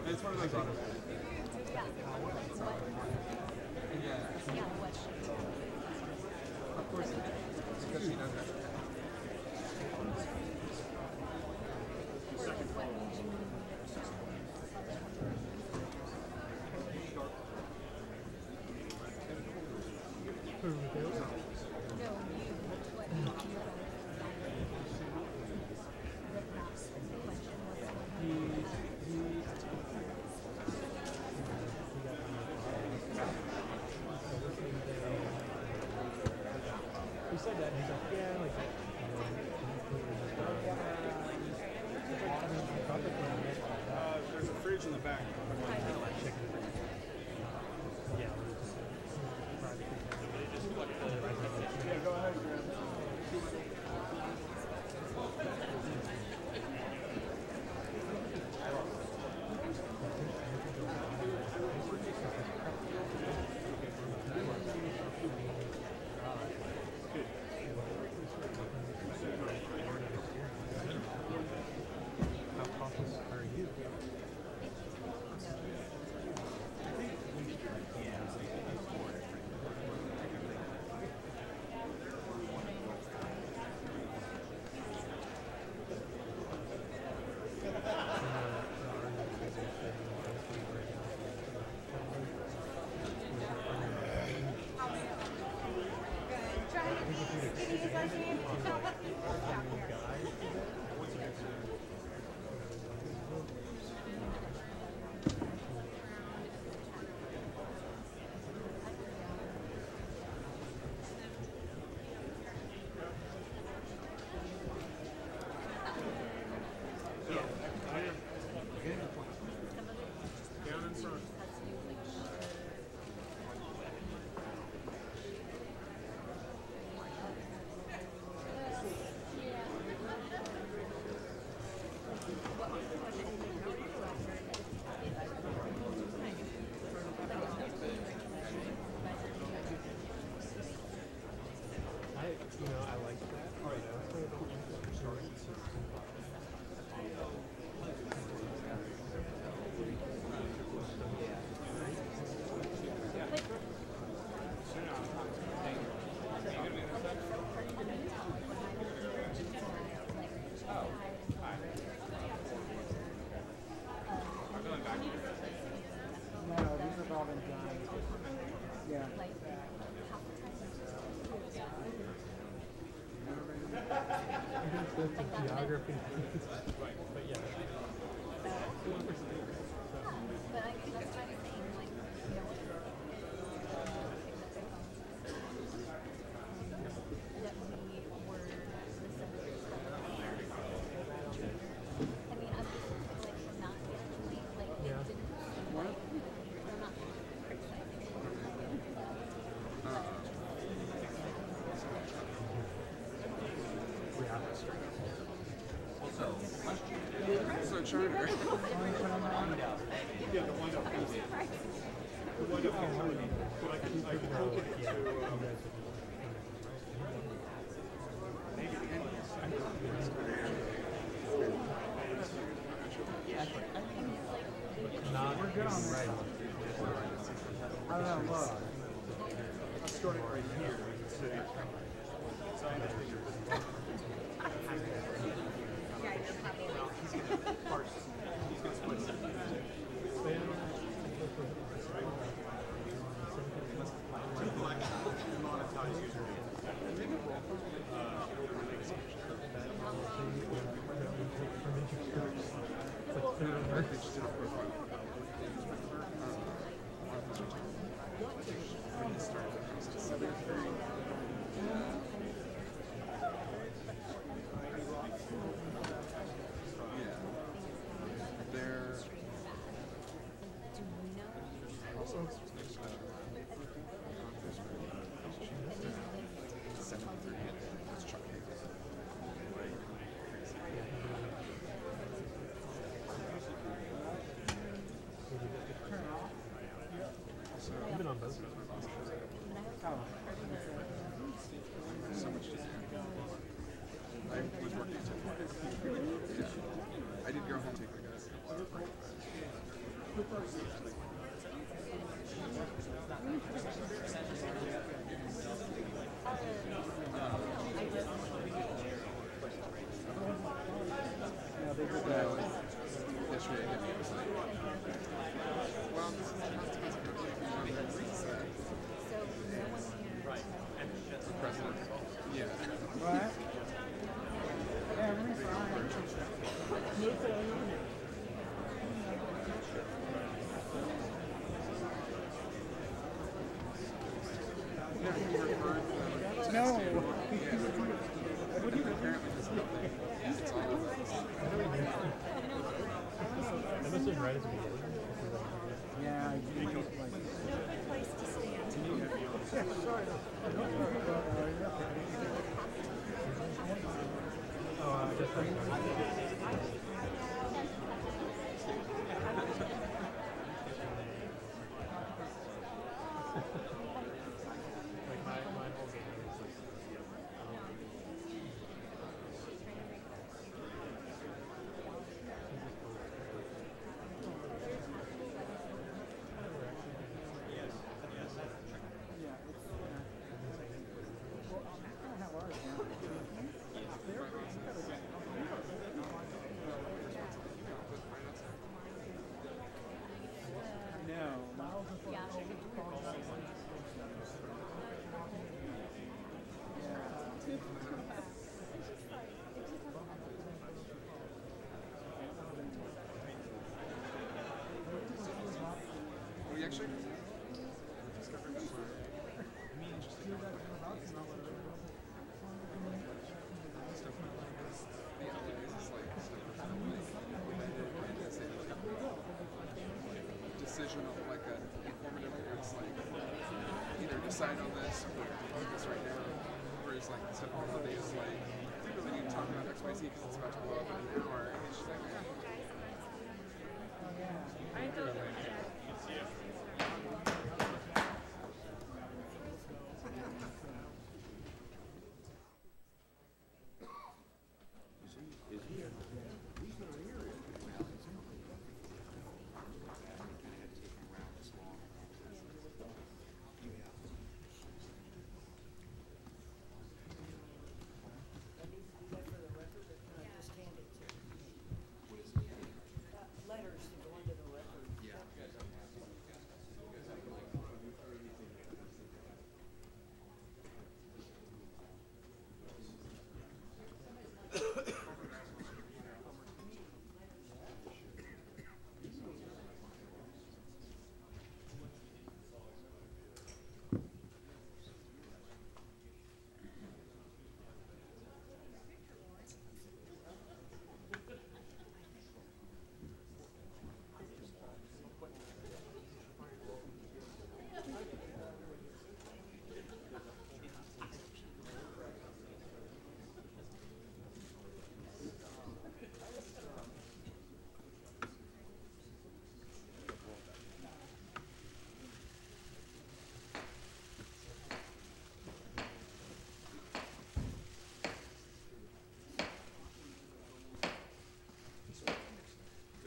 It's one of those autos. Of course it is. Because she knows that. He said that, and he's like, yeah, like, There's a fridge in the back. chicken. Yeah, Yeah, go ahead, Graham. How cautious are you? Down in front. I like that. No, these have all been done. Yeah. That's a geography. But yeah. But I think that's what I'm saying, like, you know, that we were specifically I mean, I'm just like not actually like Yeah. it didn't like I'm not criticizing So Charter. Yeah, the wind up. The wind up utility. But I can hook it to Not We're good on this right. stuff. I don't know, look. Let's start it right here. So I understand your he's gonna parse. He's gonna split it. Black monetize user. Right as we get it. Yeah, Like my whole game is like, We actually decision of like an informative where it's like either decide on this or do this right now. Whereas like the Monday is like we really need to talk about XYZ because it's about to blow up in an hour. And it's just like,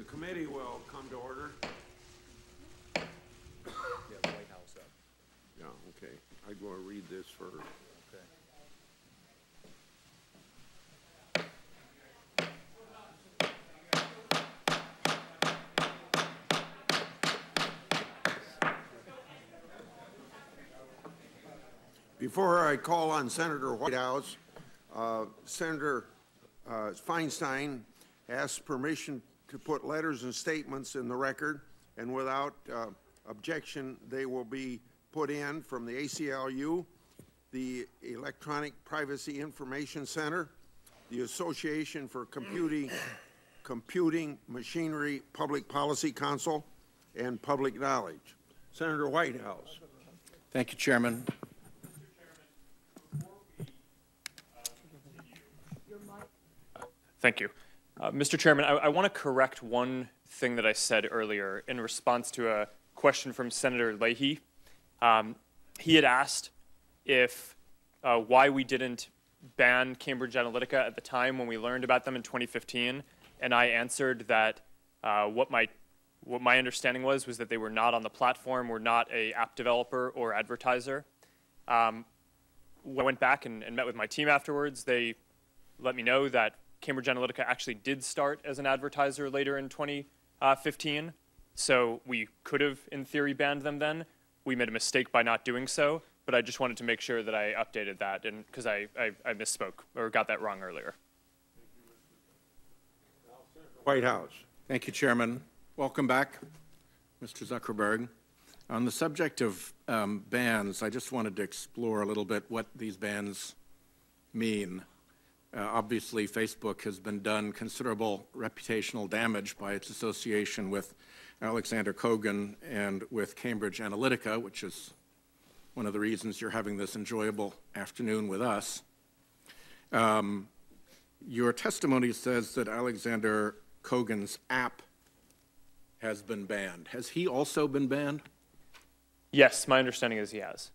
Committee will come to order. Yeah, the White House up. Yeah, okay. I'm going to read this first. Okay. Before I call on Senator Whitehouse, Senator Feinstein asks permission to put letters and statements in the record, and without objection, they will be put in from the ACLU, the Electronic Privacy Information Center, the Association for Computing Machinery Public Policy Council, and Public Knowledge. Senator Whitehouse. Thank you, Chairman. Thank you. Mr. Chairman, I want to correct one thing that I said earlier in response to a question from Senator Leahy. He had asked if why we didn't ban Cambridge Analytica at the time when we learned about them in 2015, and I answered that what my what my understanding was that they were not on the platform, were not a app developer or advertiser. When I went back and met with my team afterwards, they let me know that Cambridge Analytica actually did start as an advertiser later in 2015. So we could have, in theory, banned them then. We made a mistake by not doing so, but I just wanted to make sure that I updated that, and because I misspoke or got that wrong earlier. White House. Thank you, Chairman. Welcome back, Mr. Zuckerberg. On the subject of bans, I just wanted to explore a little bit what these bans mean. Obviously, Facebook has been done considerable reputational damage by its association with Alexander Kogan and with Cambridge Analytica, which is one of the reasons you're having this enjoyable afternoon with us. Your testimony says that Alexander Kogan's app has been banned. Has he also been banned? Yes, my understanding is he has.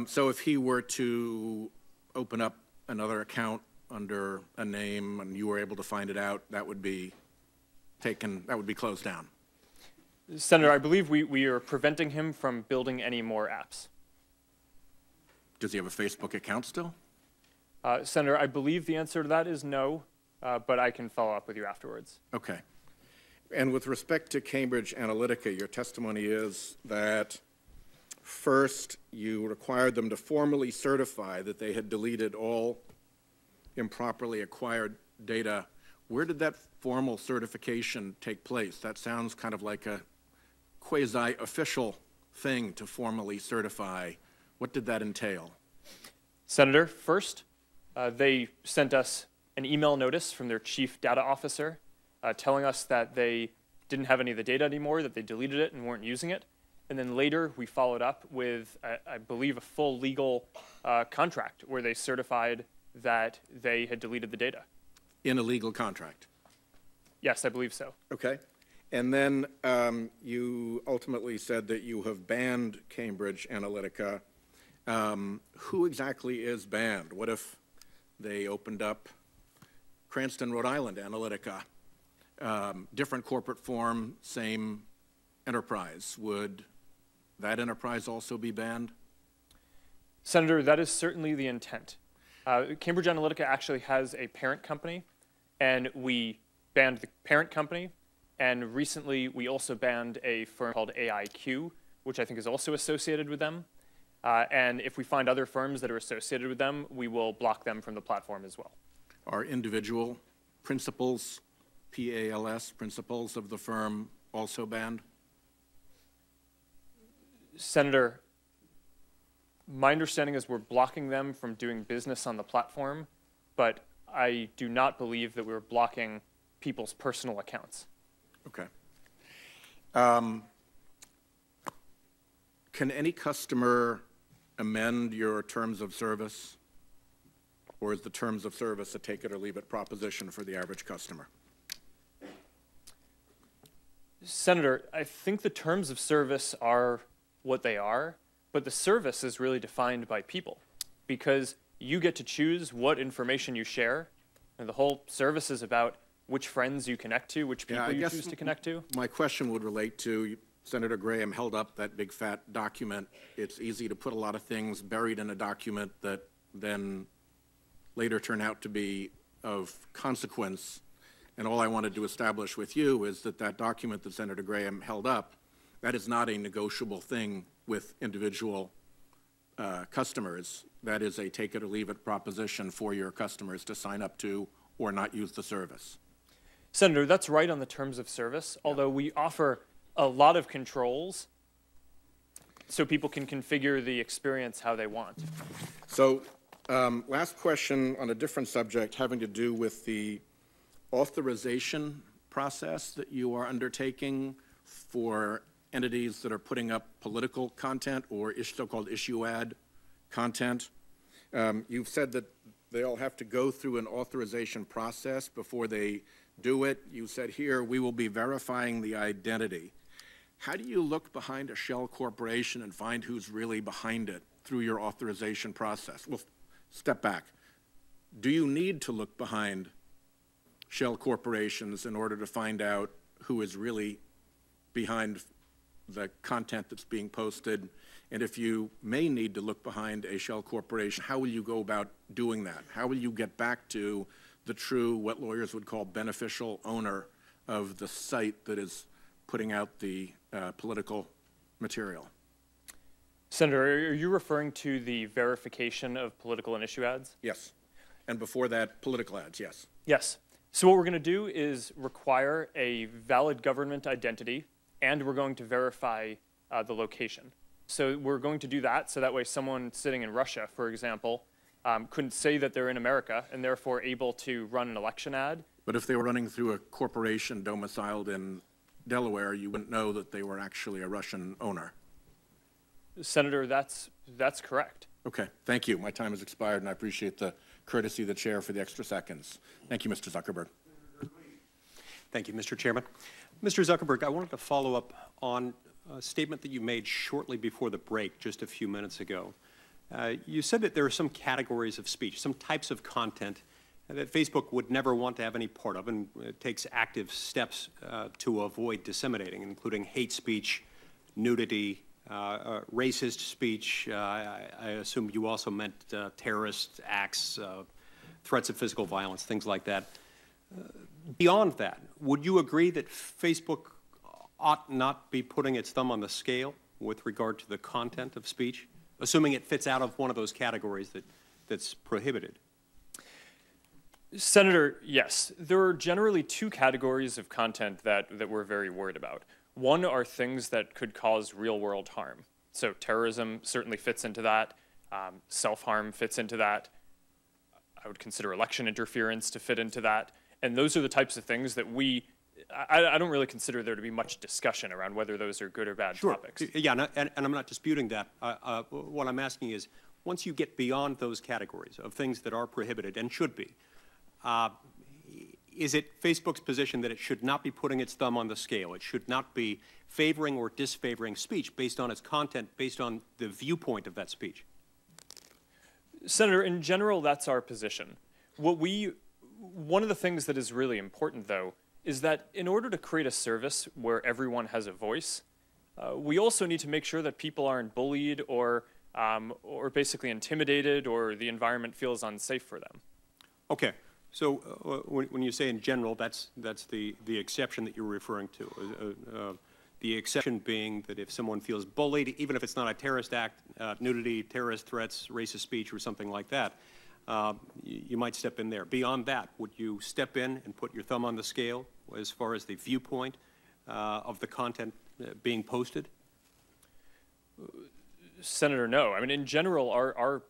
So if he were to open up another account under a name and you were able to find it out, that would be taken, that would be closed down. Senator, I believe we are preventing him from building any more apps. Does he have a Facebook account still? Senator, I believe the answer to that is no, but I can follow up with you afterwards. Okay. And with respect to Cambridge Analytica, your testimony is that first you required them to formally certify that they had deleted all improperly acquired data. Where did that formal certification take place? That sounds kind of like a quasi-official thing to formally certify. What did that entail? Senator, first, they sent us an email notice from their chief data officer telling us that they didn't have any of the data anymore, that they deleted it and weren't using it. And then later we followed up with, I believe, a full legal contract where they certified that they had deleted the data. In a legal contract? Yes, I believe so. Okay. And then you ultimately said that you have banned Cambridge Analytica. Who exactly is banned? What if they opened up Cranston, Rhode Island Analytica? Different corporate form, same enterprise. Would that enterprise also be banned? Senator, that is certainly the intent. Cambridge Analytica actually has a parent company, and we banned the parent company. And recently, we also banned a firm called AIQ, which I think is also associated with them. And if we find other firms that are associated with them, we will block them from the platform as well. Are individual principals, PALS, principals of the firm also banned? Senator, my understanding is we're blocking them from doing business on the platform, but I do not believe that we're blocking people's personal accounts. Okay. Can any customer amend your terms of service, or is the terms of service a take it or leave it proposition for the average customer? Senator, I think the terms of service are what they are, but the service is really defined by people because you get to choose what information you share, and the whole service is about which friends you connect to, which people you choose to connect to. My question would relate to Senator Graham held up that big fat document. It's easy to put a lot of things buried in a document that then later turn out to be of consequence. And all I wanted to establish with you is that that document that Senator Graham held up, that is not a negotiable thing with individual customers. That is a take it or leave it proposition for your customers to sign up to or not use the service. Senator, that's right on the terms of service, although we offer a lot of controls so people can configure the experience how they want. So last question on a different subject having to do with the authorization process that you are undertaking for entities that are putting up political content or so-called issue ad content. You've said that they all have to go through an authorization process before they do it. You said here, we will be verifying the identity. How do you look behind a shell corporation and find who's really behind it through your authorization process? Well, step back. Do you need to look behind shell corporations in order to find out who is really behind the content that's being posted? And if you may need to look behind a shell corporation, how will you go about doing that? How will you get back to the true, what lawyers would call beneficial owner of the site that is putting out the political material? Senator, are you referring to the verification of political and issue ads? Yes. And before that, political ads, yes. Yes. So what we're going to do is require a valid government identity, and we're going to verify the location. So we're going to do that so that way someone sitting in Russia, for example, couldn't say that they're in America and therefore able to run an election ad. But if they were running through a corporation domiciled in Delaware, you wouldn't know that they were actually a Russian owner. Senator, that's correct. Okay, thank you. My time has expired, and I appreciate the courtesy of the chair for the extra seconds. Thank you, Mr. Zuckerberg. Thank you, Mr. Chairman. Mr. Zuckerberg, I wanted to follow up on a statement that you made shortly before the break, just a few minutes ago. You said that there are some categories of speech, some types of content that Facebook would never want to have any part of, and it takes active steps to avoid disseminating, including hate speech, nudity, racist speech. I assume you also meant terrorist acts, threats of physical violence, things like that. Beyond that, would you agree that Facebook ought not be putting its thumb on the scale with regard to the content of speech, assuming it fits out of one of those categories that's prohibited? Senator, yes. There are generally two categories of content that we're very worried about. One are things that could cause real-world harm. So terrorism certainly fits into that. Self-harm fits into that. I would consider election interference to fit into that. And those are the types of things that I don't really consider there to be much discussion around whether those are good or bad topics. Yeah, and I'm not disputing that. What I'm asking is, once you get beyond those categories of things that are prohibited and should be, is it Facebook's position that it should not be putting its thumb on the scale? It should not be favoring or disfavoring speech based on its content, based on the viewpoint of that speech? Senator, in general, that's our position. One of the things that is really important, though, is that in order to create a service where everyone has a voice, we also need to make sure that people aren't bullied or basically intimidated or the environment feels unsafe for them. Okay. So when you say in general, that's the exception that you're referring to. The exception being that if someone feels bullied, even if it's not a terrorist act, nudity, terrorist threats, racist speech, or something like that, you might step in there. Beyond that, would you step in and put your thumb on the scale as far as the viewpoint of the content being posted? Senator, no. I mean, in general, our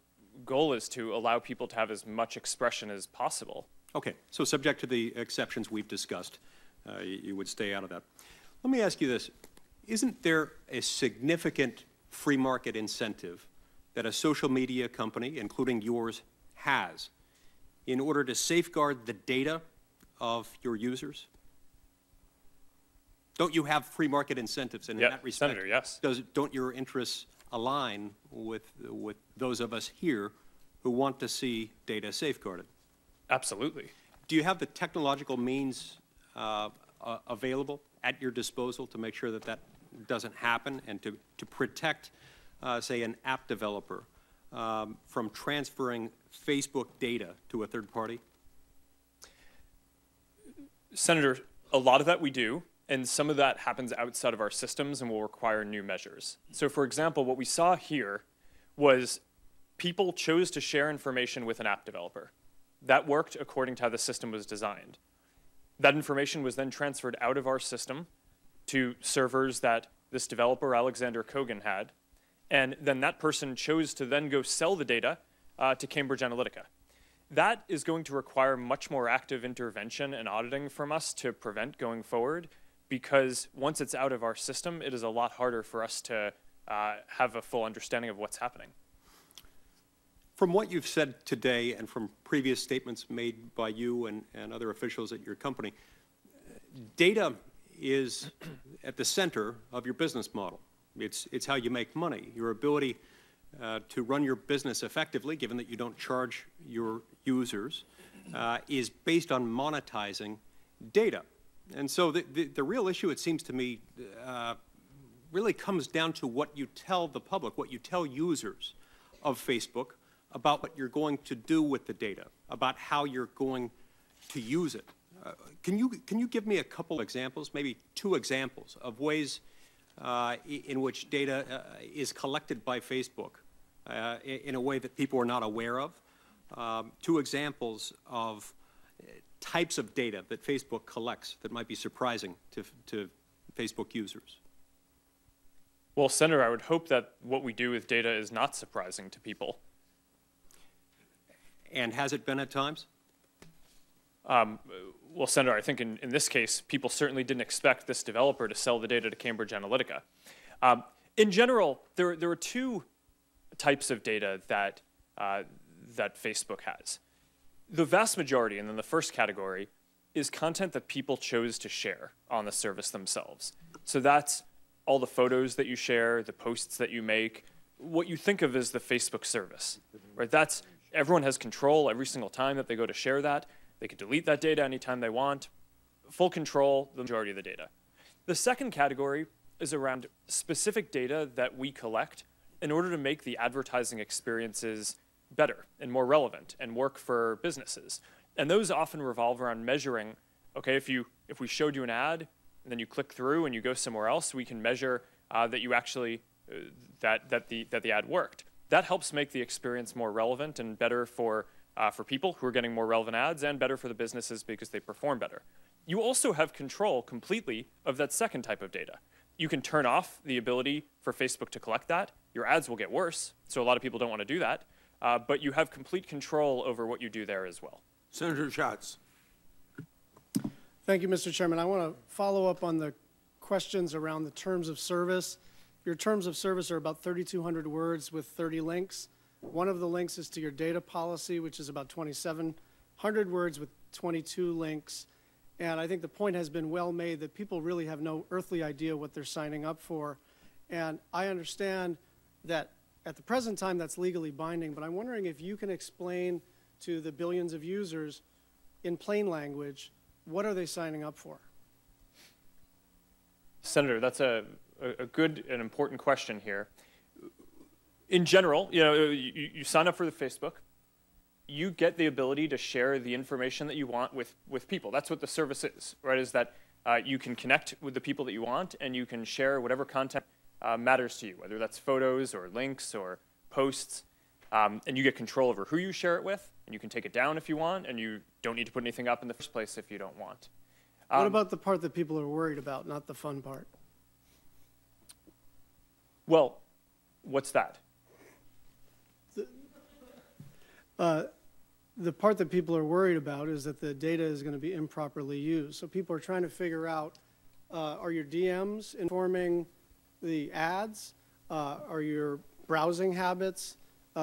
goal is to allow people to have as much expression as possible. Okay, so subject to the exceptions we've discussed, you would stay out of that. Let me ask you this. Isn't there a significant free market incentive that a social media company, including yours, has in order to safeguard the data of your users? Don't you have free market incentives? And in that respect, Senator, yes. Don't your interests align with those of us here who want to see data safeguarded? Absolutely. Do you have the technological means available at your disposal to make sure that that doesn't happen and to protect, say, an app developer from transferring Facebook data to a third party? Senator, a lot of that we do, and some of that happens outside of our systems and will require new measures. So, for example, what we saw here was people chose to share information with an app developer. That worked according to how the system was designed. That information was then transferred out of our system to servers that this developer, Alexander Kogan, had, and then that person chose to then go sell the data to Cambridge Analytica. That is going to require much more active intervention and auditing from us to prevent going forward, because once it's out of our system, it is a lot harder for us to have a full understanding of what's happening. From what you've said today and from previous statements made by you and other officials at your company, data is at the center of your business model. It's how you make money. Your ability to run your business effectively, given that you don't charge your users, is based on monetizing data. And so the real issue, it seems to me, really comes down to what you tell the public, what you tell users of Facebook about what you're going to do with the data, about how you're going to use it. Can you give me a couple examples, maybe 2 examples of ways in which data is collected by Facebook in a way that people are not aware of? 2 examples of types of data that Facebook collects that might be surprising to Facebook users. Well, Senator, I would hope that what we do with data is not surprising to people. And has it been at times? Well, Senator, I think in this case, people certainly didn't expect this developer to sell the data to Cambridge Analytica. In general, there are 2 types of data that Facebook has. The vast majority, and then the first category, is content that people chose to share on the service themselves. So that's all the photos that you share, the posts that you make, what you think of as the Facebook service, right? That's, everyone has control every single time that they go to share that. They can delete that data anytime they want. Full control, the majority of the data. The second category is around specific data that we collect in order to make the advertising experiences better and more relevant and work for businesses. And those often revolve around measuring, okay, if we showed you an ad and then you click through and you go somewhere else, we can measure that you actually, that the ad worked. That helps make the experience more relevant and better for people who are getting more relevant ads, and better for the businesses because they perform better. You also have control completely of that second type of data. You can turn off the ability for Facebook to collect that. Your ads will get worse, so a lot of people don't want to do that. But you have complete control over what you do there as well. Senator Schatz. Thank you, Mr. Chairman. I want to follow up on the questions around the terms of service. Your terms of service are about 3,200 words with 30 links. One of the links is to your data policy, which is about 2,700 words with 22 links. And I think the point has been well made that people really have no earthly idea what they're signing up for. And I understand that at the present time that's legally binding, but I'm wondering if you can explain to the billions of users in plain language, what are they signing up for? Senator, that's a good and important question here. In general, you sign up for the Facebook. You get the ability to share the information that you want with people. That's what the service is, right? Is that you can connect with the people that you want, and you can share whatever content matters to you, whether that's photos or links or posts. And you get control over who you share it with, and you can take it down if you want, and you don't need to put anything up in the first place if you don't want. What about the part that people are worried about, not the fun part? Well, what's that? The part that people are worried about is that the data is going to be improperly used. So people are trying to figure out, are your DMs informing the ads? Are your browsing habits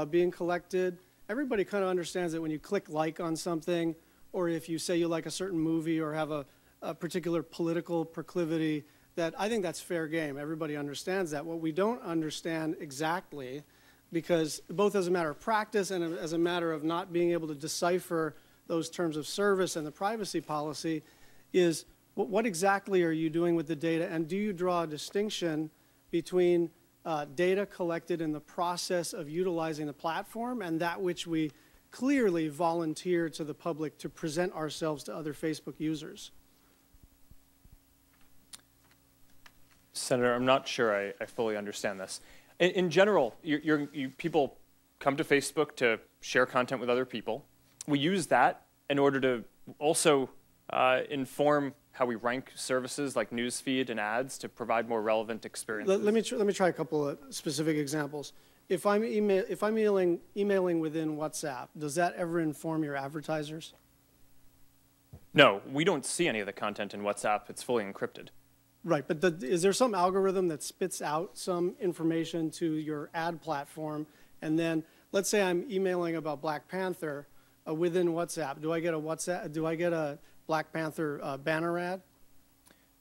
being collected? Everybody kind of understands that when you click like on something, or if you say you like a certain movie or have a particular political proclivity, that I think that's fair game. Everybody understands that. What we don't understand exactly, because both as a matter of practice and as a matter of not being able to decipher those terms of service and the privacy policy, is what exactly are you doing with the data, and do you draw a distinction between data collected in the process of utilizing the platform and that which we clearly volunteer to the public to present ourselves to other Facebook users? Senator, I'm not sure I fully understand this. In general, people come to Facebook to share content with other people. We use that in order to also inform how we rank services like newsfeed and ads to provide more relevant experiences. Let me try a couple of specific examples. If I'm emailing within WhatsApp, does that ever inform your advertisers? No, we don't see any of the content in WhatsApp. It's fully encrypted. Right, but is there some algorithm that spits out some information to your ad platform, and then let's say I'm emailing about Black Panther within WhatsApp? Do I get a Black Panther banner ad?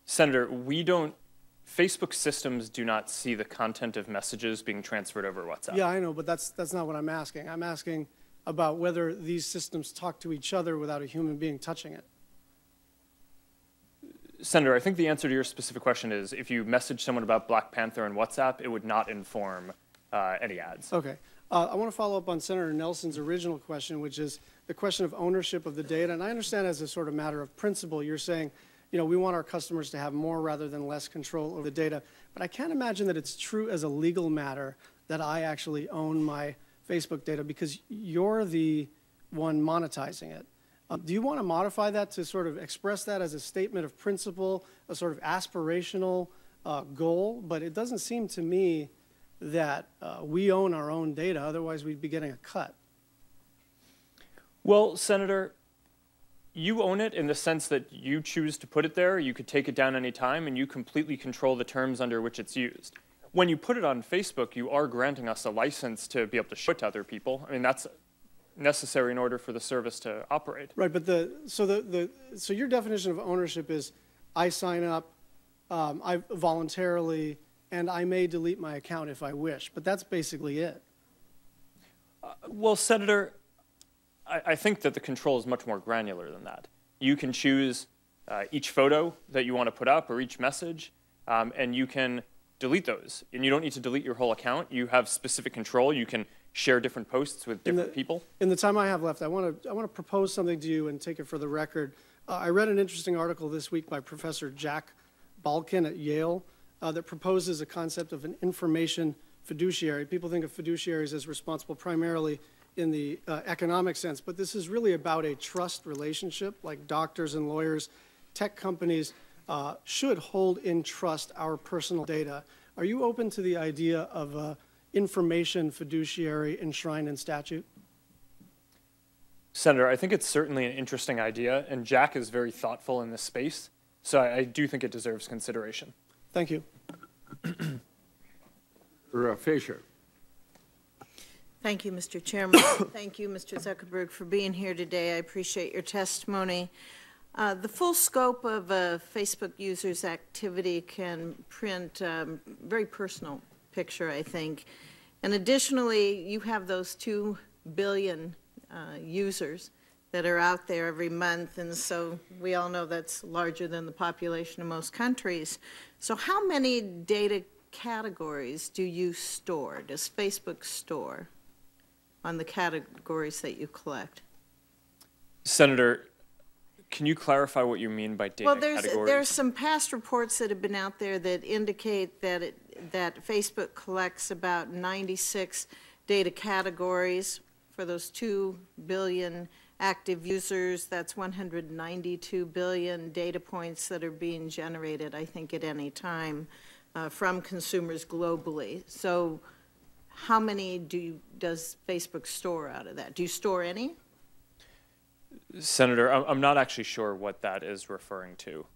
Senator, Facebook systems do not see the content of messages being transferred over WhatsApp. Yeah, I know, but that's not what I'm asking. I'm asking about whether these systems talk to each other without a human being touching it. Senator, I think the answer to your specific question is if you message someone about Black Panther on WhatsApp, it would not inform any ads. Okay. I want to follow up on Senator Nelson's original question, which is the question of ownership of the data. And I understand as a sort of matter of principle, you're saying, you know, we want our customers to have more rather than less control over the data. But I can't imagine that it's true as a legal matter that I actually own my Facebook data because you're the one monetizing it. Do you want to modify that to sort of express that as a statement of principle, a sort of aspirational goal? But it doesn't seem to me that we own our own data, otherwise we'd be getting a cut. Well, Senator, you own it in the sense that you choose to put it there, you could take it down any time, and you completely control the terms under which it's used. When you put it on Facebook, you are granting us a license to be able to show it to other people. I mean, that's necessary in order for the service to operate. Right, but so your definition of ownership is I sign up, I voluntarily, and I may delete my account if I wish, but that's basically it. Well, Senator, I think that the control is much more granular than that. You can choose each photo that you want to put up or each message, and you can delete those. And you don't need to delete your whole account. You have specific control. You can share different posts with different people. In the time I have left, I want to propose something to you and take it for the record. I read an interesting article this week by Professor Jack Balkin at Yale that proposes a concept of an information fiduciary. People think of fiduciaries as responsible primarily in the economic sense, but this is really about a trust relationship, like doctors and lawyers. Tech companies should hold in trust our personal data. Are you open to the idea of a information fiduciary enshrined in statute? Senator, I think it's certainly an interesting idea, and Jack is very thoughtful in this space, so I do think it deserves consideration. Thank you. Fisher. Thank you, Mr. Chairman. Thank you, Mr. Zuckerberg, for being here today. I appreciate your testimony. The full scope of a Facebook user's activity can print a very personal picture, I think. And additionally, you have those 2 billion users that are out there every month, and so we all know that's larger than the population of most countries. So how many data categories do you store, does Facebook store, on the categories that you collect? Senator, can you clarify what you mean by data categories? Well, there's some past reports that have been out there that indicate that that Facebook collects about 96 data categories for those 2 billion active users. That's 192 billion data points that are being generated, I think, at any time from consumers globally. So how many does Facebook store out of that? Do you store any? Senator, I'm not actually sure what that is referring to.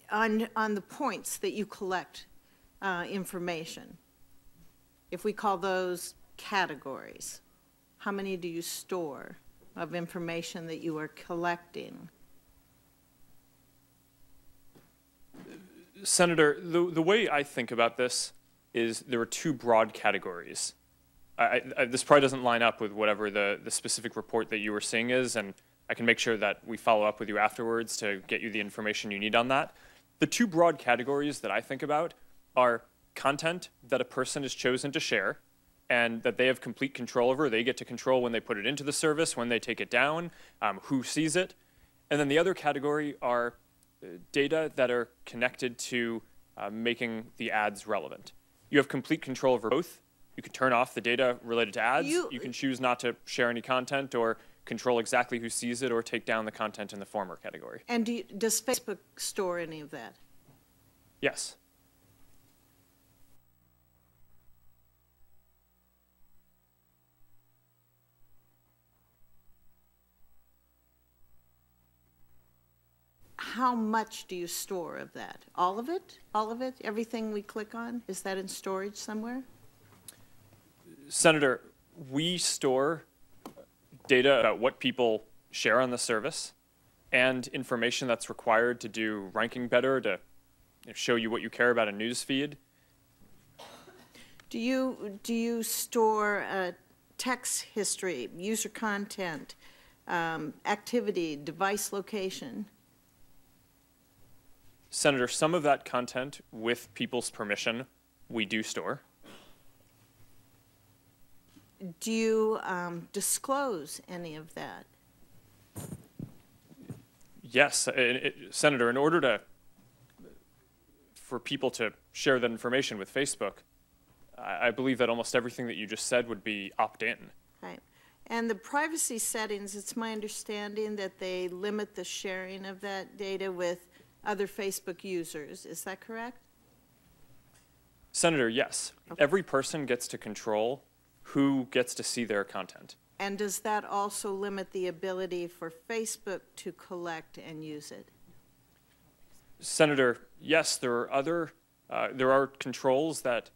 On the points that you collect information, if we call those categories, how many do you store of information that you are collecting? Senator, the way I think about this is there are 2 broad categories. This probably doesn't line up with whatever the specific report that you were seeing is, and I can make sure that we follow up with you afterwards to get you the information you need on that. The 2 broad categories that I think about are content that a person has chosen to share and that they have complete control over. They get to control when they put it into the service, when they take it down, who sees it. And then the other category are data that are connected to making the ads relevant. You have complete control over both. You can turn off the data related to ads. You can choose not to share any content or control exactly who sees it or take down the content in the former category. And does Facebook store any of that? Yes. How much do you store of that? All of it? All of it? Everything we click on? Is that in storage somewhere? Senator, we store data about what people share on the service and information that's required to do ranking better, to show you what you care about in news feed. Do you store text history, user content, activity, device location? Senator, some of that content, with people's permission, we do store. Do you disclose any of that? Yes, Senator, in order for people to share that information with Facebook, I believe that almost everything that you just said would be opt-in. Right. And the privacy settings, it's my understanding that they limit the sharing of that data with other Facebook users. Is that correct? Senator, yes. Okay. Every person gets to control who gets to see their content. And does that also limit the ability for Facebook to collect and use it? Senator, yes, there are controls that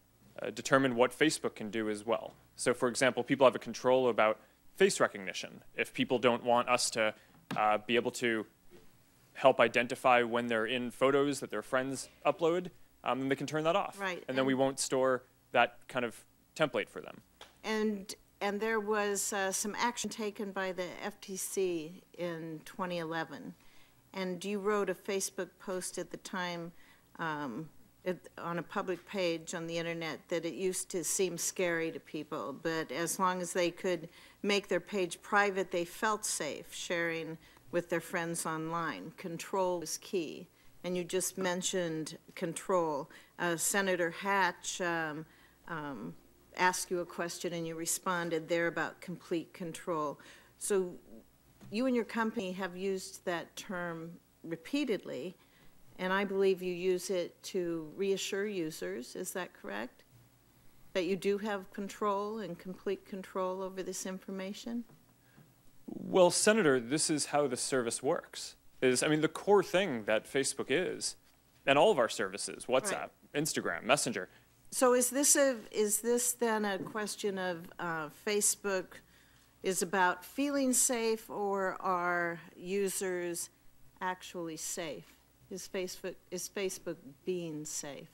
determine what Facebook can do as well. So, for example, people have a control about face recognition. If people don't want us to be able to help identify when they're in photos that their friends upload, then they can turn that off. Right. And then we won't store that kind of template for them. And there was some action taken by the FTC in 2011. And you wrote a Facebook post at the time on a public page on the internet that it used to seem scary to people, but as long as they could make their page private, they felt safe sharing with their friends online. Control was key. And you just mentioned control. Senator Hatch asked you a question and you responded there about complete control. So you and your company have used that term repeatedly, and I believe you use it to reassure users. Is that correct? That you do have control and complete control over this information? Well, Senator, this is how the service works. The core thing that Facebook is, and all of our services, WhatsApp, Right. Instagram, Messenger. So is this then a question of Facebook is about feeling safe, or are users actually safe? Is Facebook being safe?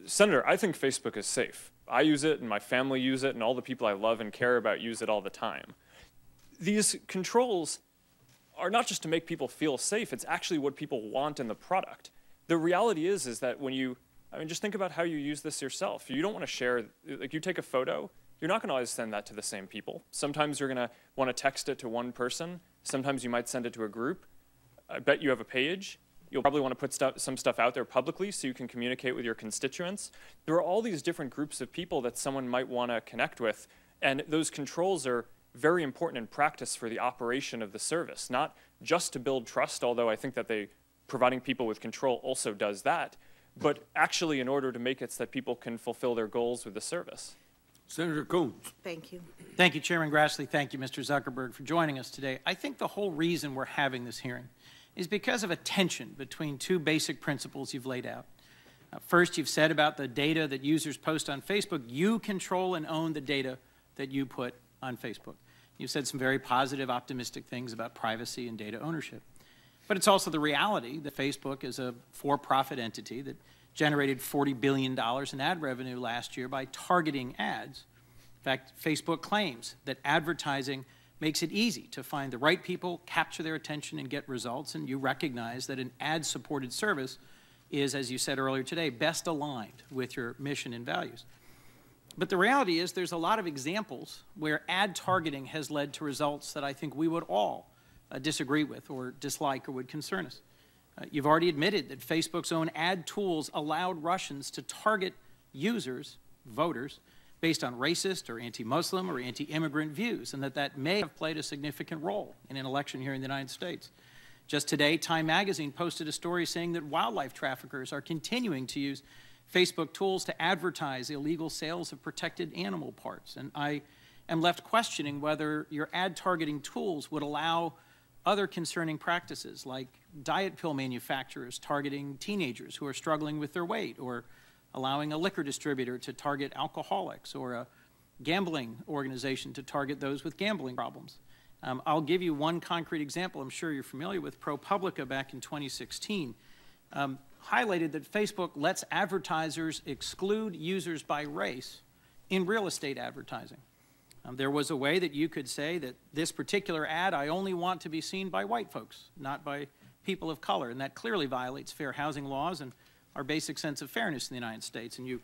Senator, I think Facebook is safe. I use it, and my family use it, and all the people I love and care about use it all the time. These controls are not just to make people feel safe, it's actually what people want in the product. The reality is that when you, just think about how you use this yourself. You don't want to share, like you take a photo, you're not going to always send that to the same people. Sometimes you're going to want to text it to one person. Sometimes you might send it to a group. I bet you have a page. You'll probably want to put some stuff out there publicly so you can communicate with your constituents. There are all these different groups of people that someone might want to connect with, and those controls are very important in practice for the operation of the service, not just to build trust, although I think that providing people with control also does that, but actually in order to make it so that people can fulfill their goals with the service. Senator Coons. Thank you. Thank you, Chairman Grassley. Thank you, Mr. Zuckerberg, for joining us today. I think the whole reason we're having this hearing is because of a tension between two basic principles you've laid out. First, you've said about the data that users post on Facebook, you control and own the data that you put on Facebook. You've said some very positive, optimistic things about privacy and data ownership. But it's also the reality that Facebook is a for-profit entity that generated $40 billion in ad revenue last year by targeting ads. In fact, Facebook claims that advertising makes it easy to find the right people, capture their attention, and get results, and you recognize that an ad-supported service is, as you said earlier today, best aligned with your mission and values. But the reality is there's a lot of examples where ad targeting has led to results that I think we would all disagree with or dislike or would concern us. You've already admitted that Facebook's own ad tools allowed Russians to target users, voters, based on racist or anti-Muslim or anti-immigrant views, and that may have played a significant role in an election here in the United States. Just today, Time magazine posted a story saying that wildlife traffickers are continuing to use Facebook tools to advertise illegal sales of protected animal parts. And I am left questioning whether your ad targeting tools would allow other concerning practices like diet pill manufacturers targeting teenagers who are struggling with their weight, or allowing a liquor distributor to target alcoholics, or a gambling organization to target those with gambling problems. I'll give you one concrete example I'm sure you're familiar with. ProPublica back in 2016 highlighted that Facebook lets advertisers exclude users by race in real estate advertising. There was a way that you could say that this particular ad, I only want to be seen by white folks, not by people of color, and that clearly violates fair housing laws and our basic sense of fairness in the United States. And you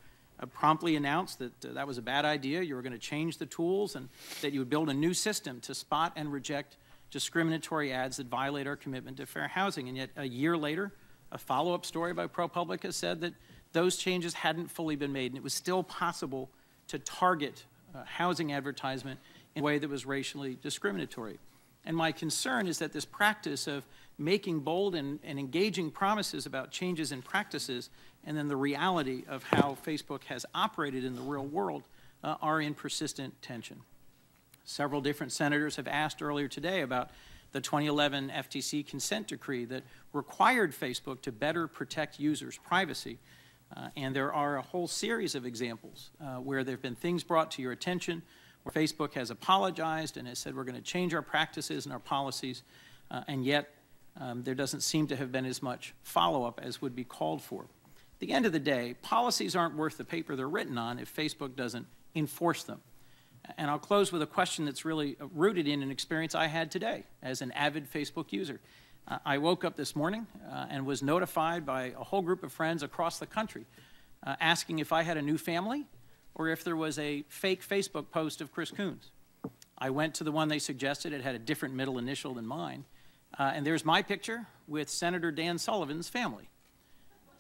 promptly announced that that was a bad idea, you were going to change the tools, and that you would build a new system to spot and reject discriminatory ads that violate our commitment to fair housing. And yet a year later, a follow-up story by ProPublica said that those changes hadn't fully been made, and it was still possible to target housing advertisement in a way that was racially discriminatory. And my concern is that this practice of making bold and engaging promises about changes in practices and then the reality of how Facebook has operated in the real world are in persistent tension. Several different senators have asked earlier today about the 2011 FTC consent decree that required Facebook to better protect users' privacy. And there are a whole series of examples where there have been things brought to your attention where Facebook has apologized and has said we're going to change our practices and our policies, and yet there doesn't seem to have been as much follow-up as would be called for. At the end of the day, policies aren't worth the paper they're written on if Facebook doesn't enforce them. And I'll close with a question that's really rooted in an experience I had today as an avid Facebook user. I woke up this morning and was notified by a whole group of friends across the country asking if I had a new family or if there was a fake Facebook post of Chris Coons. I went to the one they suggested. It had a different middle initial than mine. And there's my picture with Senator Dan Sullivan's family.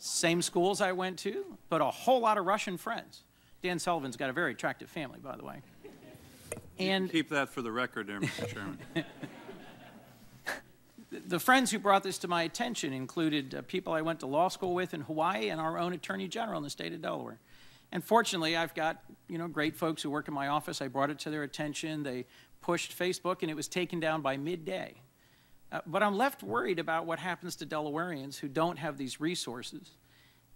Same schools I went to, but a whole lot of Russian friends. Dan Sullivan's got a very attractive family, by the way. And keep that for the record there, Mr. Chairman. The friends who brought this to my attention included people I went to law school with in Hawaii and our own Attorney General in the state of Delaware. And fortunately, I've got great folks who work in my office. I brought it to their attention. They pushed Facebook, and it was taken down by midday. But I'm left worried about what happens to Delawareans who don't have these resources.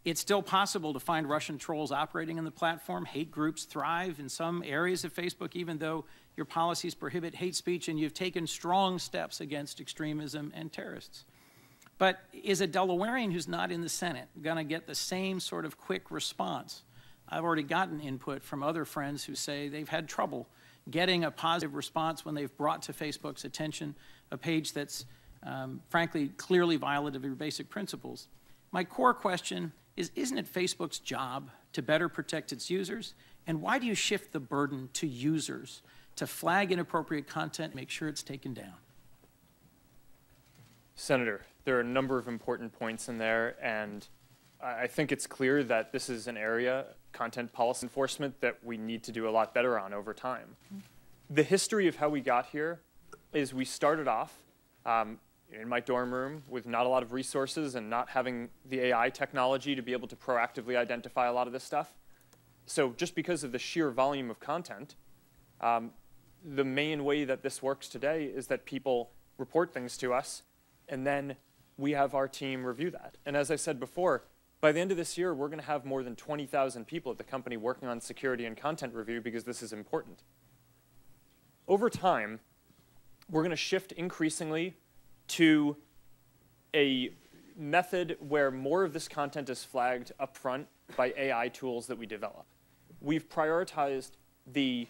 It's still possible to find Russian trolls operating on the platform. Hate groups thrive in some areas of Facebook, even though your policies prohibit hate speech and you've taken strong steps against extremism and terrorists. But is a Delawarean who's not in the Senate going to get the same sort of quick response? I've already gotten input from other friends who say they've had trouble getting a positive response when they've brought to Facebook's attention a page that's, frankly, clearly violative of your basic principles. My core question is, isn't it Facebook's job to better protect its users? And why do you shift the burden to users to flag inappropriate content and make sure it's taken down? Senator, there are a number of important points in there, and I think it's clear that this is an area, content policy enforcement, that we need to do a lot better on over time. The history of how we got here is we started off in my dorm room with not a lot of resources and not having the AI technology to be able to proactively identify a lot of this stuff. So just because of the sheer volume of content, the main way that this works today is that people report things to us, and then we have our team review that. And as I said before, by the end of this year, we're going to have more than 20,000 people at the company working on security and content review because this is important. Over time, we're going to shift increasingly to a method where more of this content is flagged upfront by AI tools that we develop. We've prioritized the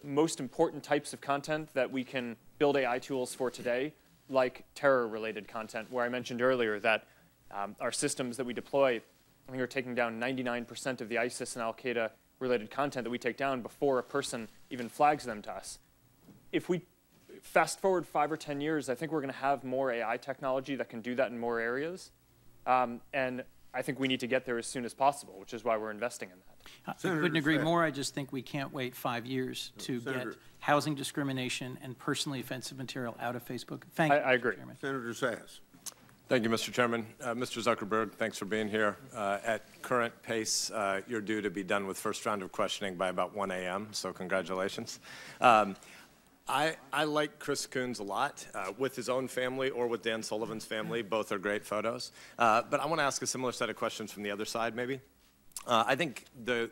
most important types of content that we can build AI tools for today, like terror-related content, where I mentioned earlier that our systems that we deploy, I think, are taking down 99% of the ISIS and Al-Qaeda related content that we take down before a person even flags them to us. If we fast forward 5 or 10 years, I think we're going to have more AI technology that can do that in more areas. And I think we need to get there as soon as possible, which is why we're investing in that. I couldn't agree more. I just think we can't wait 5 years to get housing discrimination and personally offensive material out of Facebook. Thank you. I agree. Chairman. Senator Sass. Thank you, Mr. Chairman. Mr. Zuckerberg, thanks for being here. At current pace, you're due to be done with first round of questioning by about 1 a.m., so congratulations. I like Chris Coons a lot, with his own family or with Dan Sullivan's family. Both are great photos. But I want to ask a similar set of questions from the other side, maybe. I think the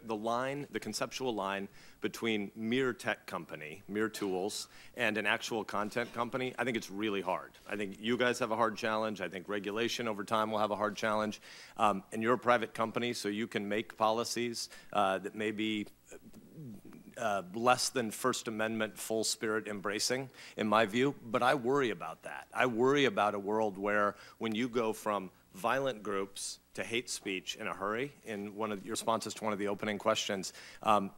conceptual line between mere tech company, mere tools, and an actual content company, I think it's really hard. I think you guys have a hard challenge. I think regulation over time will have a hard challenge. And you're a private company, so you can make policies that maybe less than First Amendment full spirit embracing, in my view, but I worry about that. I worry about a world where when you go from violent groups to hate speech in a hurry, in one of your responses to one of the opening questions,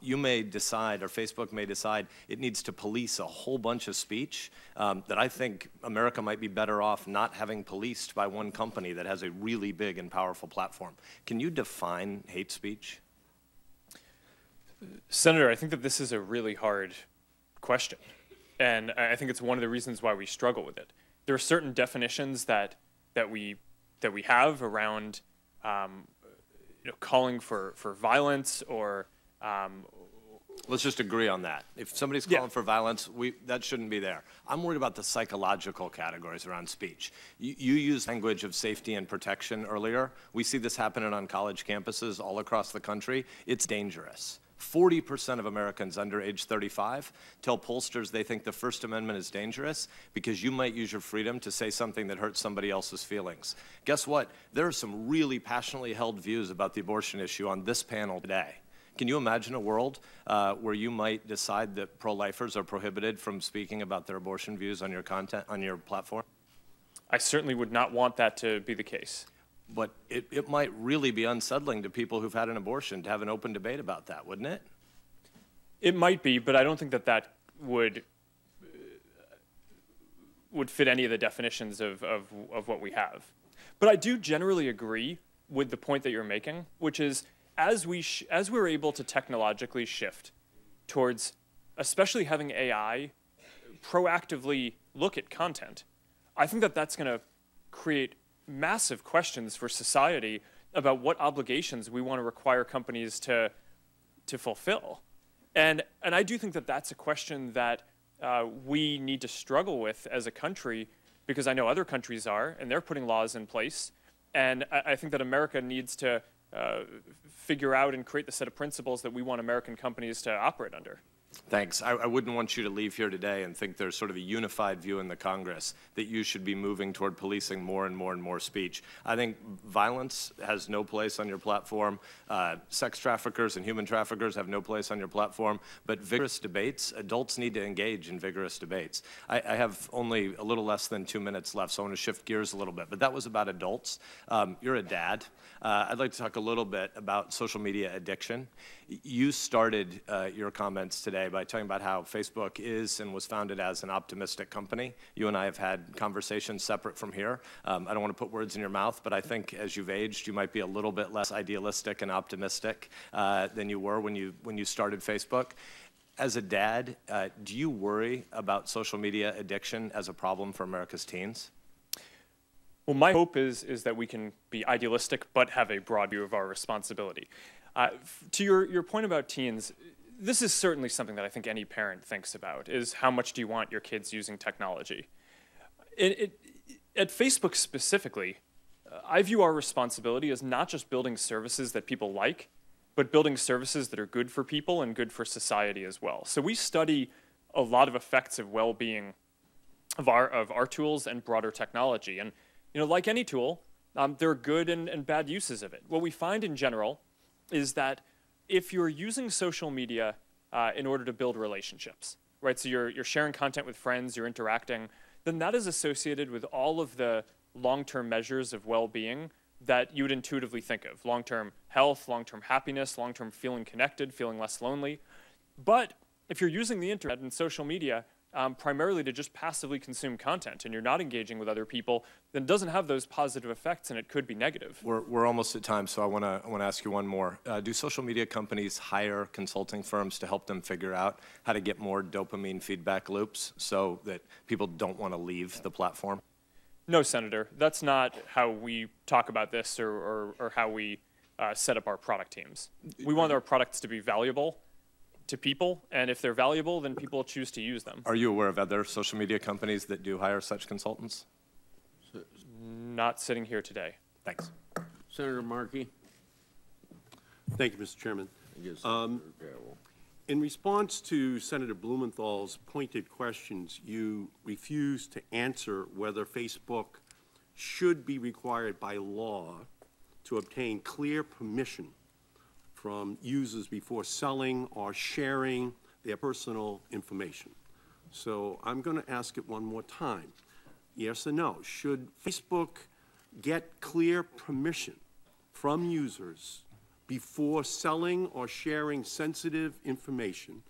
you may decide, or Facebook may decide, it needs to police a whole bunch of speech that I think America might be better off not having policed by one company that has a really big and powerful platform. Can you define hate speech? Senator, I think that this is a really hard question, and I think it's one of the reasons why we struggle with it. There are certain definitions that we have around calling for violence or let's just agree on that. If somebody's calling for violence, that shouldn't be there. I'm worried about the psychological categories around speech. You used language of safety and protection earlier. We see this happening on college campuses all across the country. It's dangerous. 40% of Americans under age 35 tell pollsters they think the First Amendment is dangerous because you might use your freedom to say something that hurts somebody else's feelings. Guess what? There are some really passionately held views about the abortion issue on this panel today. Can you imagine a world where you might decide that pro-lifers are prohibited from speaking about their abortion views on your content, on your platform? I certainly would not want that to be the case. But it might really be unsettling to people who've had an abortion to have an open debate about that, wouldn't it? It might be, but I don't think that would fit any of the definitions of what we have. But I do generally agree with the point that you're making, which is as we're able to technologically shift towards especially having AI proactively look at content, I think that that's going to create massive questions for society about what obligations we want to require companies to fulfill. And I do think that that's a question that we need to struggle with as a country, because I know other countries are, and they're putting laws in place. And I think that America needs to figure out and create the set of principles that we want American companies to operate under. Thanks. I wouldn't want you to leave here today and think there's sort of a unified view in the Congress that you should be moving toward policing more and more and more speech. I think violence has no place on your platform. Sex traffickers and human traffickers have no place on your platform. But vigorous debates, adults need to engage in vigorous debates. I have only a little less than 2 minutes left, so I want to shift gears a little bit. But that was about adults. You're a dad. I'd like to talk a little bit about social media addiction. You started your comments today by talking about how Facebook is and was founded as an optimistic company. You and I have had conversations separate from here. I don't want to put words in your mouth, but I think as you've aged, you might be a little bit less idealistic and optimistic than you were when you started Facebook. As a dad, do you worry about social media addiction as a problem for America's teens? Well, my hope is that we can be idealistic but have a broad view of our responsibility. To your point about teens, this is certainly something that I think any parent thinks about, is how much do you want your kids using technology? At Facebook specifically, I view our responsibility as not just building services that people like, but building services that are good for people and good for society as well. So we study a lot of effects of well-being of our tools and broader technology. And like any tool, there are good and bad uses of it. What we find in general is that if you're using social media in order to build relationships, right? So you're sharing content with friends, you're interacting, then that is associated with all of the long-term measures of well-being that you would intuitively think of. Long-term health, long-term happiness, long-term feeling connected, feeling less lonely. But if you're using the internet and social media primarily to just passively consume content and you're not engaging with other people, then it doesn't have those positive effects and it could be negative. We're almost at time, so I want to ask you one more. Do social media companies hire consulting firms to help them figure out how to get more dopamine feedback loops so that people don't want to leave the platform? No, Senator. That's not how we talk about this or how we set up our product teams. We want our products to be valuable to people, and if they're valuable, then people choose to use them. Are you aware of other social media companies that do hire such consultants? Not sitting here today. Thanks. Senator Markey. Thank you, Mr. Chairman. In response to Senator Blumenthal's pointed questions, you refused to answer whether Facebook should be required by law to obtain clear permission from users before selling or sharing their personal information. So I'm going to ask it one more time. Yes or no? Should Facebook get clear permission from users before selling or sharing sensitive information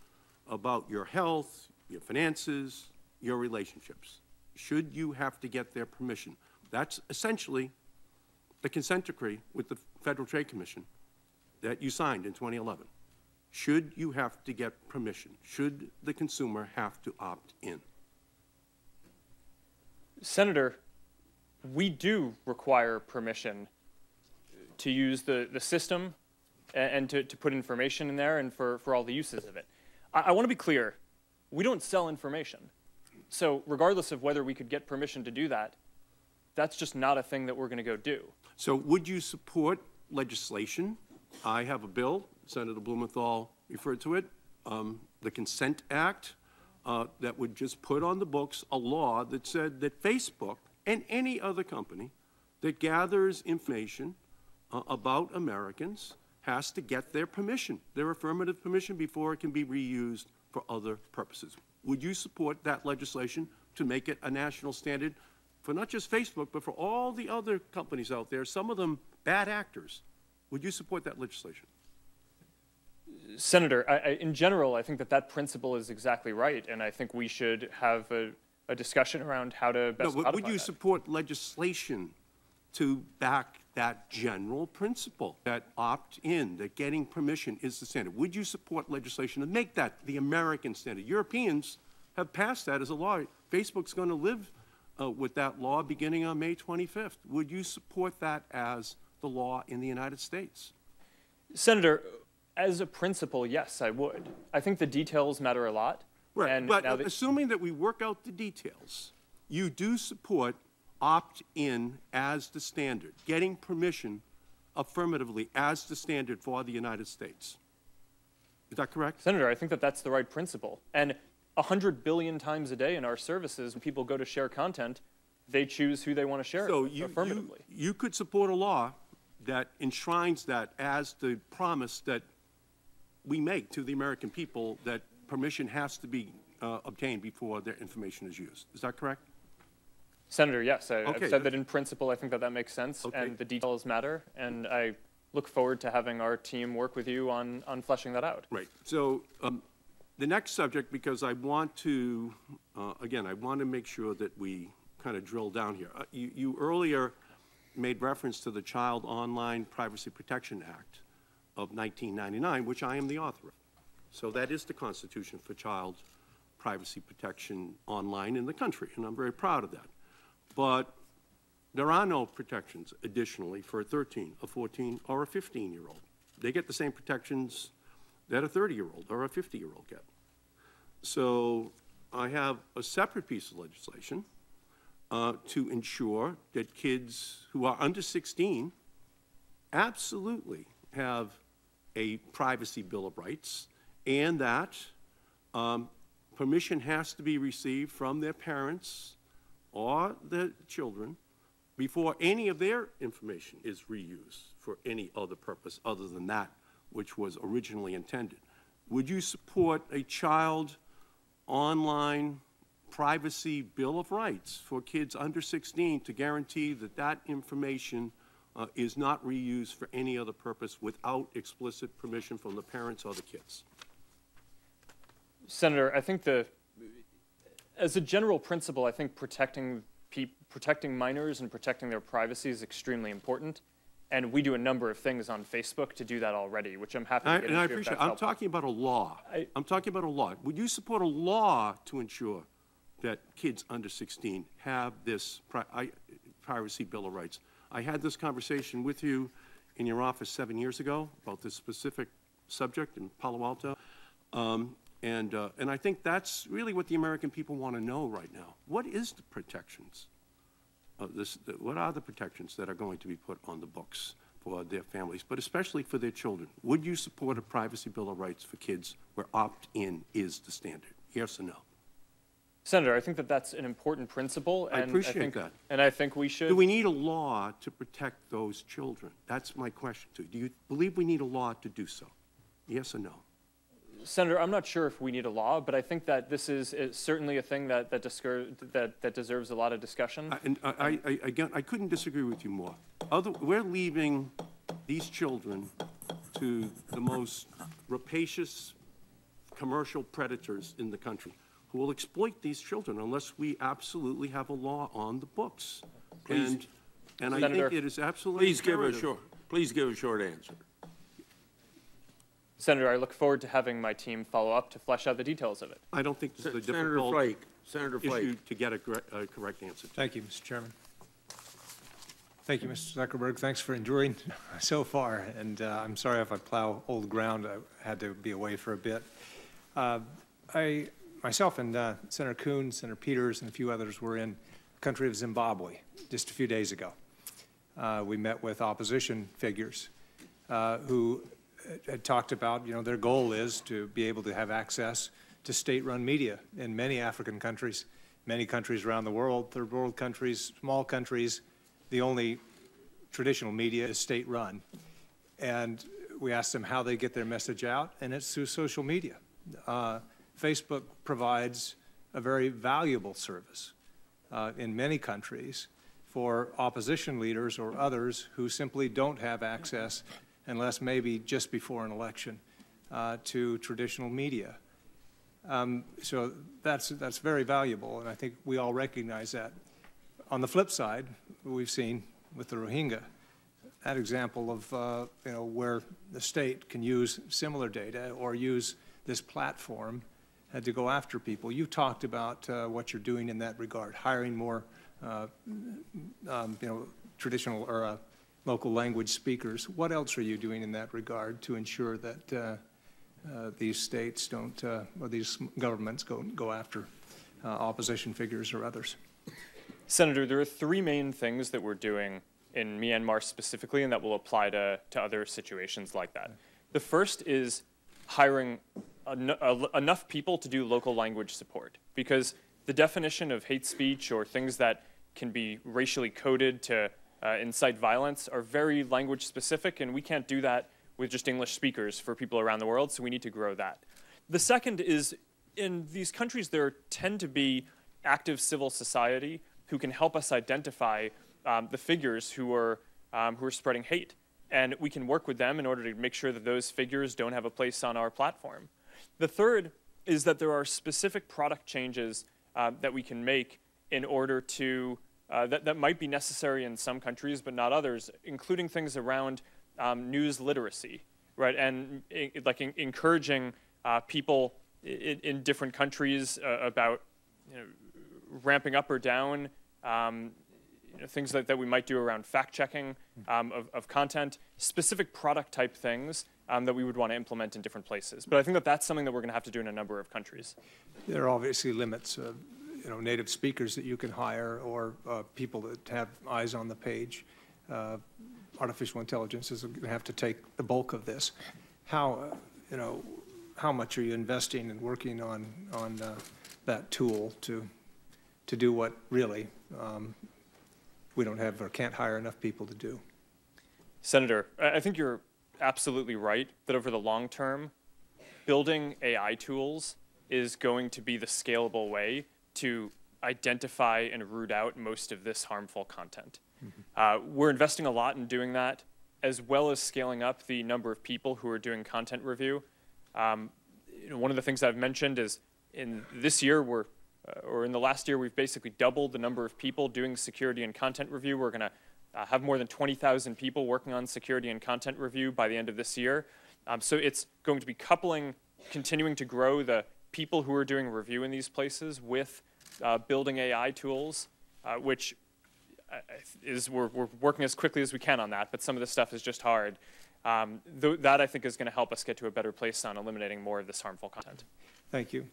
about your health, your finances, your relationships? Should you have to get their permission? That's essentially the consent decree with the Federal Trade Commission that you signed in 2011. Should you have to get permission? Should the consumer have to opt in? Senator, we do require permission to use the system and to put information in there and for all the uses of it. I want to be clear, we don't sell information. So regardless of whether we could get permission to do that, that's just not a thing that we're going to go do. So would you support legislation? I have a bill, Senator Blumenthal referred to it, the Consent Act, that would just put on the books a law that said that Facebook and any other company that gathers information about Americans has to get their permission, their affirmative permission, before it can be reused for other purposes. Would you support that legislation to make it a national standard for not just Facebook, but for all the other companies out there, some of them bad actors? Would you support that legislation? Senator, in general, I think that principle is exactly right, and I think we should have a discussion around how to best No, but would codify you that. support legislation to back that general principle, that opt-in, that getting permission is the standard? Would you support legislation to make that the American standard? Europeans have passed that as a law. Facebook's going to live with that law beginning on May 25th. Would you support that as the law in the United States? Senator, as a principle, yes, I would. I think the details matter a lot. Right, and but now that assuming that we work out the details, you do support opt-in as the standard, getting permission affirmatively as the standard for the United States. Is that correct? Senator, I think that that's the right principle. And 100 billion times a day in our services, when people go to share content, they choose who they want to share So it affirmatively. you could support a law that enshrines that as the promise that we make to the American people, that permission has to be obtained before their information is used. Is that correct? Senator, yes, I've Okay. said that in principle. I think that makes sense, Okay. and the details matter. And I look forward to having our team work with you on fleshing that out. Right. So the next subject, because I want to, again, I want to make sure that we kind of drill down here. You earlier made reference to the Child Online Privacy Protection Act of 1999, which I am the author of. So that is the Constitution for child privacy protection online in the country, and I'm very proud of that. But there are no protections additionally for a 13, a 14, or a 15-year-old. They get the same protections that a 30-year-old or a 50-year-old get. So I have a separate piece of legislation to ensure that kids who are under 16 absolutely have a privacy bill of rights, and that permission has to be received from their parents or the children before any of their information is reused for any other purpose other than that which was originally intended. Would you support a child online privacy bill of rights for kids under 16 to guarantee that that information is not reused for any other purpose without explicit permission from the parents or the kids? Senator, I think as a general principle, I think protecting minors and protecting their privacy is extremely important. And we do a number of things on Facebook to do that already, which I'm happy to get into. And I appreciate it. I'm talking about a law. I'm talking about a law. Would you support a law to ensure that kids under 16 have this privacy bill of rights? I had this conversation with you in your office 7 years ago about this specific subject in Palo Alto. And I think that's really what the American people want to know right now. What is the protections? What are the protections that are going to be put on the books for their families, but especially for their children? Would you support a privacy bill of rights for kids where opt-in is the standard? Yes or no? Senator, I think that that's an important principle. I appreciate that. And I think we should. Do we need a law to protect those children? That's my question to you. Do you believe we need a law to do so? Yes or no? Senator, I'm not sure if we need a law, but I think that this is certainly a thing that deserves a lot of discussion. Again, I couldn't disagree with you more. We're leaving these children to the most rapacious commercial predators in the country who will exploit these children unless we absolutely have a law on the books. Please, and I think it is absolutely Please give a short answer. Senator, I look forward to having my team follow up to flesh out the details of it. I don't think this is a Senator difficult Flake. Senator Flake. issue to get a correct answer to. Thank you, Mr. Chairman. Thank you, Mr. Zuckerberg. Thanks for enduring so far. And I'm sorry if I plow old ground. I had to be away for a bit. Myself and Senator Coons, Senator Peters, and a few others were in the country of Zimbabwe just a few days ago. We met with opposition figures who had talked about, their goal is to be able to have access to state-run media in many African countries, many countries around the world, third world countries, small countries. The only traditional media is state-run. And we asked them how they get their message out, and it's through social media. Facebook provides a very valuable service in many countries for opposition leaders or others who simply don't have access, unless maybe just before an election, to traditional media. So that's very valuable, and I think we all recognize that. On the flip side, we've seen with the Rohingya, that example of where the state can use similar data or use this platform to go after people. You talked about what you're doing in that regard, hiring more traditional or local language speakers. What else are you doing in that regard to ensure that these states don't, or these governments go after opposition figures or others? Senator, there are three main things that we're doing in Myanmar specifically, and that will apply to other situations like that. The first is hiring enough people to do local language support, because the definition of hate speech or things that can be racially coded to incite violence are very language specific, and we can't do that with just English speakers for people around the world, so we need to grow that. The second is, in these countries there tend to be active civil society who can help us identify the figures who are spreading hate, and we can work with them in order to make sure that those figures don't have a place on our platform. The third is that there are specific product changes that we can make in order to, that might be necessary in some countries but not others, including things around news literacy, right? And encouraging people in different countries about ramping up or down things that we might do around fact-checking of content, specific product type things that we would want to implement in different places. But I think that that's something that we're going to have to do in a number of countries. There are obviously limits, native speakers that you can hire or people that have eyes on the page. Artificial intelligence is going to have to take the bulk of this. How much are you investing and working on that tool to do what really we don't have or can't hire enough people to do? Senator, I think you're absolutely right that over the long term, building AI tools is going to be the scalable way to identify and root out most of this harmful content. We're investing a lot in doing that, as well as scaling up the number of people who are doing content review. One of the things I've mentioned is in this year, or in the last year, we've basically doubled the number of people doing security and content review. We're going to have more than 20,000 people working on security and content review by the end of this year. So it's going to be continuing to grow the people who are doing review in these places with building AI tools, which we're working as quickly as we can on that, but some of this stuff is just hard. That, I think, is going to help us get to a better place on eliminating more of this harmful content. Thank you.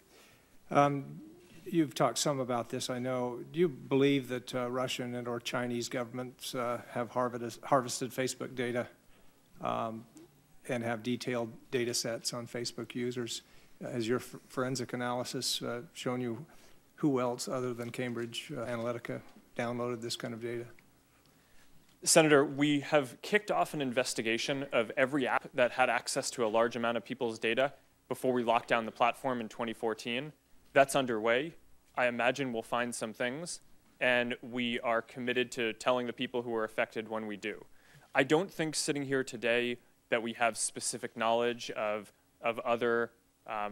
You've talked some about this, I know. Do you believe that Russian and or Chinese governments have harvested Facebook data and have detailed data sets on Facebook users? Has your forensic analysis shown you who else other than Cambridge Analytica downloaded this kind of data? Senator, we have kicked off an investigation of every app that had access to a large amount of people's data before we locked down the platform in 2014. That's underway. I imagine we'll find some things, and we are committed to telling the people who are affected when we do. I don't think sitting here today that we have specific knowledge of other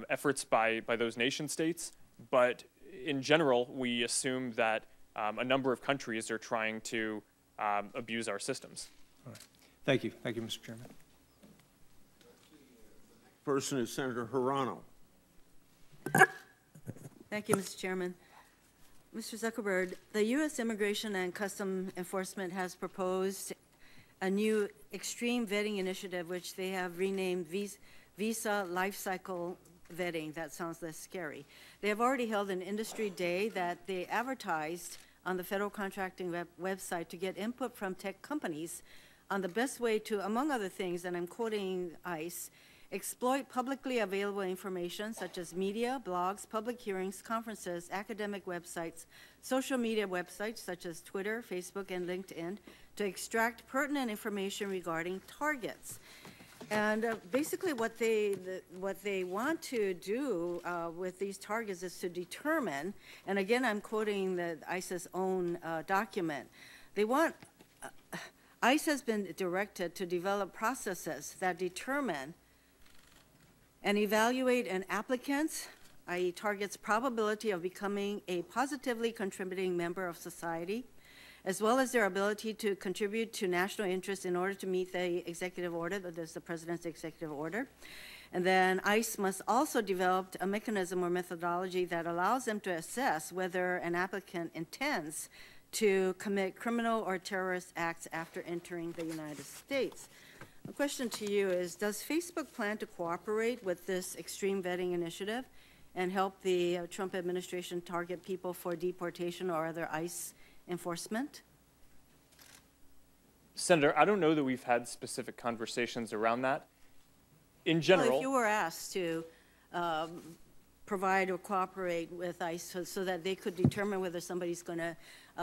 efforts by those nation states, but in general, we assume that a number of countries are trying to abuse our systems. All right. Thank you. Thank you, Mr. Chairman. Person is Senator Hirano. Thank you, Mr. Chairman. Mr. Zuckerberg, the U.S. Immigration and Customs Enforcement has proposed a new extreme vetting initiative, which they have renamed Visa Life Cycle Vetting. That sounds less scary. They have already held an industry day that they advertised on the federal contracting website to get input from tech companies on the best way to, among other things, and I'm quoting ICE, exploit publicly available information such as media, blogs, public hearings, conferences, academic websites, social media websites such as Twitter, Facebook, and LinkedIn to extract pertinent information regarding targets. And basically what they want to do with these targets is to determine, and again I'm quoting the ICE's own document, they want, ICE has been directed to develop processes that determine and evaluate an applicant's, i.e. target's probability of becoming a positively contributing member of society, as well as their ability to contribute to national interests in order to meet the executive order, that is the president's executive order. And then ICE must also develop a mechanism or methodology that allows them to assess whether an applicant intends to commit criminal or terrorist acts after entering the United States. The question to you is, does Facebook plan to cooperate with this extreme vetting initiative and help the Trump administration target people for deportation or other ICE enforcement? Senator, I don't know that we've had specific conversations around that. In general, well, if you were asked to provide or cooperate with ICE so that they could determine whether somebody's going to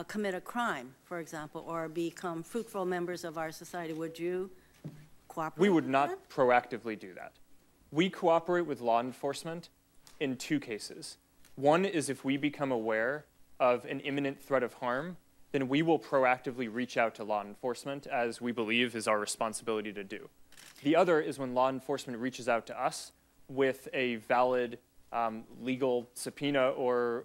commit a crime, for example, or become fruitful members of our society, would you cooperate? We would not proactively do that. We cooperate with law enforcement in two cases. One is if we become aware of an imminent threat of harm, then we will proactively reach out to law enforcement, as we believe is our responsibility to do. The other is when law enforcement reaches out to us with a valid legal subpoena or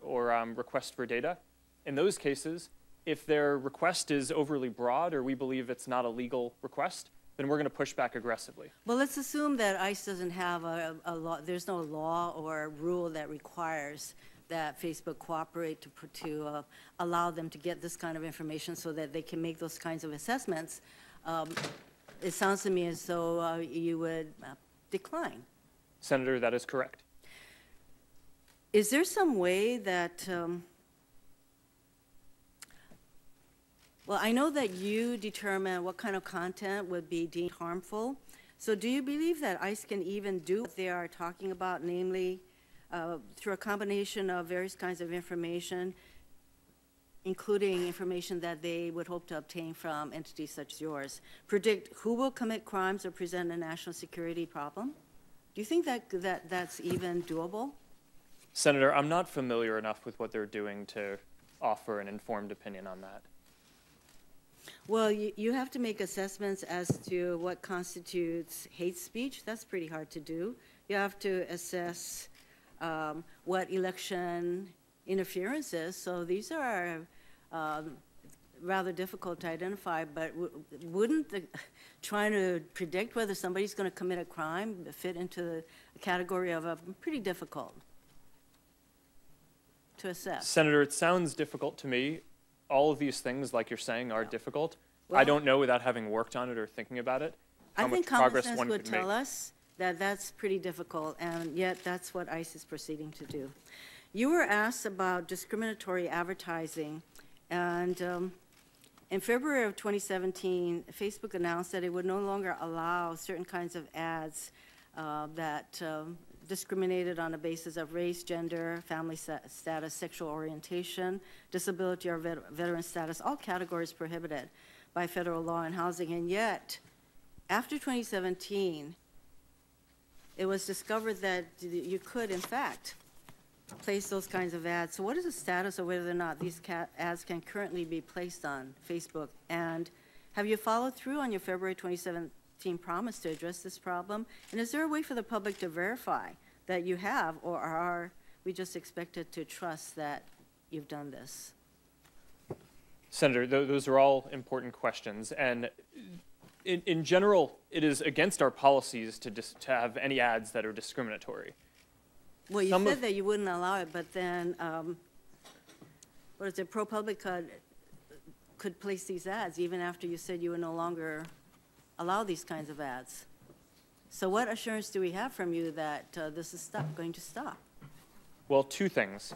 request for data. In those cases, if their request is overly broad or we believe it's not a legal request, then we're going to push back aggressively. Well, let's assume that ICE doesn't have a law, there's no law or rule that requires that Facebook cooperate to allow them to get this kind of information so that they can make those kinds of assessments. It sounds to me as though you would decline. Senator, that is correct. Is there some way that, well, I know that you determine what kind of content would be deemed harmful. So do you believe that ICE can even do what they are talking about, namely through a combination of various kinds of information, including information that they would hope to obtain from entities such as yours, predict who will commit crimes or present a national security problem? Do you think that's even doable? Senator, I'm not familiar enough with what they're doing to offer an informed opinion on that. Well, you have to make assessments as to what constitutes hate speech. That's pretty hard to do. You have to assess what election interference is. So these are rather difficult to identify, but wouldn't trying to predict whether somebody's going to commit a crime fit into the category of pretty difficult to assess? Senator, it sounds difficult to me. All of these things, like you're saying, are difficult. Well, I don't know, without having worked on it or thinking about it, how I think much progress common sense one would could make. tell us that that's pretty difficult, and yet that's what ICE is proceeding to do. You were asked about discriminatory advertising, and in February of 2017, Facebook announced that it would no longer allow certain kinds of ads that discriminated on the basis of race, gender, family status, sexual orientation, disability, or veteran status, all categories prohibited by federal law and housing. And yet, after 2017, it was discovered that you could, in fact, place those kinds of ads. So what is the status of whether or not these ads can currently be placed on Facebook? And have you followed through on your February 2017 promise to address this problem? And is there a way for the public to verify that you have, or are we just expected to trust that you've done this? Senator, those are all important questions. And in general, it is against our policies to have any ads that are discriminatory. Well, you said that you wouldn't allow it, but then, what is it, ProPublica could place these ads even after you said you would no longer allow these kinds of ads. So what assurance do we have from you that this is going to stop? Well, two things.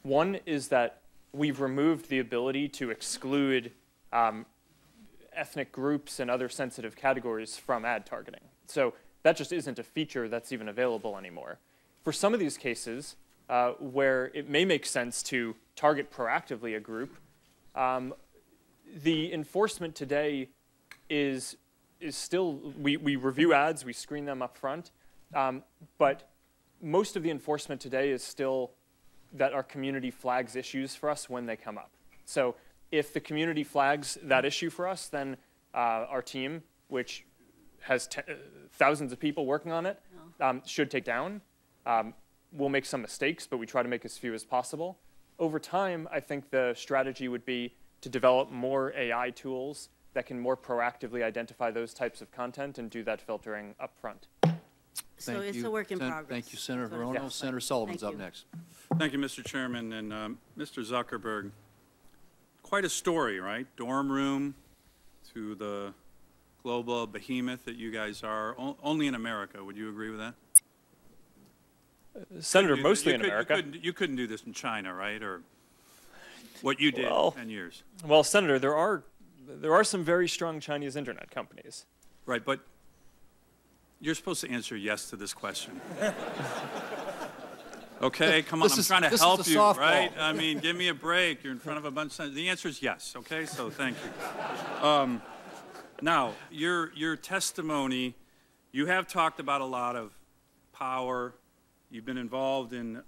One is that we've removed the ability to exclude ethnic groups and other sensitive categories from ad targeting. So that just isn't a feature that's even available anymore. For some of these cases where it may make sense to target proactively a group, the enforcement today is still, we review ads, we screen them up front, but most of the enforcement today is still that our community flags issues for us when they come up. So if the community flags that issue for us, then our team, which has thousands of people working on it, should take down. We'll make some mistakes, but we try to make as few as possible. Over time, I think the strategy would be to develop more AI tools that can more proactively identify those types of content and do that filtering up front. So it's a work in progress. Thank you, Senator Verono. Senator Sullivan's up next. Thank you, Mr. Chairman. And Mr. Zuckerberg, quite a story, right? Dorm room to the global behemoth that you guys are, only in America. Would you agree with that? Senator, mostly in America. You couldn't do this in China, right? Or what you did in 10 years. Well, Senator, there are some very strong Chinese internet companies. Right, but you're supposed to answer yes to this question. Okay, come on, I'm trying to help you, right? I mean, give me a break. You're in front of a bunch of... The answer is yes, okay? So thank you. Now, your testimony, you have talked about a lot of power. You've been involved in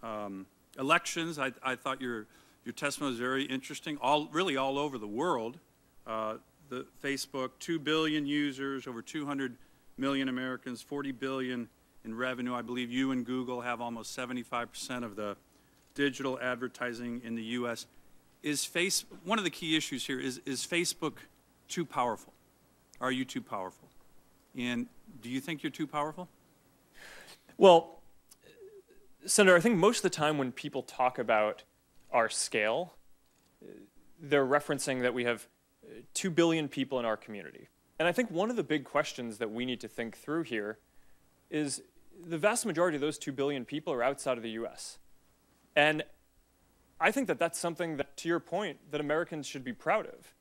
elections. I thought your testimony was very interesting, really all over the world. The Facebook, 2 billion users, over 200 million Americans, 40 billion in revenue. I believe you and Google have almost 75% of the digital advertising in the U.S. One of the key issues here is Facebook too powerful? Are you too powerful? And do you think you're too powerful? Well, Senator, I think most of the time when people talk about our scale, they're referencing that we have 2 billion people in our community. And I think one of the big questions that we need to think through here is the vast majority of those 2 billion people are outside of the U.S. And I think that that's something that, to your point, that Americans should be proud of.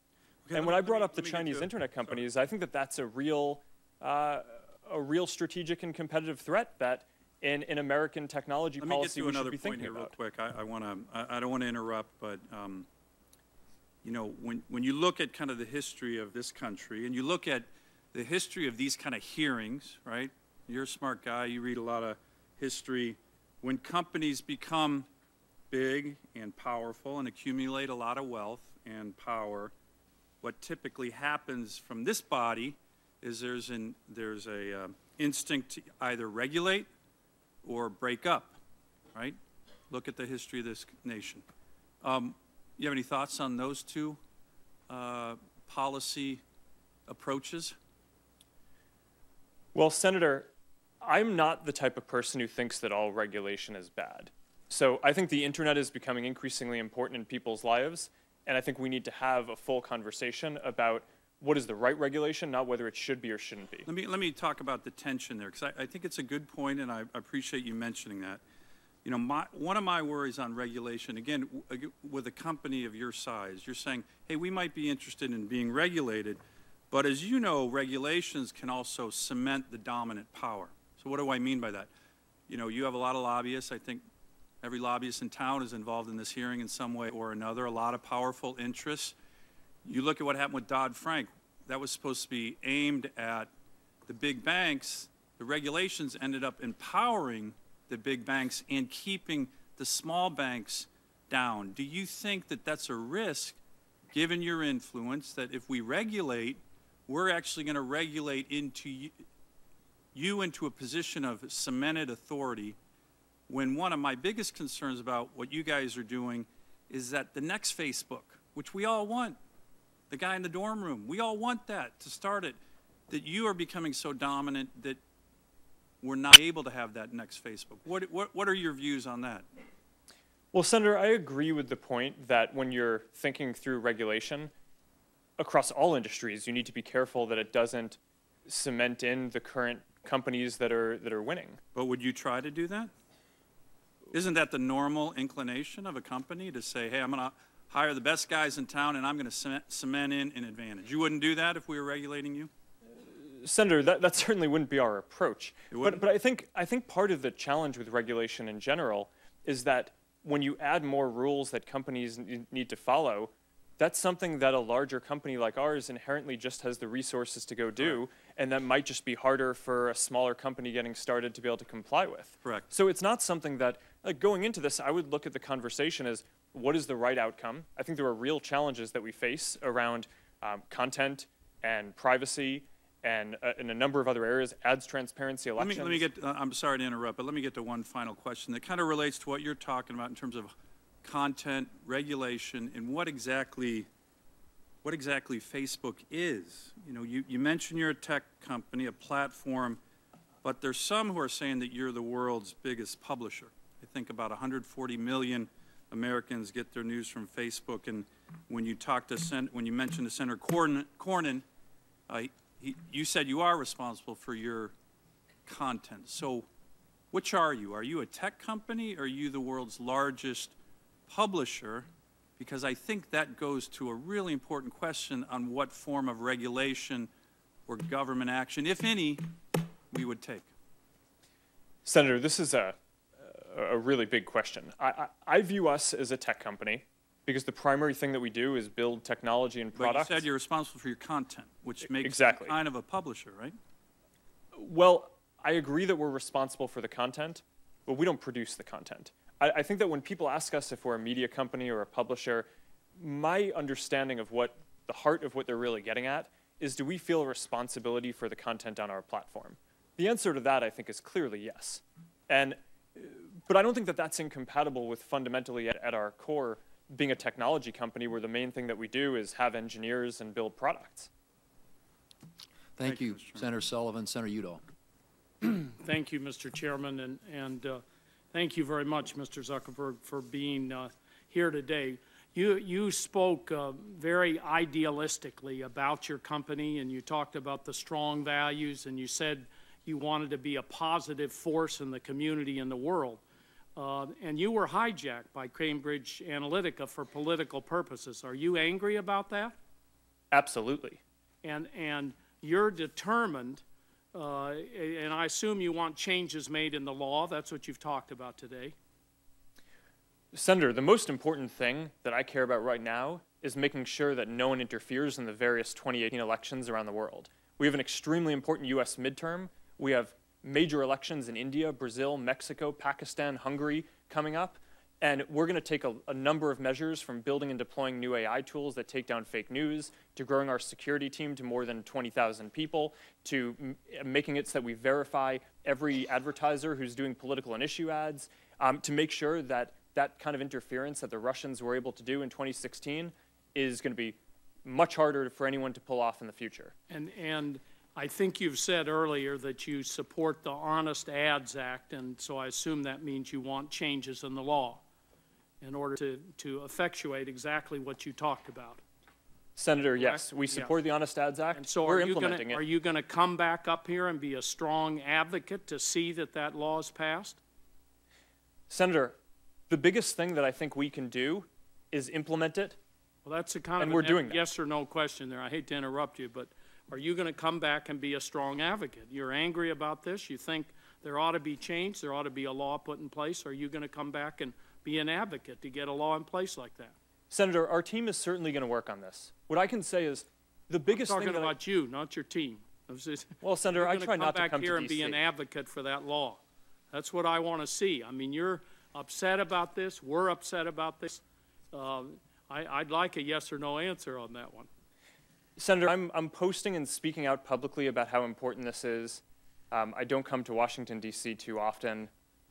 Okay, and when I brought up the Chinese internet companies, I think that that's a real strategic and competitive threat that in American technology policy we should be thinking about. Let me get to another point here real quick. I don't want to interrupt, but you know, when you look at kind of the history of this country and you look at the history of these kind of hearings, right? You're a smart guy. You read a lot of history. When companies become big and powerful and accumulate a lot of wealth and power, what typically happens from this body is there's a instinct to either regulate or break up, right? Look at the history of this nation. You have any thoughts on those two policy approaches? Well, Senator, I'm not the type of person who thinks that all regulation is bad. So I think the internet is becoming increasingly important in people's lives, and I think we need to have a full conversation about what is the right regulation, not whether it should be or shouldn't be. Let me talk about the tension there, because I think it's a good point, and I appreciate you mentioning that. You know, one of my worries on regulation, again, with a company of your size, you're saying, hey, we might be interested in being regulated, but as you know, regulations can also cement the dominant power. So what do I mean by that? You know, you have a lot of lobbyists. I think every lobbyist in town is involved in this hearing in some way or another, a lot of powerful interests. You look at what happened with Dodd-Frank. That was supposed to be aimed at the big banks, the regulations ended up empowering the big banks and keeping the small banks down. Do you think that that's a risk, given your influence, that if we regulate, we're actually going to regulate into you into a position of cemented authority, when one of my biggest concerns about what you guys are doing is that the next Facebook, which we all want, the guy in the dorm room, we all want that to start it, that you are becoming so dominant that we're not able to have that next Facebook. What are your views on that? Well, Senator, I agree with the point that when you're thinking through regulation, across all industries, you need to be careful that it doesn't cement in the current companies that are winning. But would you try to do that? Isn't that the normal inclination of a company to say, hey, I'm going to hire the best guys in town and I'm going to cement in an advantage? You wouldn't do that if we were regulating you? Senator, that certainly wouldn't be our approach. But I think part of the challenge with regulation in general is that when you add more rules that companies need to follow, that's something that a larger company like ours inherently just has the resources to go do, and that might just be harder for a smaller company getting started to be able to comply with. Correct. So it's not something that, like, going into this, I would look at the conversation as what is the right outcome. I think there are real challenges that we face around content and privacy and in a number of other areas, ads transparency, elections. Let me get, I'm sorry to interrupt, but let me get to one final question that kind of relates to what you're talking about in terms of content, regulation, and what exactly Facebook is. You know, you mentioned you're a tech company, a platform, but there's some who are saying that you're the world's biggest publisher. I think about 140 million Americans get their news from Facebook, and when you mentioned to Senator Cornyn, you said you are responsible for your content. So which are you? Are you a tech company, or are you the world's largest publisher? Because I think that goes to a really important question on what form of regulation or government action, if any, we would take. Senator, this is a really big question. I view us as a tech company because the primary thing that we do is build technology and products. But you said you're responsible for your content, which makes you kind of a publisher, right? Well, I agree that we're responsible for the content, but we don't produce the content. I think that when people ask us if we're a media company or a publisher, my understanding of what the heart of what they're really getting at is, do we feel a responsibility for the content on our platform? The answer to that, I think, is clearly yes. But I don't think that that's incompatible with fundamentally at our core being a technology company where the main thing that we do is have engineers and build products. Thank you, Senator Sullivan. Senator Udall. Thank you, Mr. Chairman, and thank you very much, Mr. Zuckerberg, for being here today. You spoke very idealistically about your company, and you talked about the strong values, and you said you wanted to be a positive force in the community and the world. And you were hijacked by Cambridge Analytica for political purposes. Are you angry about that? Absolutely. And you're determined, and I assume you want changes made in the law. That's what you've talked about today. Senator, the most important thing that I care about right now is making sure that no one interferes in the various 2018 elections around the world. We have an extremely important U.S. midterm. We have major elections in India, Brazil, Mexico, Pakistan, Hungary coming up. And we're going to take a number of measures, from building and deploying new AI tools that take down fake news, to growing our security team to more than 20,000 people, to making it so that we verify every advertiser who's doing political and issue ads, to make sure that that kind of interference that the Russians were able to do in 2016 is going to be much harder for anyone to pull off in the future. And I think you've said earlier that you support the Honest Ads Act, and so I assume that means you want changes in the law in order to effectuate exactly what you talked about. Senator, yes, we support the Honest Ads Act. And so we're implementing it. Are you going to come back up here and be a strong advocate to see that that law is passed? Senator, the biggest thing that I think we can do is implement it. Well, that's a kind of a yes or no question there. I hate to interrupt you, but are you going to come back and be a strong advocate? You're angry about this. You think there ought to be change. There ought to be a law put in place. Are you going to come back and be an advocate to get a law in place like that? Senator, our team is certainly going to work on this. What I can say is the biggest thing I'm talking about you, not your team. Well, Senator, I try not to come back here to and be an DC. advocate for that law. That's what I want to see. I mean, you're upset about this. We're upset about this. I'd like a yes or no answer on that one. Senator, I'm posting and speaking out publicly about how important this is. I don't come to Washington, D.C. too often.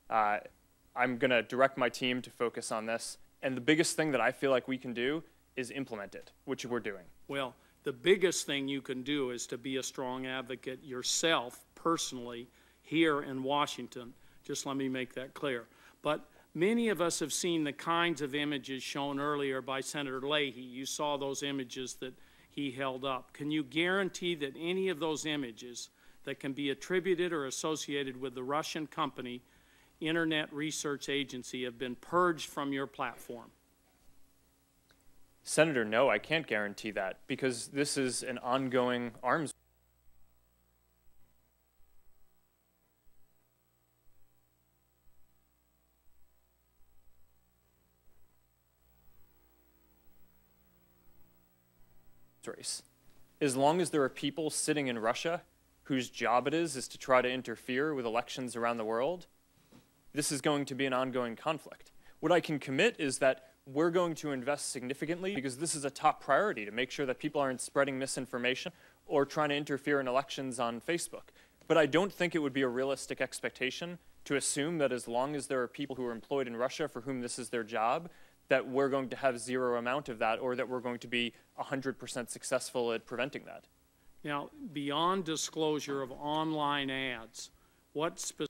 I'm going to direct my team to focus on this. And the biggest thing that I feel like we can do is implement it, which we're doing. Well, the biggest thing you can do is to be a strong advocate yourself, personally, here in Washington. Just let me make that clear. But many of us have seen the kinds of images shown earlier by Senator Leahy. You saw those images that he held up. Can you guarantee that any of those images that can be attributed or associated with the Russian company Internet Research Agency have been purged from your platform? Senator, no, I can't guarantee that because this is an ongoing arms race. As long as there are people sitting in Russia whose job it is to try to interfere with elections around the world, this is going to be an ongoing conflict. What I can commit is that we're going to invest significantly because this is a top priority to make sure that people aren't spreading misinformation or trying to interfere in elections on Facebook. But I don't think it would be a realistic expectation to assume that as long as there are people who are employed in Russia for whom this is their job, that we're going to have zero amount of that or that we're going to be 100% successful at preventing that. Now, beyond disclosure of online ads, what specific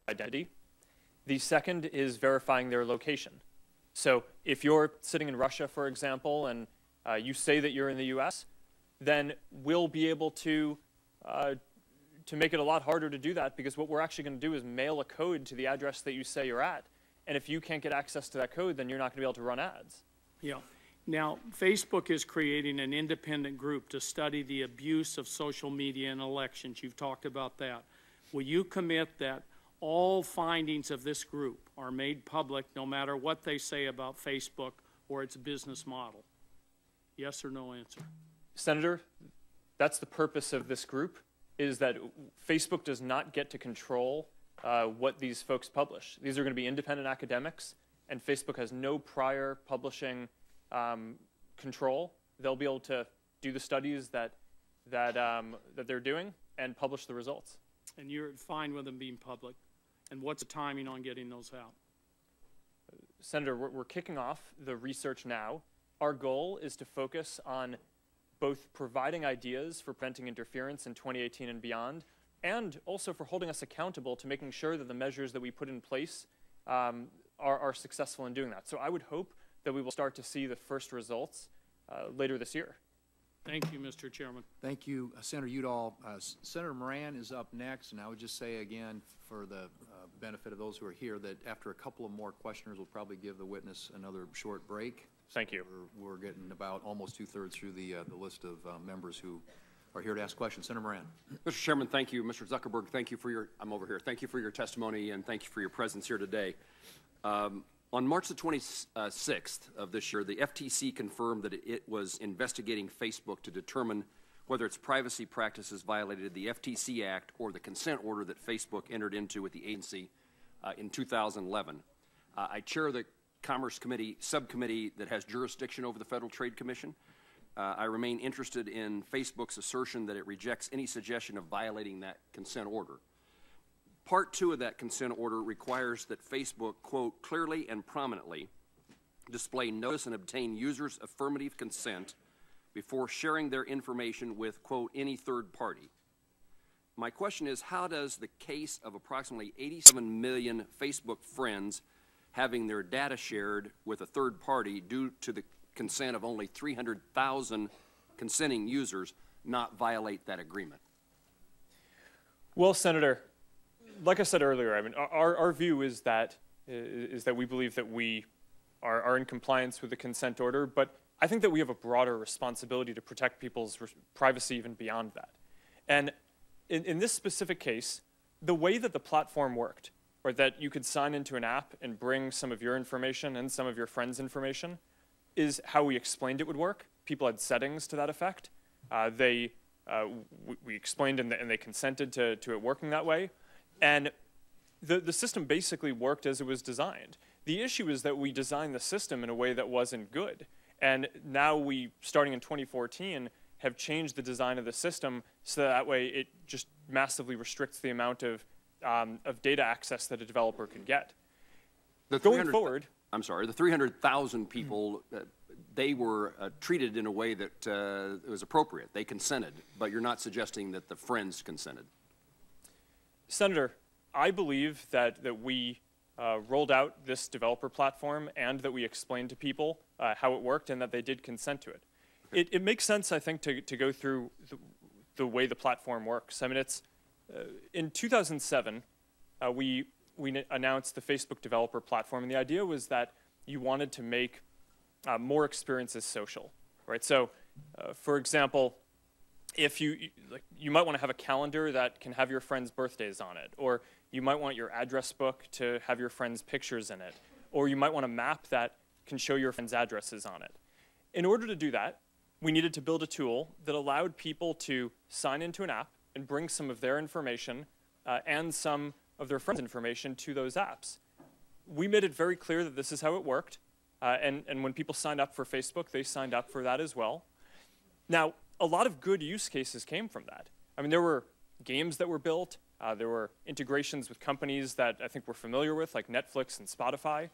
identity. The second is verifying their location. So if you're sitting in Russia, for example, and you say that you're in the U.S., then we'll be able to make it a lot harder to do that because what we're actually going to do is mail a code to the address that you say you're at. And if you can't get access to that code, then you're not going to be able to run ads. Yeah. Now, Facebook is creating an independent group to study the abuse of social media in elections. You've talked about that. Will you commit that all findings of this group are made public no matter what they say about Facebook or its business model? Yes or no answer? Senator, that's the purpose of this group, is that Facebook does not get to control what these folks publish. These are going to be independent academics, and Facebook has no prior publishing control. They'll be able to do the studies that they're doing and publish the results. And you're fine with them being public? And what's the timing on getting those out? Senator, we're kicking off the research now. Our goal is to focus on both providing ideas for preventing interference in 2018 and beyond, and also for holding us accountable to making sure that the measures that we put in place are successful in doing that. So I would hope that we will start to see the first results later this year. Thank you, Mr. Chairman. Thank you, Senator Udall. Senator Moran is up next, and I would just say again, for the benefit of those who are here, that after a couple of more questioners, we'll probably give the witness another short break. Thank you. We're getting about almost two-thirds through the list of members who are here to ask questions. Senator Moran. Mr. Chairman, thank you. Mr. Zuckerberg, thank you for your, I'm over here. Thank you for your testimony, and thank you for your presence here today. On March the 26th of this year, the FTC confirmed that it was investigating Facebook to determine whether its privacy practices violated the FTC Act or the consent order that Facebook entered into with the agency in 2011. I chair the Commerce Committee subcommittee that has jurisdiction over the Federal Trade Commission. I remain interested in Facebook's assertion that it rejects any suggestion of violating that consent order. Part 2 of that consent order requires that Facebook, quote, clearly and prominently display notice and obtain users' affirmative consent before sharing their information with, quote, any third party. My question is, how does the case of approximately 87 million Facebook friends having their data shared with a third party due to the consent of only 300,000 consenting users not violate that agreement? Well, Senator, like I said earlier, I mean, our view is that we believe that we are in compliance with the consent order, but I think that we have a broader responsibility to protect people's privacy even beyond that. And in this specific case, the way that the platform worked, or that you could sign into an app and bring some of your information and some of your friends' information, is how we explained it would work. People had settings to that effect. We explained and they consented to it working that way. And the system basically worked as it was designed. The issue is that we designed the system in a way that wasn't good. And now we, starting in 2014, have changed the design of the system so that way it just massively restricts the amount of data access that a developer can get. Going forward, I'm sorry, the 300,000 people, they were treated in a way that was appropriate. They consented, but you're not suggesting that the friends consented. Senator, I believe that we rolled out this developer platform and that we explained to people how it worked and that they did consent to it. It makes sense, I think, to go through the way the platform works. I mean, it's in 2007, we announced the Facebook developer platform, and the idea was that you wanted to make more experiences social, right? So, for example, if you might want to have a calendar that can have your friends' birthdays on it, or you might want your address book to have your friends' pictures in it, or you might want a map that can show your friends' addresses on it. In order to do that, we needed to build a tool that allowed people to sign into an app and bring some of their information and some of their friends' information to those apps. We made it very clear that this is how it worked, and when people signed up for Facebook, they signed up for that as well. Now, a lot of good use cases came from that. I mean, there were games that were built, there were integrations with companies that I think we're familiar with, like Netflix and Spotify.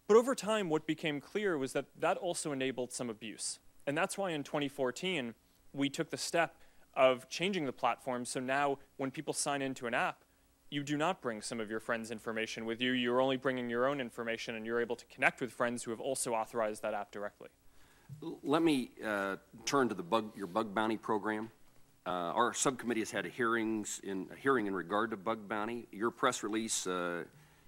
But over time, what became clear was that that also enabled some abuse. And that's why in 2014, we took the step of changing the platform, so now when people sign into an app, you do not bring some of your friends' information with you. You're only bringing your own information, and you're able to connect with friends who have also authorized that app directly. Let me turn to your bug bounty program. Our subcommittee has had a hearing in regard to bug bounty. Your press release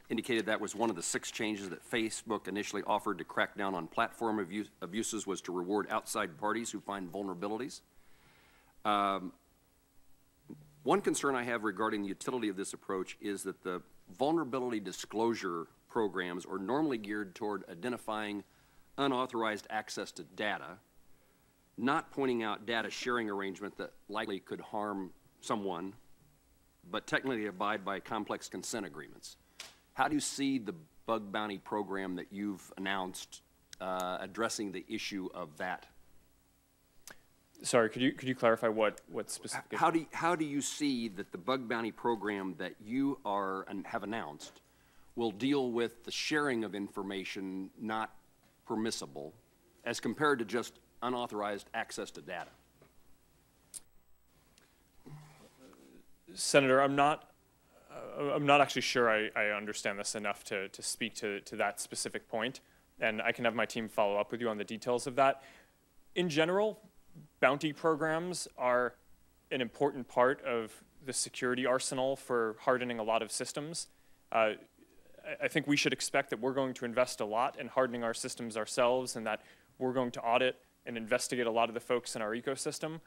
indicated that was one of the 6 changes that Facebook initially offered to crack down on platform abuses was to reward outside parties who find vulnerabilities. One concern I have regarding the utility of this approach is that the vulnerability disclosure programs are normally geared toward identifying unauthorized access to data, not pointing out data sharing arrangement that likely could harm someone, but technically abide by complex consent agreements. How do you see the bug bounty program that you've announced addressing the issue of that? Sorry, could you clarify what specific? How do you see that the bug bounty program that you are and have announced will deal with the sharing of information not permissible as compared to just unauthorized access to data? Senator, I'm not actually sure I understand this enough to speak to that specific point, and I can have my team follow up with you on the details of that. In general, bounty programs are an important part of the security arsenal for hardening a lot of systems. I think we should expect that we're going to invest a lot in hardening our systems ourselves, and that we're going to audit and investigate a lot of the folks in our ecosystem.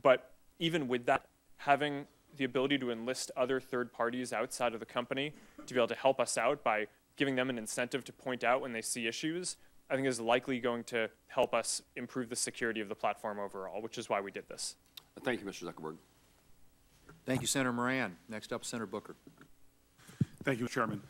But even with that, having the ability to enlist other third parties outside of the company to be able to help us out by giving them an incentive to point out when they see issues, I think is likely going to help us improve the security of the platform overall, which is why we did this. Thank you, Mr. Zuckerberg. Thank you, Senator Moran. Next up, Senator Booker. Thank you, Mr. Chairman.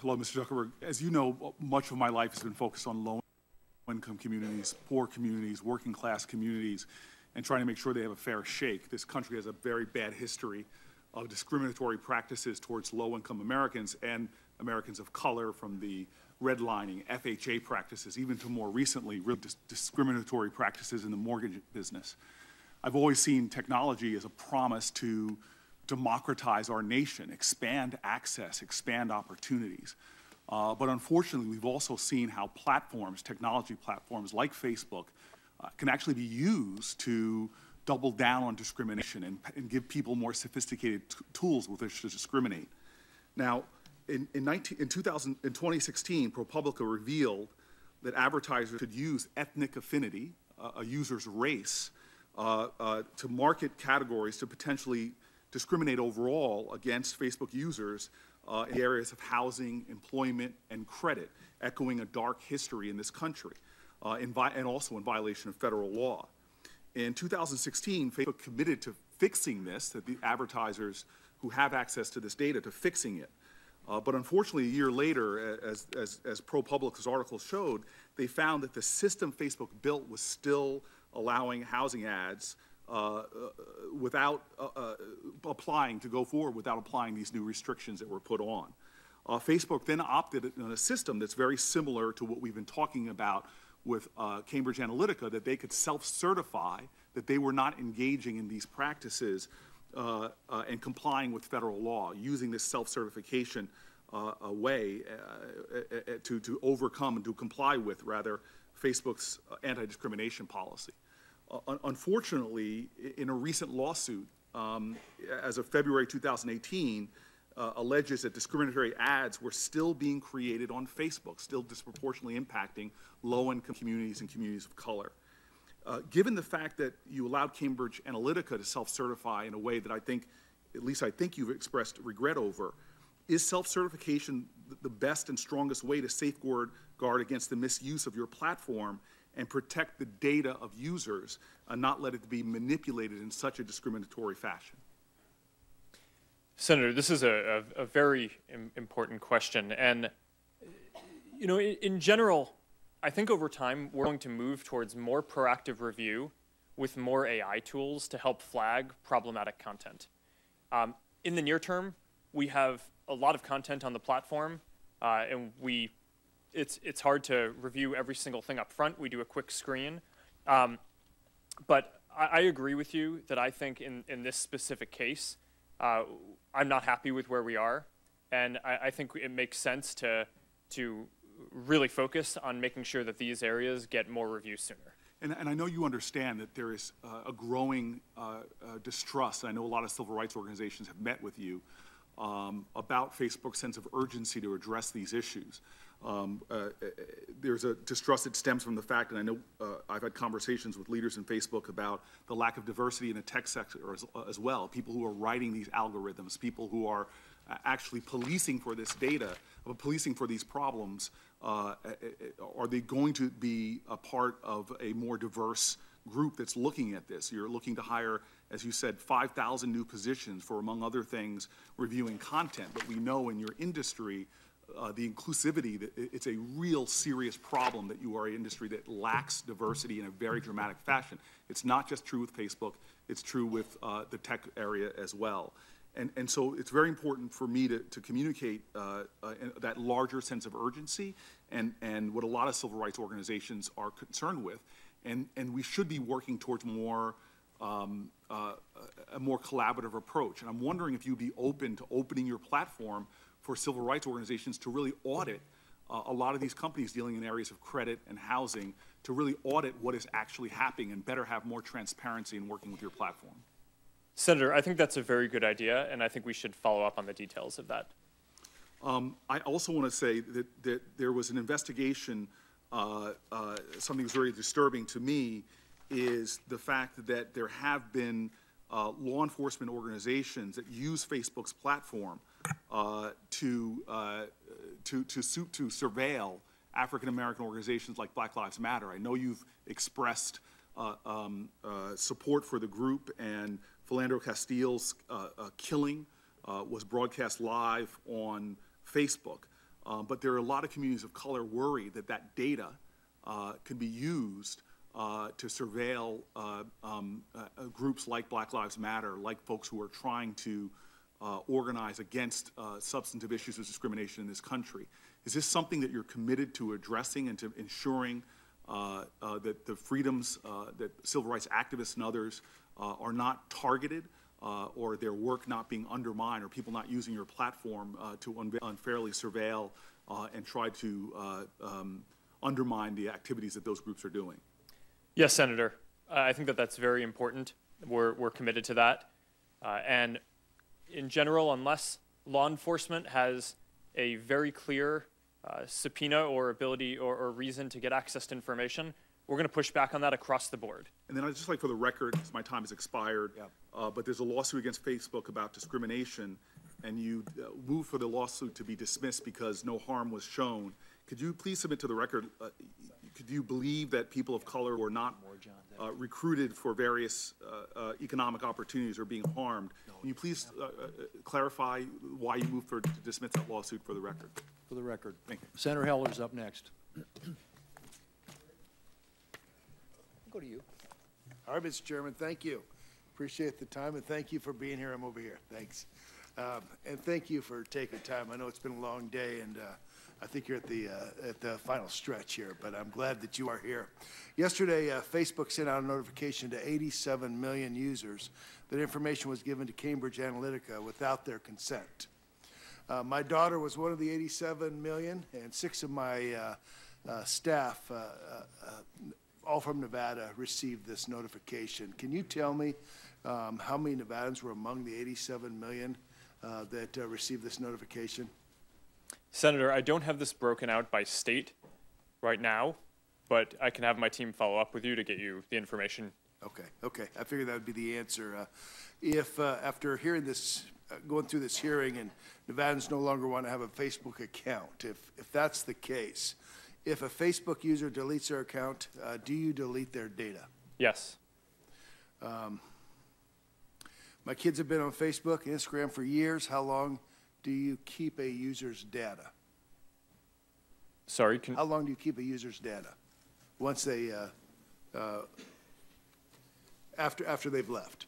Hello, Mr. Zuckerberg. As you know, much of my life has been focused on low-income communities, poor communities, working-class communities, and trying to make sure they have a fair shake. This country has a very bad history of discriminatory practices towards low-income Americans and Americans of color, from the redlining, FHA practices, even to more recently, discriminatory practices in the mortgage business. I've always seen technology as a promise to democratize our nation, expand access, expand opportunities. But unfortunately, we've also seen how platforms, technology platforms like Facebook, can actually be used to double down on discrimination and give people more sophisticated tools with which to discriminate. Now, in 2016, ProPublica revealed that advertisers could use ethnic affinity, a user's race, to market categories to potentially discriminate overall against Facebook users in the areas of housing, employment, and credit, echoing a dark history in this country, and also in violation of federal law. In 2016, Facebook committed to fixing this, that the advertisers who have access to this data, to fixing it. But unfortunately, a year later, as ProPublica's article showed, they found that the system Facebook built was still allowing housing ads without applying to go forward, without applying these new restrictions that were put on. Facebook then opted in a system that's very similar to what we've been talking about with Cambridge Analytica, that they could self-certify that they were not engaging in these practices and complying with federal law, using this self-certification way to overcome and to comply with, rather, Facebook's anti-discrimination policy. Unfortunately, in a recent lawsuit, as of February 2018, alleges that discriminatory ads were still being created on Facebook, still disproportionately impacting low-income communities and communities of color. Given the fact that you allowed Cambridge Analytica to self-certify in a way that I think, at least I think you've expressed regret over, is self-certification the best and strongest way to safeguard against the misuse of your platform and protect the data of users and not let it be manipulated in such a discriminatory fashion? Senator, this is a very important question. And, you know, in general, I think over time we're going to move towards more proactive review with more AI tools to help flag problematic content. In the near term, we have a lot of content on the platform, and it's hard to review every single thing up front. We do a quick screen. But I agree with you that I think in this specific case, I'm not happy with where we are, and I think it makes sense to really focus on making sure that these areas get more review sooner. And I know you understand that there is a growing distrust. I know a lot of civil rights organizations have met with you about Facebook's sense of urgency to address these issues. There's a distrust that stems from the fact, and I know I've had conversations with leaders in Facebook about the lack of diversity in the tech sector as well. People who are writing these algorithms, people who are actually policing for this data, policing for these problems. Are they going to be a part of a more diverse group that's looking at this? You're looking to hire, as you said, 5,000 new positions for, among other things, reviewing content. But we know in your industry, the inclusivity, that it's a real serious problem that you are an industry that lacks diversity in a very dramatic fashion. It's not just true with Facebook, it's true with the tech area as well. And so it's very important for me to communicate that larger sense of urgency and what a lot of civil rights organizations are concerned with. And we should be working towards a more collaborative approach. And I'm wondering if you'd be open to opening your platform for civil rights organizations to really audit a lot of these companies dealing in areas of credit and housing, to really audit what is actually happening and better have more transparency in working with your platform. Senator, I think that's a very good idea, and I think we should follow up on the details of that. I also want to say that there was an investigation, something that's very disturbing to me, is the fact that there have been law enforcement organizations that use Facebook's platform to surveil African-American organizations like Black Lives Matter. I know you've expressed support for the group, and Philando Castile's killing was broadcast live on Facebook. But there are a lot of communities of color worried that that data can be used to surveil groups like Black Lives Matter, like folks who are trying to organize against substantive issues of discrimination in this country. Is this something that you're committed to addressing and to ensuring that the freedoms that civil rights activists and others are not targeted, or their work not being undermined, or people not using your platform to unfairly surveil and try to undermine the activities that those groups are doing? Yes, Senator. I think that that's very important. We're committed to that. And in general, unless law enforcement has a very clear subpoena or ability or reason to get access to information, we're going to push back on that across the board. And then I'd just like for the record, because my time has expired, but there's a lawsuit against Facebook about discrimination, and you moved for the lawsuit to be dismissed because no harm was shown. Could you please submit to the record, could you believe that people of color were not recruited for various economic opportunities or being harmed? Can you please clarify why you moved to dismiss that lawsuit for the record? For the record. Thank you. Senator Heller's up next. Go to you. All right, Mr. Chairman, thank you. Appreciate the time, and thank you for being here. I'm over here. Thanks. And thank you for taking time. I know it's been a long day, and I think you're at the final stretch here, but I'm glad that you are here. Yesterday, Facebook sent out a notification to 87 million users that information was given to Cambridge Analytica without their consent. My daughter was one of the 87 million, and 6 of my staff, all from Nevada, received this notification. Can you tell me how many Nevadans were among the 87 million that received this notification? Senator, I don't have this broken out by state right now, but I can have my team follow up with you to get you the information. Okay, okay. I figured that would be the answer. If after hearing this, going through this hearing, and Nevadans no longer want to have a Facebook account, if that's the case, if a Facebook user deletes their account, do you delete their data? Yes. My kids have been on Facebook and Instagram for years. How long do you keep a user's data? Sorry, how long do you keep a user's data once they after they've left?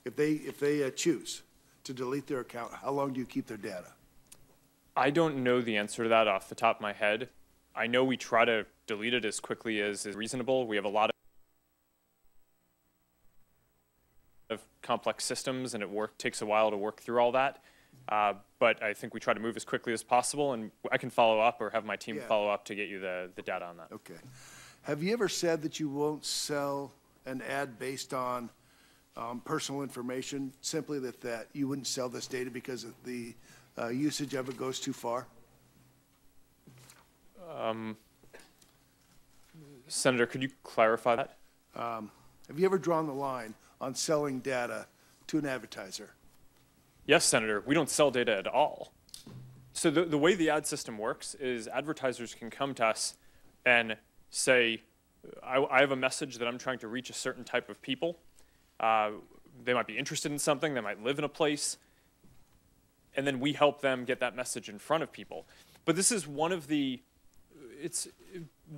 If they choose to delete their account, how long do you keep their data? I don't know the answer to that off the top of my head. I know we try to delete it as quickly as is reasonable. We have a lot of complex systems, and it takes a while to work through all that. But I think we try to move as quickly as possible, and I can follow up or have my team follow up to get you the data on that. Okay. Have you ever said that you won't sell an ad based on personal information, simply that you wouldn't sell this data because of the usage of it goes too far? Senator, could you clarify that? Have you ever drawn the line on selling data to an advertiser? Yes, Senator. We don't sell data at all. So the way the ad system works is advertisers can come to us and say, I have a message that I'm trying to reach a certain type of people. They might be interested in something. They might live in a place. And then we help them get that message in front of people. But this is one of it's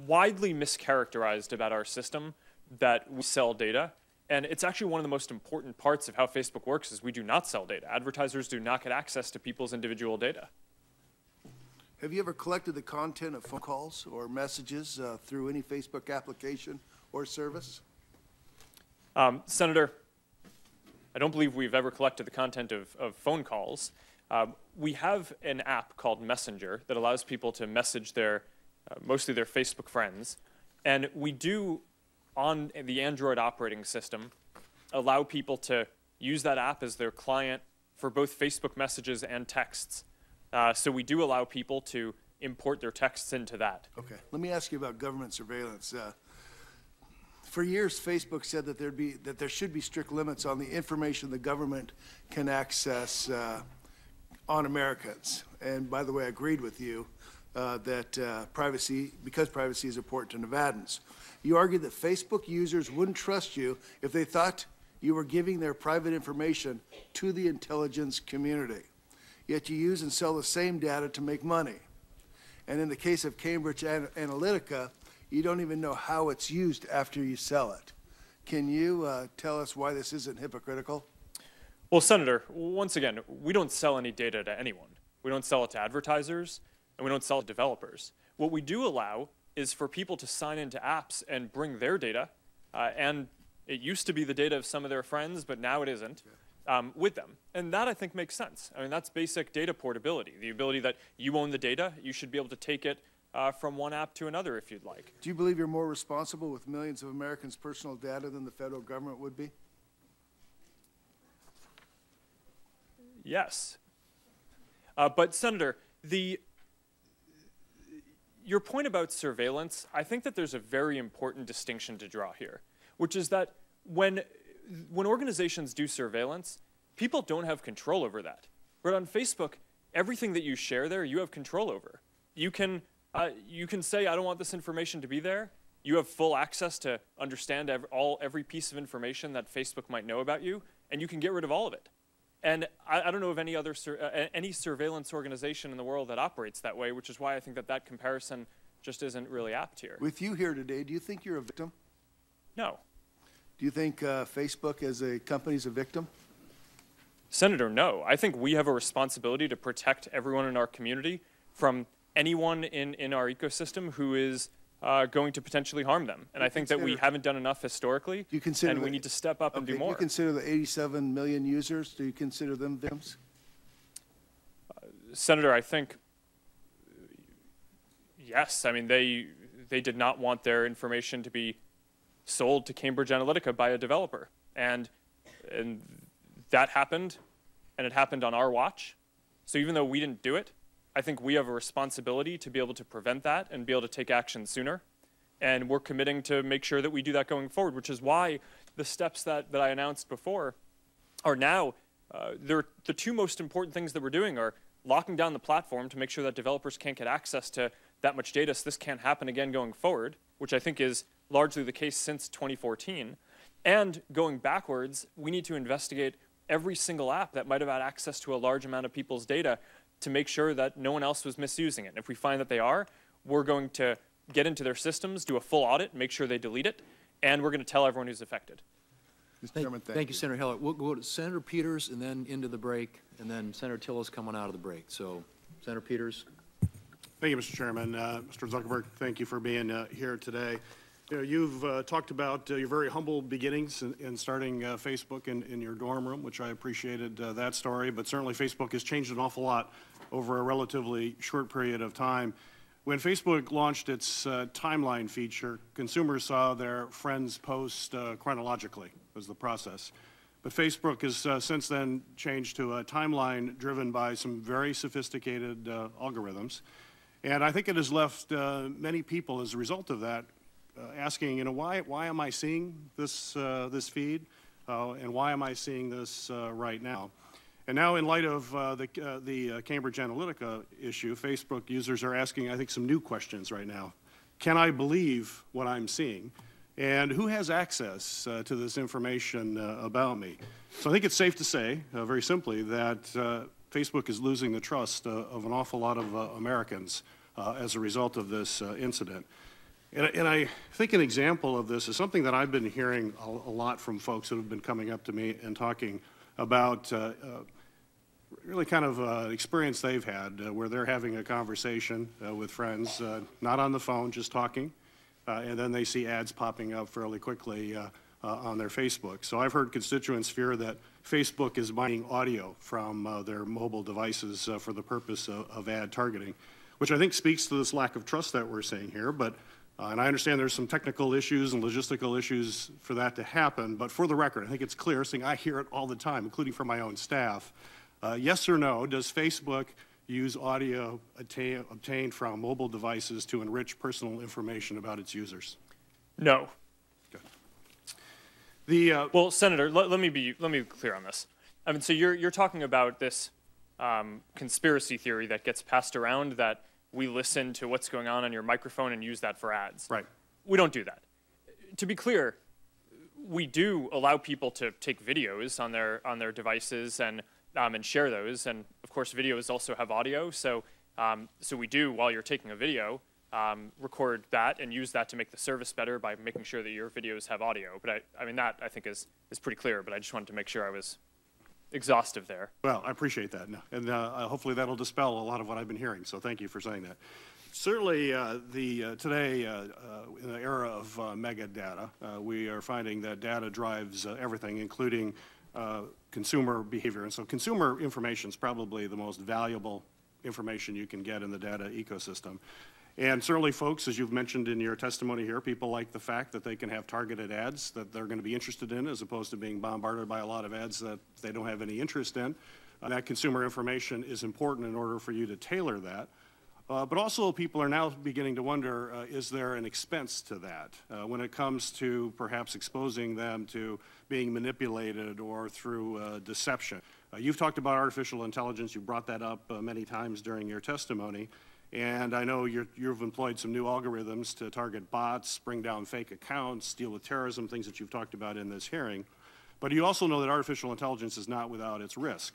widely mischaracterized about our system that we sell data. And it's actually one of the most important parts of how Facebook works is we do not sell data. Advertisers do not get access to people's individual data. Have you ever collected the content of phone calls or messages through any Facebook application or service? Senator, I don't believe we've ever collected the content of phone calls. We have an app called Messenger that allows people to message mostly their Facebook friends. And we do, on the Android operating system, allow people to use that app as their client for both Facebook messages and texts. So we do allow people to import their texts into that. Okay. Let me ask you about government surveillance. For years, Facebook said that there should be strict limits on the information the government can access on Americans. And by the way, I agreed with you that because privacy is important to Nevadans. You argued that Facebook users wouldn't trust you if they thought you were giving their private information to the intelligence community. Yet you use and sell the same data to make money. And in the case of Cambridge Analytica, you don't even know how it's used after you sell it. Can you tell us why this isn't hypocritical? Well, Senator, once again, we don't sell any data to anyone. We don't sell it to advertisers, and we don't sell it to developers. What we do allow is for people to sign into apps and bring their data, and it used to be the data of some of their friends, but now it isn't, with them. And that, I think, makes sense. I mean, that's basic data portability, the ability that you own the data, you should be able to take it from one app to another if you'd like. Do you believe you're more responsible with millions of Americans' personal data than the federal government would be? Yes. But Senator, your point about surveillance, I think that there's a very important distinction to draw here, which is that when organizations do surveillance, people don't have control over that. But on Facebook, everything that you share there, you have control over. You can say, I don't want this information to be there. You have full access to understand every piece of information that Facebook might know about you, and you can get rid of all of it. And I don't know of any other any surveillance organization in the world that operates that way, which is why I think that comparison just isn't really apt here. With you here today, do you think you're a victim? No. Do you think Facebook as a company is a victim? Senator, no. I think we have a responsibility to protect everyone in our community from anyone in our ecosystem who is going to potentially harm them. And I think that we haven't done enough historically, and we need to step up and do more. Do you consider the 87 million users, do you consider them victims? Senator, I think, yes. I mean, they did not want their information to be sold to Cambridge Analytica by a developer. And that happened, and it happened on our watch. So even though we didn't do it, I think we have a responsibility to be able to prevent that and be able to take action sooner. And we're committing to make sure that we do that going forward, which is why the steps that I announced before are now, the two most important things that we're doing are locking down the platform to make sure that developers can't get access to that much data so this can't happen again going forward, which I think is largely the case since 2014. And going backwards, we need to investigate every single app that might have had access to a large amount of people's data to make sure that no one else was misusing it. And if we find that they are, we're going to get into their systems, do a full audit, make sure they delete it, and we're going to tell everyone who's affected. Mr. Chairman, thank you, Senator Heller. We'll go to Senator Peters and then into the break, and then Senator Tillis coming out of the break. So, Senator Peters. Thank you, Mr. Chairman. Mr. Zuckerberg, thank you for being here today. You know, you've talked about your very humble beginnings in starting Facebook in your dorm room, which I appreciated that story, but certainly Facebook has changed an awful lot over a relatively short period of time. When Facebook launched its timeline feature, consumers saw their friends post chronologically was the process. But Facebook has since then changed to a timeline driven by some very sophisticated algorithms. And I think it has left many people as a result of that asking, you know, why am I seeing this, this feed? And why am I seeing this right now? And now, in light of the Cambridge Analytica issue, Facebook users are asking, I think, some new questions right now. Can I believe what I'm seeing? And who has access to this information about me? So I think it's safe to say, very simply, that Facebook is losing the trust of an awful lot of Americans as a result of this incident. And I think an example of this is something that I've been hearing a lot from folks that have been coming up to me and talking about really kind of experience they've had where they're having a conversation with friends, not on the phone, just talking, and then they see ads popping up fairly quickly on their Facebook. So I've heard constituents fear that Facebook is mining audio from their mobile devices for the purpose of ad targeting, which I think speaks to this lack of trust that we're seeing here. But and I understand there's some technical issues and logistical issues for that to happen, but for the record, I think it's clear, saying I hear it all the time, including from my own staff. Yes or no, does Facebook use audio obtained from mobile devices to enrich personal information about its users? No. Good. Well, Senator, let me be clear on this. I mean, so you're talking about this conspiracy theory that gets passed around that we listen to what's going on your microphone and use that for ads. Right. We don't do that. To be clear, we do allow people to take videos on their devices and share those. And of course, videos also have audio. So we do, while you're taking a video, record that and use that to make the service better by making sure that your videos have audio. But I mean, that I think is pretty clear. But I just wanted to make sure I was exhaustive there. Well, I appreciate that, and hopefully that'll dispel a lot of what I've been hearing, so thank you for saying that. Certainly, today, in the era of mega data, we are finding that data drives everything, including consumer behavior. And so consumer information is probably the most valuable information you can get in the data ecosystem. And certainly, folks, as you've mentioned in your testimony here, people like the fact that they can have targeted ads that they're going to be interested in as opposed to being bombarded by a lot of ads that they don't have any interest in. That consumer information is important in order for you to tailor that. But also people are now beginning to wonder, is there an expense to that when it comes to perhaps exposing them to being manipulated or through deception? You've talked about artificial intelligence. You brought that up many times during your testimony. And I know you've employed some new algorithms to target bots, bring down fake accounts, deal with terrorism, things that you've talked about in this hearing. But you also know that artificial intelligence is not without its risk,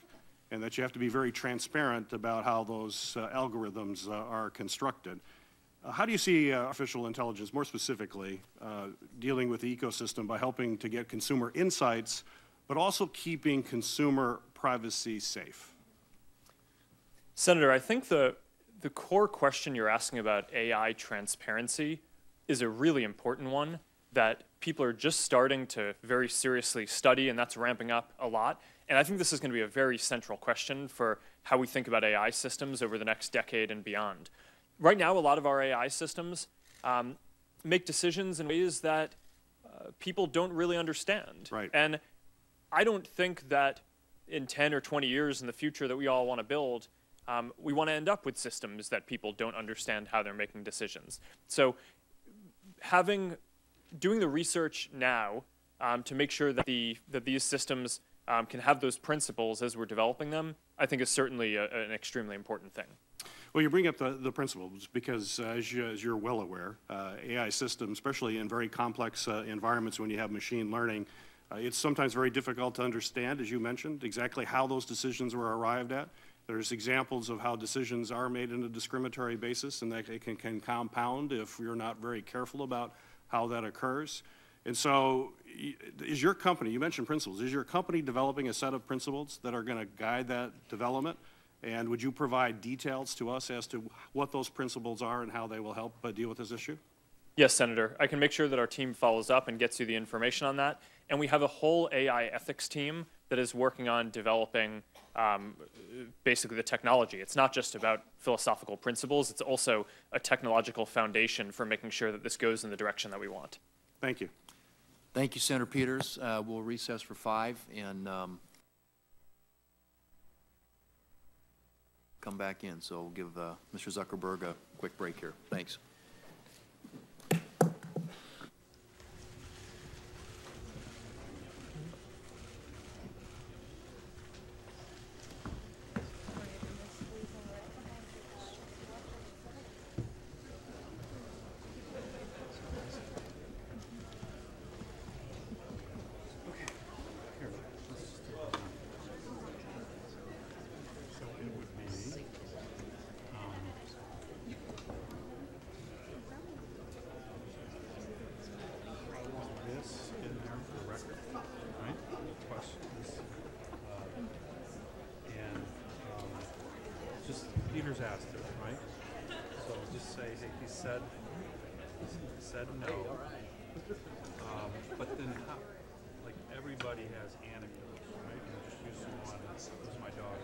and that you have to be very transparent about how those algorithms are constructed. How do you see artificial intelligence, more specifically, dealing with the ecosystem by helping to get consumer insights, but also keeping consumer privacy safe? Senator, I think the core question you're asking about AI transparency is a really important one that people are just starting to very seriously study, and that's ramping up a lot. And I think this is going to be a very central question for how we think about AI systems over the next decade and beyond. Right now, a lot of our AI systems make decisions in ways that people don't really understand. Right. And I don't think that in 10 or 20 years in the future that we all want to build, we want to end up with systems that people don't understand how they're making decisions. So doing the research now to make sure that these systems can have those principles as we're developing them, I think is certainly an extremely important thing. Well, you bring up the principles because, as you're well aware, AI systems, especially in very complex environments when you have machine learning, it's sometimes very difficult to understand, as you mentioned, exactly how those decisions were arrived at. There's examples of how decisions are made on a discriminatory basis, and that it can compound if you're not very careful about how that occurs. And so is your company, you mentioned principles, is your company developing a set of principles that are going to guide that development? And would you provide details to us as to what those principles are and how they will help deal with this issue? Yes, Senator. I can make sure that our team follows up and gets you the information on that. And we have a whole AI ethics team that is working on developing basically the technology. It's not just about philosophical principles. It's also a technological foundation for making sure that this goes in the direction that we want. Thank you. Thank you, Senator Peters. We'll recess for 5 and come back in. So we'll give Mr. Zuckerberg a quick break here. Thanks. Peters asked it, right? So just say, hey, he said no. But then, like, everybody has anecdotes, right? And just use one. This is my daughter.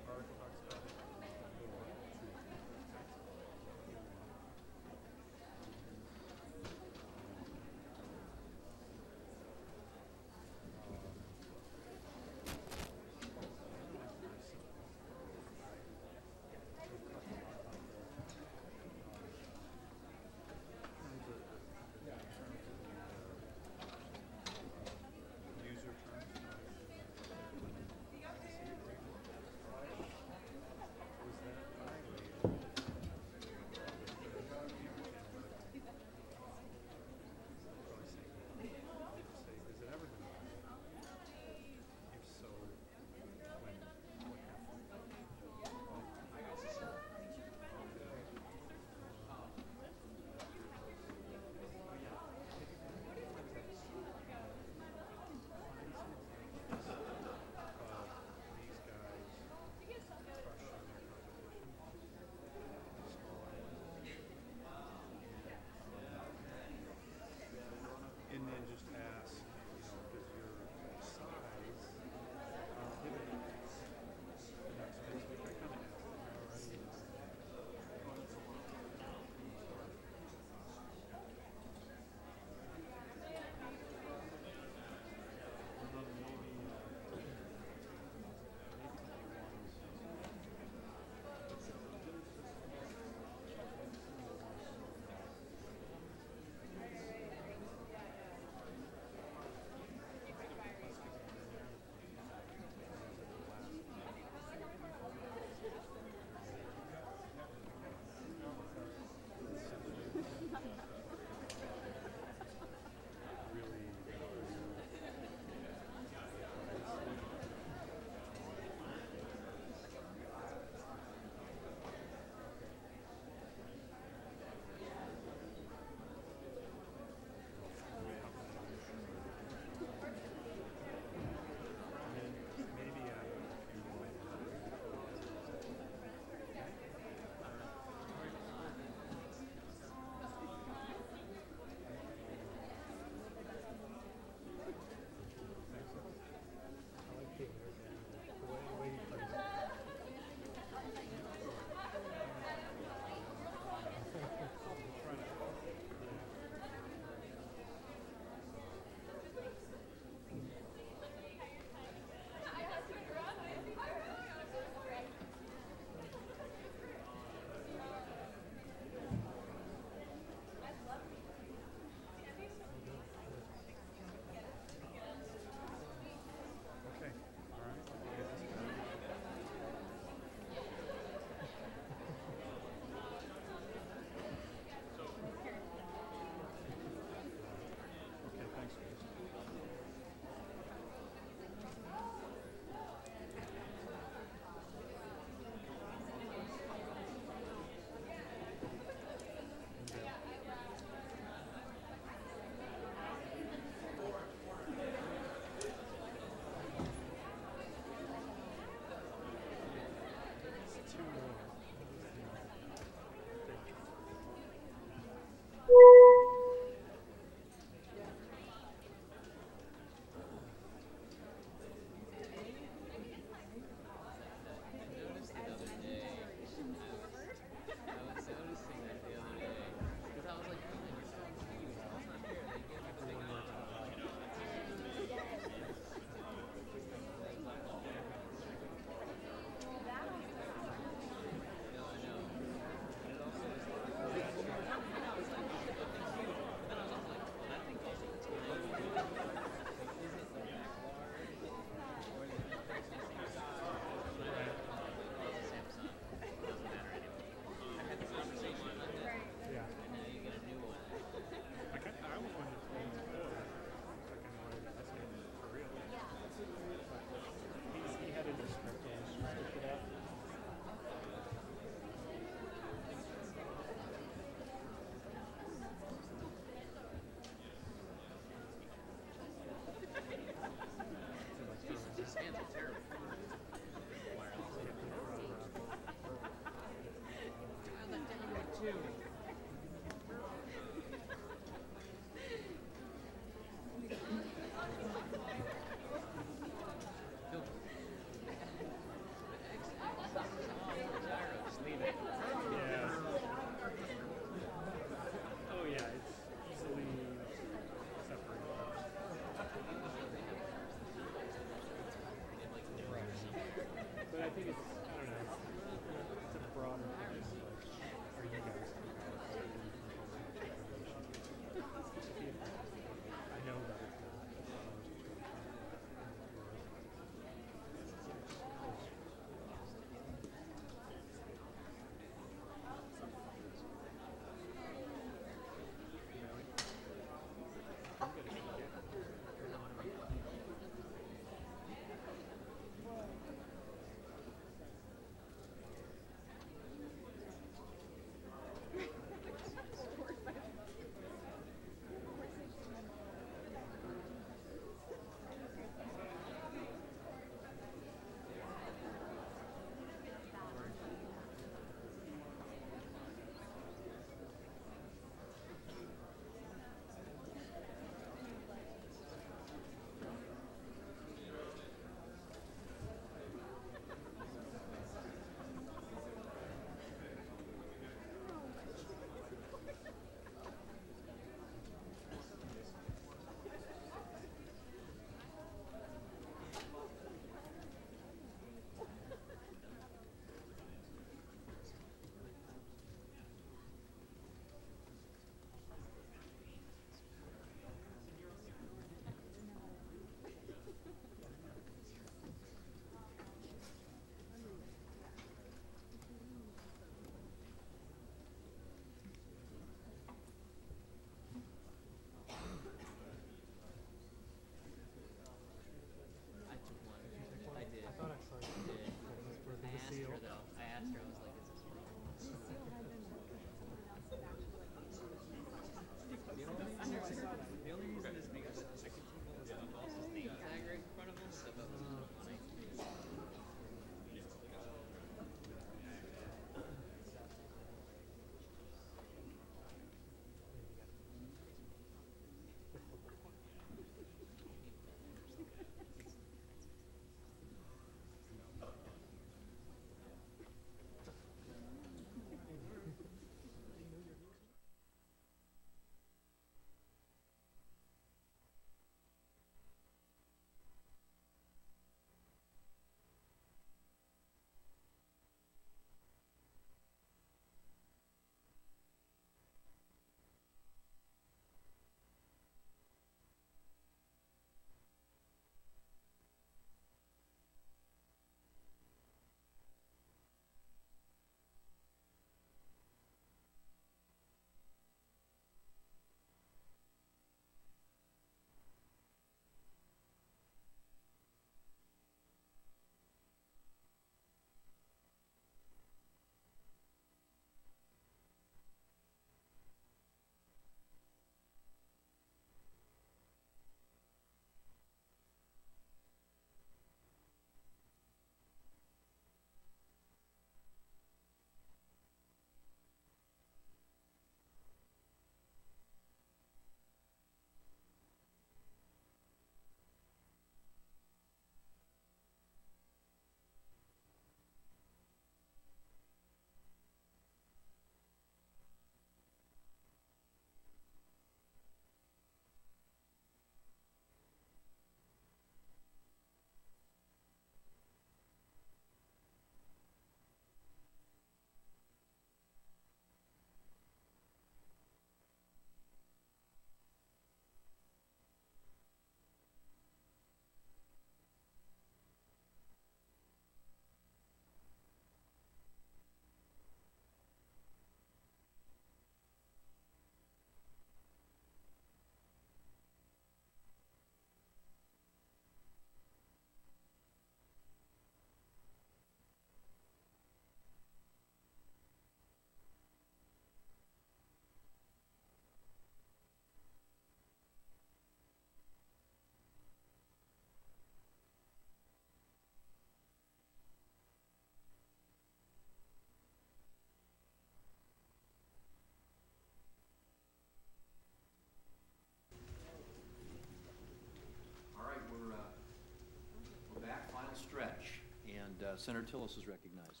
Senator Tillis is recognized.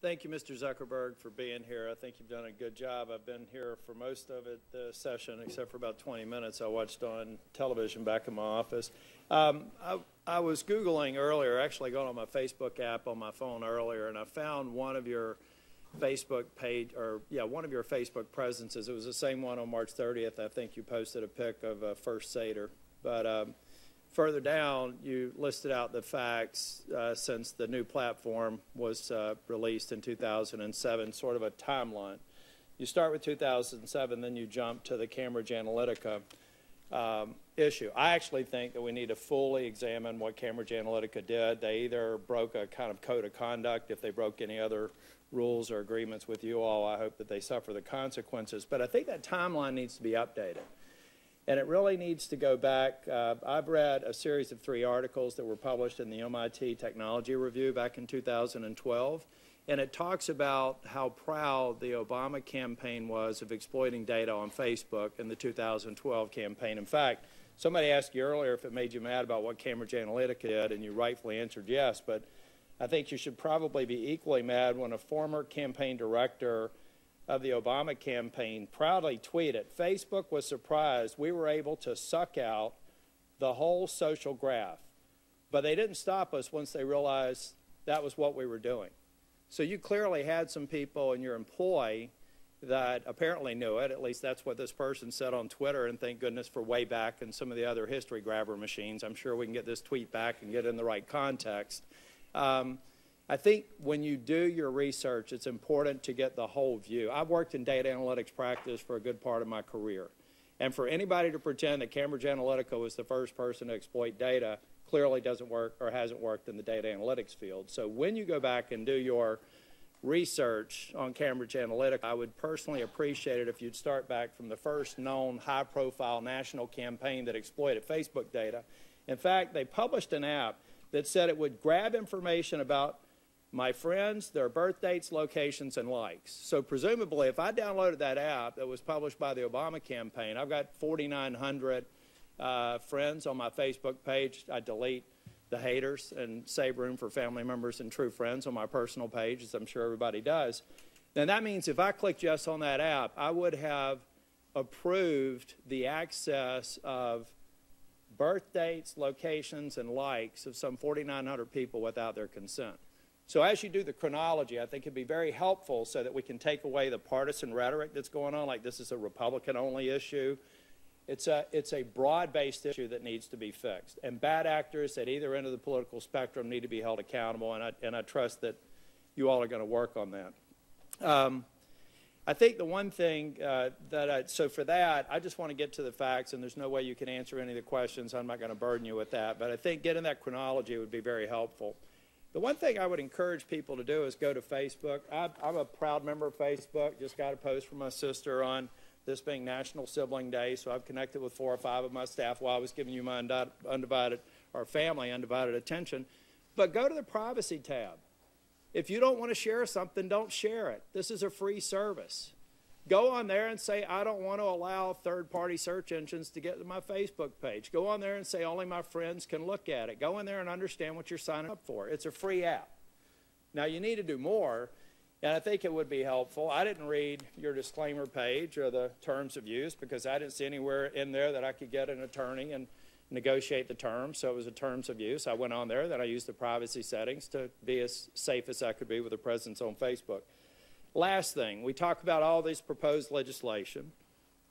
Thank you, Mr. Zuckerberg, for being here. I think you've done a good job. I've been here for most of it, the session, except for about 20 minutes I watched on television back in my office. I was Googling earlier, actually going on my Facebook app on my phone earlier, and I found one of your Facebook page, or yeah, one of your Facebook presences. It was the same one on March 30th. I think you posted a pic of First Seder. But further down, you listed out the facts since the new platform was released in 2007, sort of a timeline. You start with 2007, then you jump to the Cambridge Analytica issue. I actually think that we need to fully examine what Cambridge Analytica did. They either broke a kind of code of conduct. If they broke any other rules or agreements with you all, I hope that they suffer the consequences. But I think that timeline needs to be updated. And it really needs to go back. I've read a series of 3 articles that were published in the MIT Technology Review back in 2012. And it talks about how proud the Obama campaign was of exploiting data on Facebook in the 2012 campaign. In fact, somebody asked you earlier if it made you mad about what Cambridge Analytica did, and you rightfully answered yes. But I think you should probably be equally mad when a former campaign director of the Obama campaign proudly tweeted, Facebook was surprised we were able to suck out the whole social graph. But they didn't stop us once they realized that was what we were doing. So you clearly had some people in your employ that apparently knew it. At least that's what this person said on Twitter, and thank goodness for Wayback and some of the other history grabber machines. I'm sure we can get this tweet back and get it in the right context. I think when you do your research, it's important to get the whole view. I've worked in data analytics practice for a good part of my career. And for anybody to pretend that Cambridge Analytica was the first person to exploit data clearly doesn't work or hasn't worked in the data analytics field. So when you go back and do your research on Cambridge Analytica, I would personally appreciate it if you'd start back from the first known high-profile national campaign that exploited Facebook data. In fact, they published an app that said it would grab information about my friends, their birth dates, locations, and likes. So presumably, if I downloaded that app that was published by the Obama campaign, I've got 4,900 friends on my Facebook page. I delete the haters and save room for family members and true friends on my personal page, as I'm sure everybody does. Then that means if I clicked yes on that app, I would have approved the access of birth dates, locations, and likes of some 4,900 people without their consent. So as you do the chronology, I think it'd be very helpful so that we can take away the partisan rhetoric that's going on, like this is a Republican-only issue. It's a broad-based issue that needs to be fixed. And bad actors at either end of the political spectrum need to be held accountable, and I trust that you all are going to work on that. I think the one thing so for that, I just want to get to the facts, and there's no way you can answer any of the questions. I'm not going to burden you with that. But I think getting that chronology would be very helpful. The one thing I would encourage people to do is go to Facebook. I'm a proud member of Facebook. Just got a post from my sister on this being National Sibling Day, so I've connected with 4 or 5 of my staff while I was giving you my family undivided attention. But go to the privacy tab. If you don't want to share something, don't share it. This is a free service. Go on there and say, I don't want to allow third-party search engines to get to my Facebook page. Go on there and say, only my friends can look at it. Go in there and understand what you're signing up for. It's a free app. Now, you need to do more, and I think it would be helpful. I didn't read your disclaimer page or the terms of use because I didn't see anywhere in there that I could get an attorney and negotiate the terms, so it was a terms of use. I went on there, then I used the privacy settings to be as safe as I could be with a presence on Facebook. Last thing, we talk about all this proposed legislation,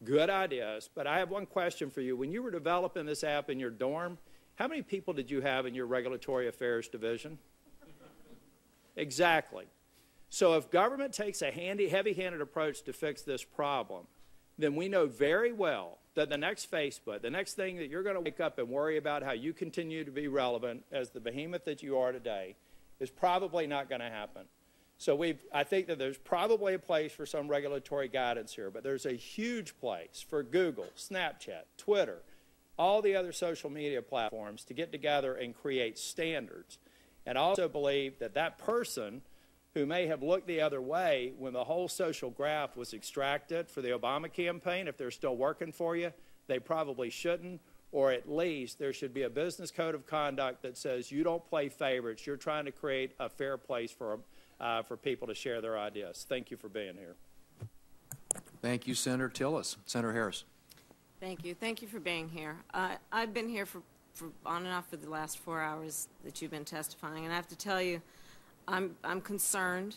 good ideas, but I have one question for you. When you were developing this app in your dorm, how many people did you have in your regulatory affairs division? Exactly. So if government takes a heavy-handed approach to fix this problem, then we know very well that the next Facebook, the next thing that you're going to wake up and worry about how you continue to be relevant as the behemoth that you are today is probably not going to happen. So I think that there's probably a place for some regulatory guidance here, but there's a huge place for Google, Snapchat, Twitter, all the other social media platforms to get together and create standards. And I also believe that that person who may have looked the other way when the whole social graph was extracted for the Obama campaign, if they're still working for you, they probably shouldn't, or at least there should be a business code of conduct that says you don't play favorites. You're trying to create a fair place for people to share their ideas. Thank you for being here. Thank you, Senator Tillis. Senator Harris. Thank you. Thank you for being here. I've been here for on and off for the last 4 hours that you've been testifying, and I have to tell you, I'm concerned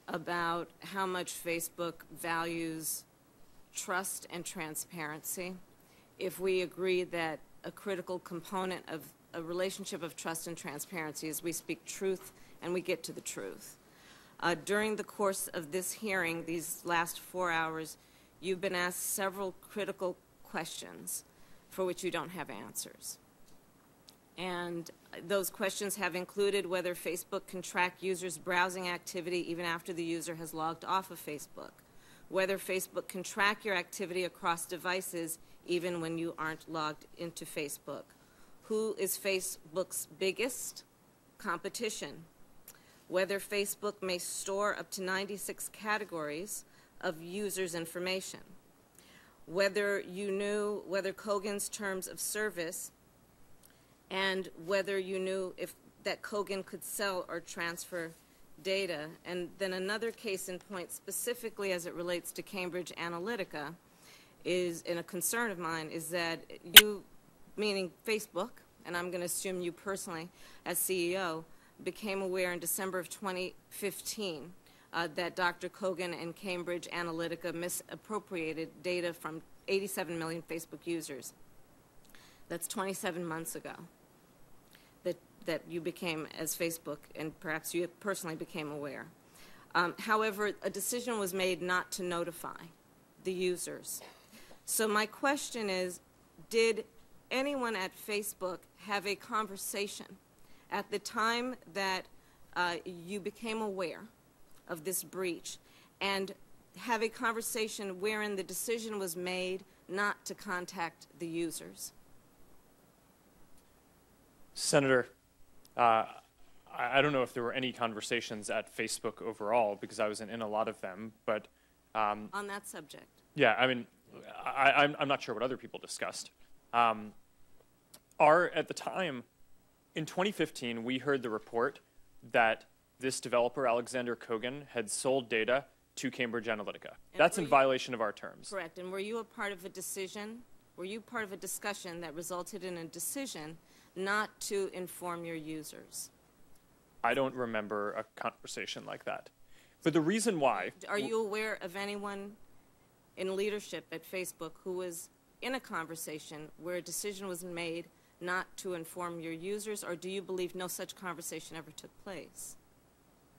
about how much Facebook values trust and transparency. If we agree that a critical component of a relationship of trust and transparency is we speak truth and we get to the truth. During the course of this hearing, these last 4 hours, you've been asked several critical questions for which you don't have answers. And those questions have included whether Facebook can track users' browsing activity even after the user has logged off of Facebook, whether Facebook can track your activity across devices even when you aren't logged into Facebook, who is Facebook's biggest competition, whether Facebook may store up to 96 categories of users' information, whether you knew whether Kogan's terms of service and whether you knew if that Kogan could sell or transfer data. And then another case in point specifically as it relates to Cambridge Analytica is, and a concern of mine, is that you, meaning Facebook, and I'm going to assume you personally as CEO, became aware in December of 2015 that Dr. Kogan and Cambridge Analytica misappropriated data from 87 million Facebook users. That's 27 months ago that you became, as Facebook, and perhaps you personally became aware. However, a decision was made not to notify the users. So my question is, did anyone at Facebook have a conversation at the time that you became aware of this breach, and have a conversation wherein the decision was made not to contact the users? Senator, I don't know if there were any conversations at Facebook overall, because I wasn't in a lot of them, but... on that subject? Yeah, I mean, I'm not sure what other people discussed. At the time, in 2015, we heard the report that this developer, Alexander Kogan, had sold data to Cambridge Analytica. That's in violation of our terms. Correct. And were you a part of a decision, were you part of a discussion that resulted in a decision not to inform your users? I don't remember a conversation like that. But the reason why... Are you aware of anyone in leadership at Facebook who was in a conversation where a decision was made not to inform your users, or do you believe no such conversation ever took place?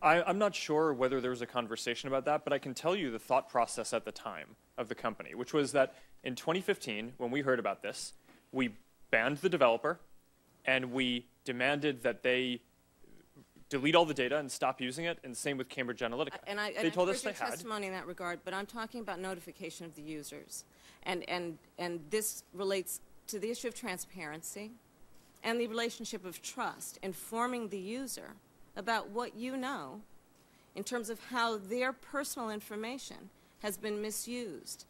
I'm not sure whether there was a conversation about that, but I can tell you the thought process at the time of the company, which was that in 2015, when we heard about this, we banned the developer, and we demanded that they delete all the data and stop using it, and same with Cambridge Analytica. They told us they had. Testimony in that regard, but I'm talking about notification of the users. And this relates to the issue of transparency and the relationship of trust, informing the user about what you know in terms of how their personal information has been misused.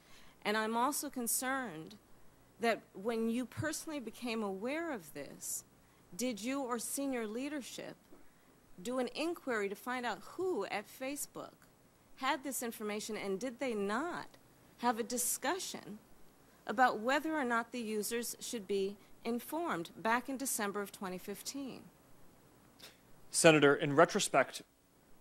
And I'm also concerned that when you personally became aware of this, did you or senior leadership do an inquiry to find out who at Facebook had this information, and did they not have a discussion about whether or not the users should be informed back in December of 2015? Senator, in retrospect,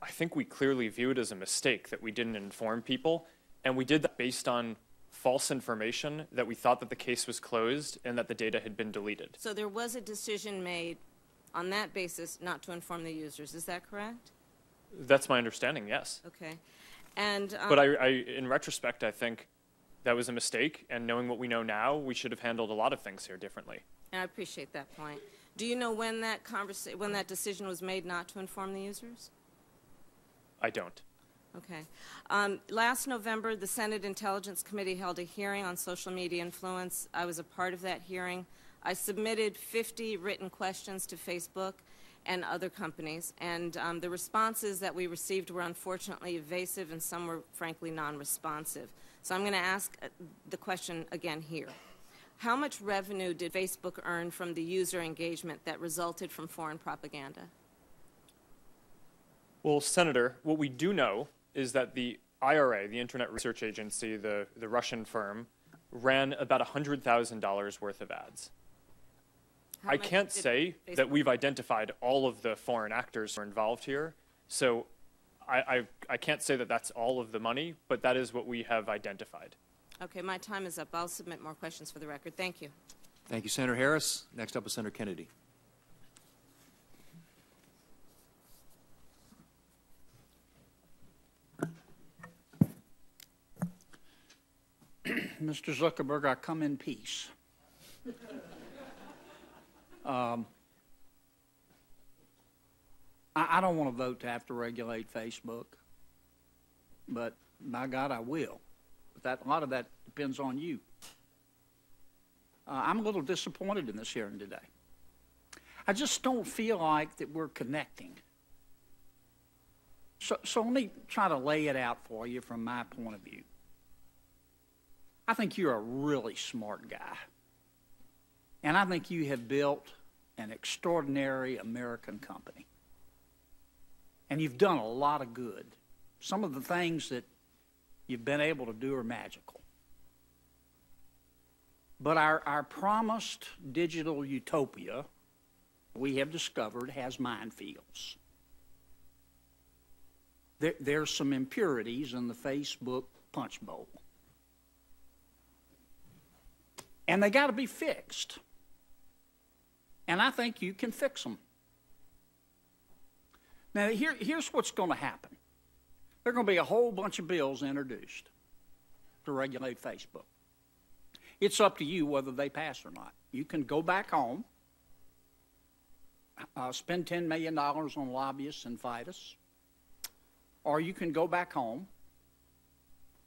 I think we clearly view it as a mistake that we didn't inform people, and we did that based on false information that we thought that the case was closed and that the data had been deleted. So there was a decision made on that basis not to inform the users. Is that correct? That's my understanding, yes. Okay. And but in retrospect, I think that was a mistake, and knowing what we know now, we should have handled a lot of things here differently. And I appreciate that point. Do you know when that decision was made not to inform the users? I don't. Okay. Last November, the Senate Intelligence Committee held a hearing on social media influence. I was a part of that hearing. I submitted 50 written questions to Facebook and other companies, and the responses that we received were unfortunately evasive, and some were frankly non-responsive. So I'm going to ask the question again here. How much revenue did Facebook earn from the user engagement that resulted from foreign propaganda? Well, Senator, what we do know is that the IRA, the Internet Research Agency, the Russian firm, ran about $100,000 worth of ads. I can't say that we've identified all of the foreign actors who are involved here, so I can't say that that's all of the money, but that is what we have identified. Okay, my time is up. I'll submit more questions for the record. Thank you. Thank you, Senator Harris. Next up is Senator Kennedy. Mr. Zuckerberg, I come in peace. I don't want to vote to have to regulate Facebook, but by God, I will. But a lot of that depends on you. I'm a little disappointed in this hearing today. I just don't feel like that we're connecting. So let me try to lay it out for you from my point of view. I think you're a really smart guy. And I think you have built an extraordinary American company. And you've done a lot of good. Some of the things that you've been able to do are magical. But our promised digital utopia, we have discovered, has minefields. There's some impurities in the Facebook punch bowl. And they got to be fixed. And I think you can fix them. Now, here's what's going to happen. There are going to be a whole bunch of bills introduced to regulate Facebook. It's up to you whether they pass or not. You can go back home, spend $10 million on lobbyists and fight us, or you can go back home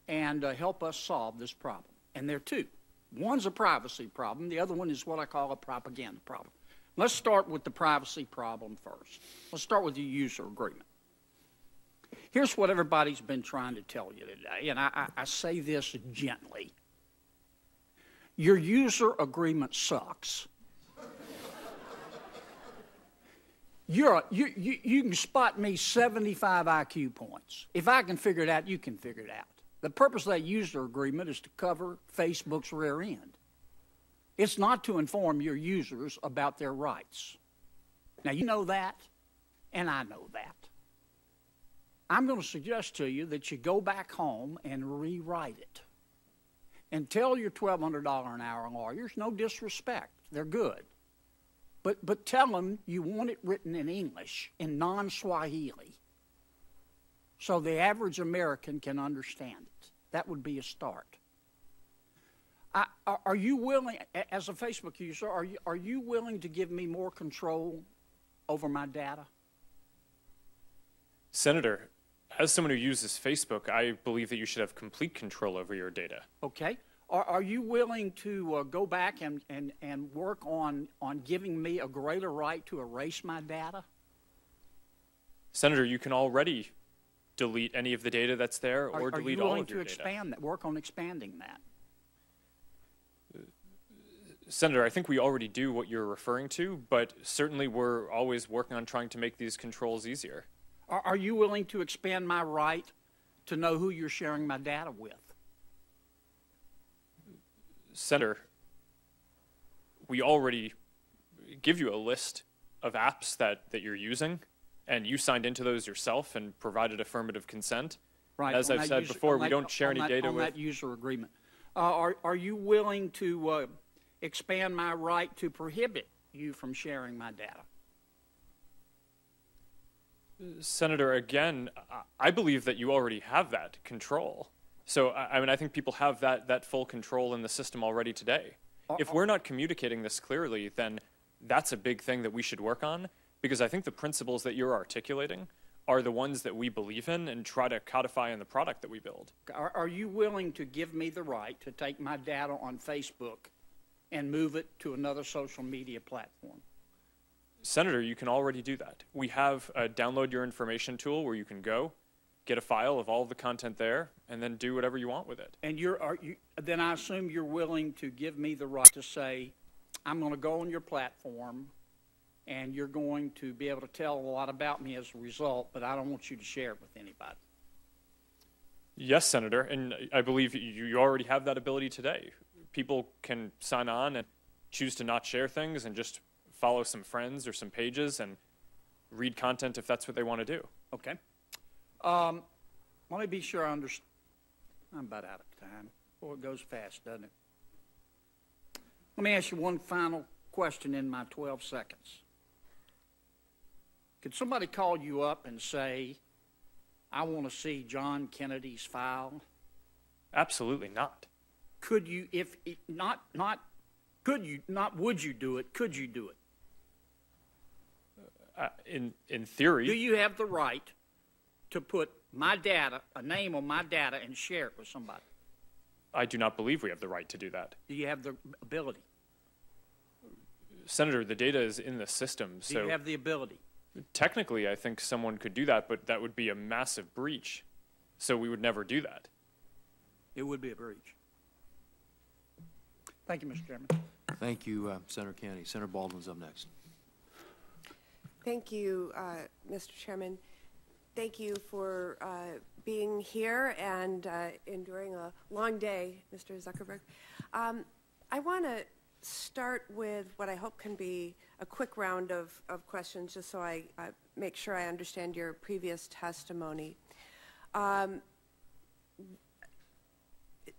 and help us solve this problem. And there are two. One's a privacy problem. The other one is what I call a propaganda problem. Let's start with the privacy problem first. Let's start with the user agreement. Here's what everybody's been trying to tell you today, and I say this gently. Your user agreement sucks. You can spot me 75 IQ points. If I can figure it out, you can figure it out. The purpose of that user agreement is to cover Facebook's rear end. It's not to inform your users about their rights. Now, you know that, and I know that. I'm going to suggest to you that you go back home and rewrite it. And tell your $1,200 an hour lawyers, no disrespect, they're good. But tell them you want it written in English, in non-Swahili, so the average American can understand it. That would be a start. Are you willing, as a Facebook user, are you willing to give me more control over my data? Senator, as someone who uses Facebook, I believe that you should have complete control over your data. Okay. Are you willing to go back and work on giving me a greater right to erase my data? Senator, you can already delete any of the data that's there or delete all of your data. Are you willing to expand that, work on expanding that? Senator, I think we already do what you're referring to, but certainly we're always working on trying to make these controls easier. Are you willing to expand my right to know who you're sharing my data with? Senator, we already give you a list of apps that you're using, and you signed into those yourself and provided affirmative consent. Right. As I've said before, we don't share any data with... On that user agreement. Are you willing to expand my right to prohibit you from sharing my data? Senator, again, I believe that you already have that control. So, I mean, I think people have that full control in the system already today. If we're not communicating this clearly, then that's a big thing that we should work on, because I think the principles that you're articulating are the ones that we believe in and try to codify in the product that we build. Are you willing to give me the right to take my data on Facebook and move it to another social media platform? Senator, you can already do that. We have a download your information tool where you can go, get a file of all the content there, and then do whatever you want with it. And then I assume you're willing to give me the right to say, I'm going to go on your platform, and you're going to be able to tell a lot about me as a result, but I don't want you to share it with anybody. Yes, Senator, and I believe you already have that ability today. People can sign on and choose to not share things and just follow some friends or some pages and read content if that's what they want to do. Okay. Let me be sure I understand. I'm about out of time. Boy, it goes fast, doesn't it? Let me ask you one final question in my 12 seconds. Could somebody call you up and say, I want to see John Kennedy's file? Absolutely not. Could you, if could you, not would you do it, could you do it? In theory. Do you have the right to put my data, a name on my data, and share it with somebody? I do not believe we have the right to do that. Do you have the ability? Senator, the data is in the system, so... Do you have the ability? Technically, I think someone could do that, but that would be a massive breach. So we would never do that. It would be a breach. Thank you, Mr. Chairman. Thank you, Senator Kennedy. Senator Baldwin's up next. Thank you, Mr. Chairman. Thank you for being here and enduring a long day, Mr. Zuckerberg. I want to start with what I hope can be a quick round of questions, just so I make sure I understand your previous testimony.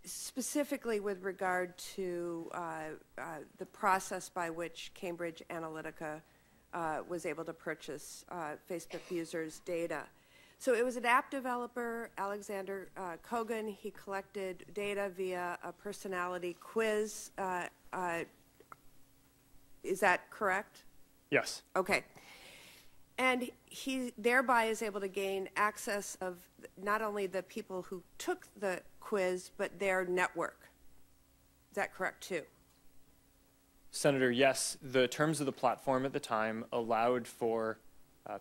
Specifically with regard to the process by which Cambridge Analytica was able to purchase Facebook users' data. So it was an app developer, Alexander Kogan. He collected data via a personality quiz. Is that correct? Yes. Okay. And he thereby is able to gain access of not only the people who took the quiz, but their network. Is that correct, too? Senator, yes. The terms of the platform at the time allowed for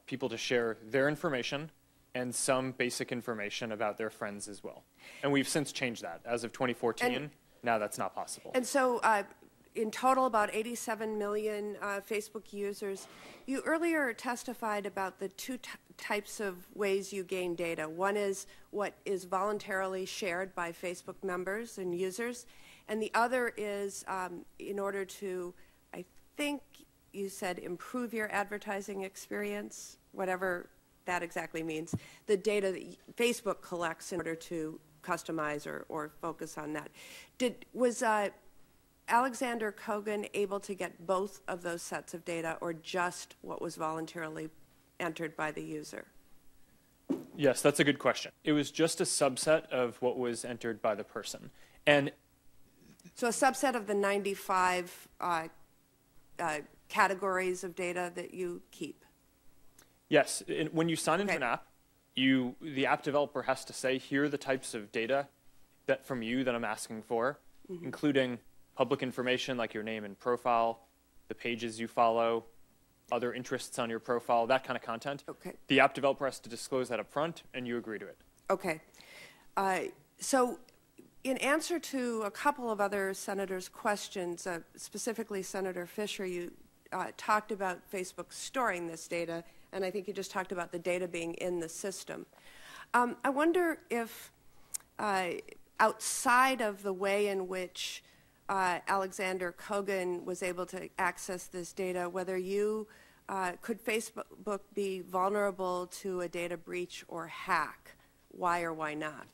people to share their information and some basic information about their friends as well. And we've since changed that. As of 2014, now that's not possible. And so in total, about 87 million Facebook users. You earlier testified about the two types of ways you gain data. One is what is voluntarily shared by Facebook members and users, and the other is in order to, I think you said, improve your advertising experience, whatever that exactly means, the data that Facebook collects in order to customize or focus on that. Was Alexander Kogan able to get both of those sets of data, or just what was voluntarily entered by the user? Yes, that's a good question. It was just a subset of what was entered by the person. And so a subset of the 95 categories of data that you keep? Yes. When you sign into an app, the app developer has to say, here are the types of data that from you that I'm asking for, including public information like your name and profile, the pages you follow, other interests on your profile, that kind of content. Okay. The app developer has to disclose that up front, and you agree to it. Okay. So in answer to a couple of other senators' questions, specifically Senator Fisher, you talked about Facebook storing this data, and I think you just talked about the data being in the system. I wonder if outside of the way in which Alexander Kogan was able to access this data, whether you could Facebook be vulnerable to a data breach or hack? Why or why not?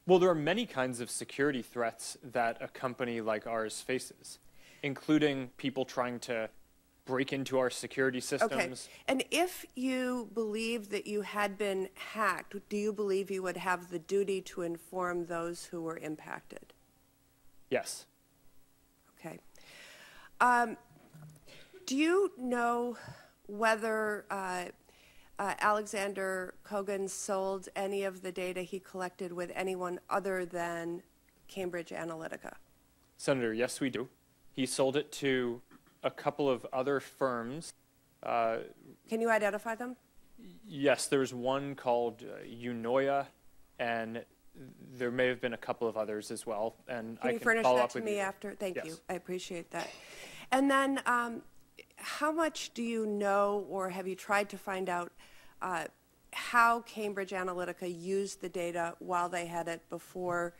Well, there are many kinds of security threats that a company like ours faces, including people trying to break into our security systems. Okay. And if you believe that you had been hacked, do you believe you would have the duty to inform those who were impacted? Yes. Okay. Do you know whether Alexander Kogan sold any of the data he collected with anyone other than Cambridge Analytica? Senator, yes, we do. He sold it to a couple of other firms. Can you identify them? Yes, there's one called Unoya, and there may have been a couple of others as well. And Can I you can furnish follow that up to with me you. after? Thank Yes. you. I appreciate that. And then, how much do you know, or have you tried to find out how Cambridge Analytica used the data while they had it before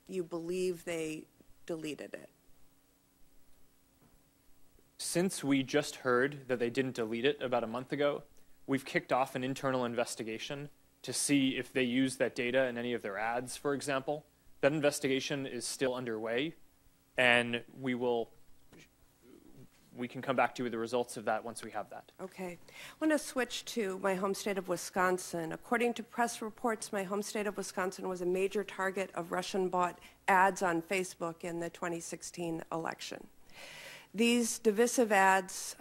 you believe they deleted it? Since we just heard that they didn't delete it about a month ago, we've kicked off an internal investigation to see if they used that data in any of their ads, for example. That investigation is still underway, and we can come back to you with the results of that once we have that. Okay. I want to switch to my home state of Wisconsin. According to press reports, my home state of Wisconsin was a major target of Russian-bought ads on Facebook in the 2016 election. These divisive ads,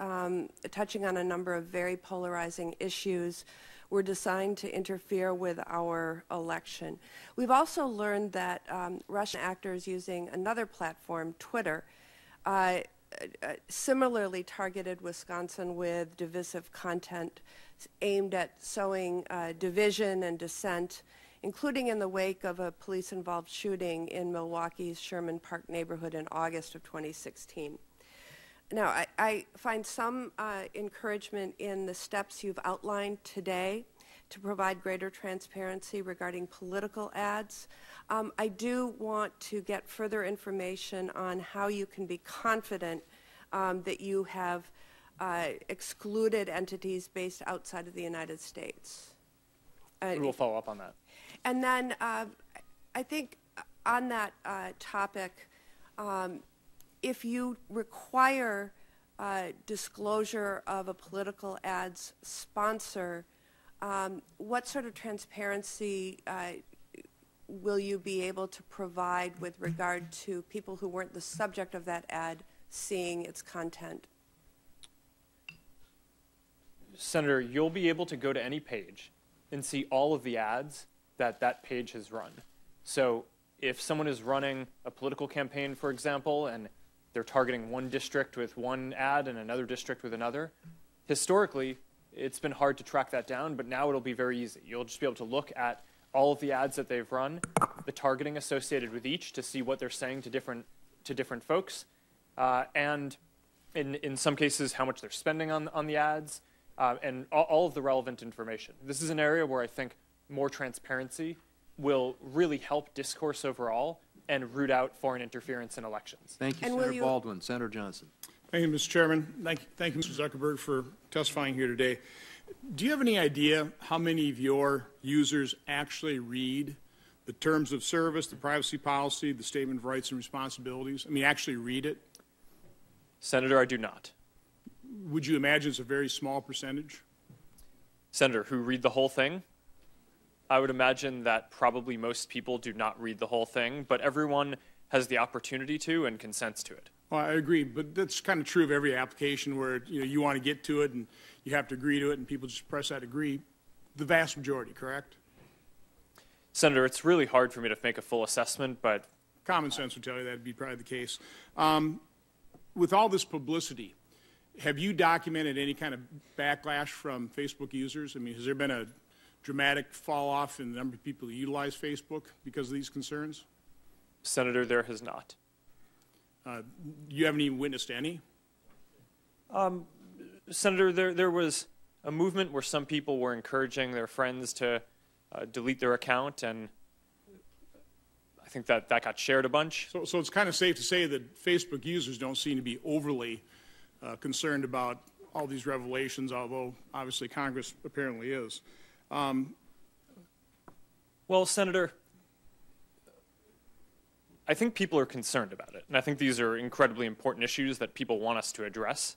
touching on a number of very polarizing issues, were designed to interfere with our election. We've also learned that Russian actors using another platform, Twitter, similarly targeted Wisconsin with divisive content aimed at sowing division and dissent, including in the wake of a police-involved shooting in Milwaukee's Sherman Park neighborhood in August of 2016. Now, I find some encouragement in the steps you've outlined today to provide greater transparency regarding political ads. I do want to get further information on how you can be confident that you have excluded entities based outside of the United States. We will follow up on that. And then I think on that topic, if you require disclosure of a political ad's sponsor, what sort of transparency will you be able to provide with regard to people who weren't the subject of that ad seeing its content? Senator, you'll be able to go to any page and see all of the ads that that page has run. So if someone is running a political campaign, for example, and they're targeting one district with one ad and another district with another, historically, it's been hard to track that down, but now it'll be very easy. You'll just be able to look at all of the ads that they've run, the targeting associated with each to see what they're saying to different folks, and in some cases, how much they're spending on the ads, and all of the relevant information. This is an area where I think more transparency will really help discourse overall and root out foreign interference in elections. Thank you, Senator Baldwin. Senator Johnson. Thank you, Mr. Chairman. Thank you, Mr. Zuckerberg, for testifying here today. Do you have any idea how many of your users actually read the terms of service, the privacy policy, the statement of rights and responsibilities? I mean, actually read it? Senator, I do not. Would you imagine it's a very small percentage? Senator, who read the whole thing? I would imagine that probably most people do not read the whole thing, but everyone has the opportunity to and consents to it. Well, I agree, but that's kind of true of every application where you want to get to it and you have to agree to it and people just press that agree. The vast majority, correct? Senator, it's really hard for me to make a full assessment, but common sense would tell you that would be probably the case. With all this publicity, have you documented any kind of backlash from Facebook users? I mean, has there been a dramatic fall off in the number of people who utilize Facebook because of these concerns? Senator, there has not. You haven't even witnessed any? Senator, there was a movement where some people were encouraging their friends to delete their account, and I think that got shared a bunch. So it's kind of safe to say that Facebook users don't seem to be overly concerned about all these revelations, although obviously Congress apparently is. Well, Senator, I think people are concerned about it, and I think these are incredibly important issues that people want us to address,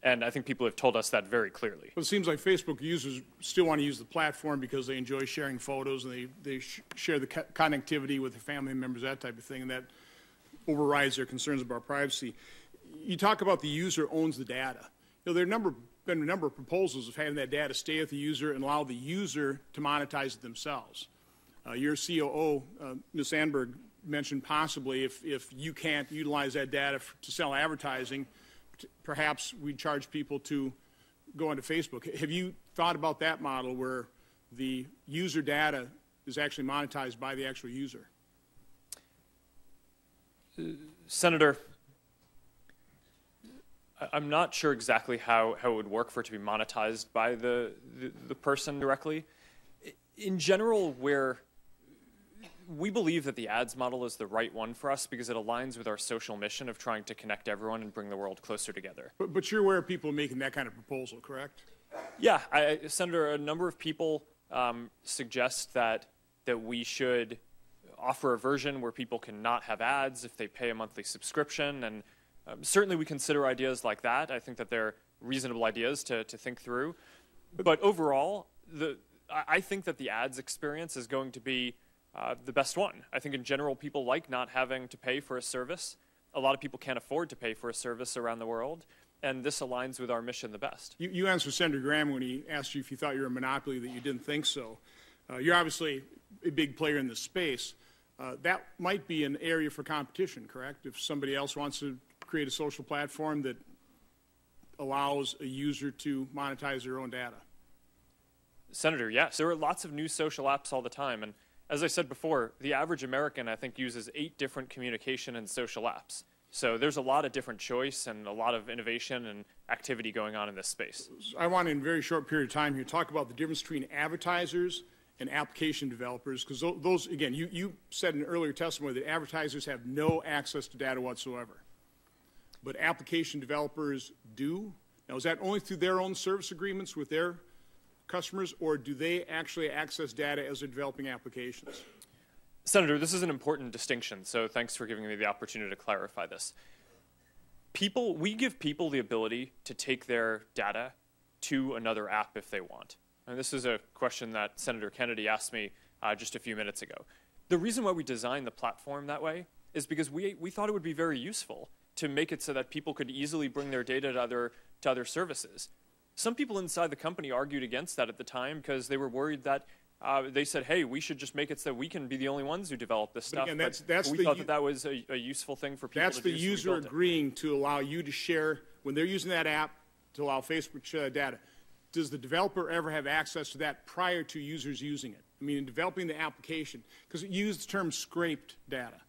and I think people have told us that very clearly. Well, it seems like Facebook users still want to use the platform because they enjoy sharing photos and they share the connectivity with their family members, that type of thing, and that overrides their concerns about privacy. You talk about the user owns the data. There have been a number of proposals of having that data stay with the user and allow the user to monetize it themselves. Your COO, Ms. Sandberg, mentioned possibly if you can't utilize that data to sell advertising, perhaps we'd charge people to go onto Facebook. Have you thought about that model where the user data is actually monetized by the actual user? Senator, I'm not sure exactly how it would work for it to be monetized by the person directly. In general, where we believe that the ads model is the right one for us because it aligns with our social mission of trying to connect everyone and bring the world closer together. But you're aware of people making that kind of proposal, correct? Yeah, Senator, a number of people suggest that we should offer a version where people can not have ads if they pay a monthly subscription, and certainly we consider ideas like that. I think that they're reasonable ideas to think through. But overall, I think that the ads experience is going to be the best one. I think in general people like not having to pay for a service. A lot of people can't afford to pay for a service around the world, and this aligns with our mission the best. You answered Senator Graham when he asked you if you thought you were a monopoly, that you didn't think so. You're obviously a big player in this space. That might be an area for competition, correct? If somebody else wants to create a social platform that allows a user to monetize their own data. Senator, yes, there are lots of new social apps all the time, and as I said before, the average American, I think, uses 8 different communication and social apps. So there's a lot of different choice and a lot of innovation and activity going on in this space. I want, in a very short period of time here, talk about the difference between advertisers and application developers, because those, again, you said in earlier testimony that advertisers have no access to data whatsoever, but application developers do. Now, is that only through their own service agreements with their customers, or do they actually access data as they're developing applications? Senator, this is an important distinction, so thanks for giving me the opportunity to clarify this. We give people the ability to take their data to another app if they want. And this is a question that Senator Kennedy asked me just a few minutes ago. The reason why we designed the platform that way is because we thought it would be very useful to make it so that people could easily bring their data to other services. Some people inside the company argued against that at the time because they were worried that they said, hey, we should just make it so that we can be the only ones who develop this stuff. Again, we thought that was a useful thing for people to do. That's the user agreeing to allow you to share, when they're using that app, to allow Facebook data. Does the developer ever have access to that prior to users using it? I mean, in developing the application, because it used the term scraped data.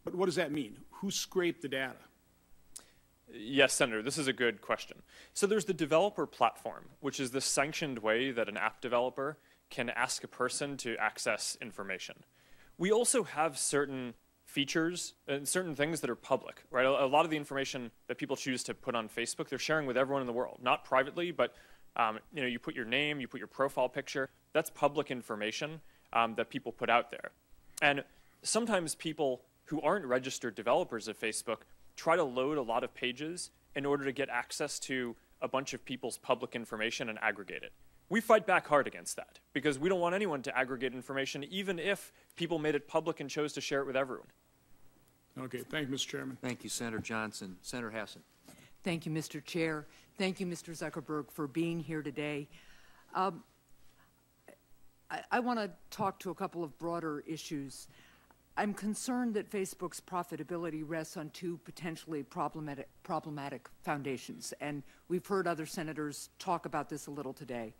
But what does that mean? Who scraped the data? Yes, Senator, this is a good question. So there's the developer platform, which is the sanctioned way that an app developer can ask a person to access information. We also have certain features and certain things that are public, right? A lot of the information that people choose to put on Facebook, they're sharing with everyone in the world, not privately, but you put your name, you put your profile picture. That's public information that people put out there. And sometimes people who aren't registered developers of Facebook try to load a lot of pages in order to get access to a bunch of people's public information and aggregate it. We fight back hard against that because we don't want anyone to aggregate information, even if people made it public and chose to share it with everyone. Okay, thank you, Mr. Chairman. Thank you, Senator Johnson. Senator Hassan. Thank you, Mr. Chair. Thank you, Mr. Zuckerberg, for being here today. I want to talk to a couple of broader issues. I'm concerned that Facebook's profitability rests on 2 potentially problematic foundations, and we've heard other senators talk about this a little today.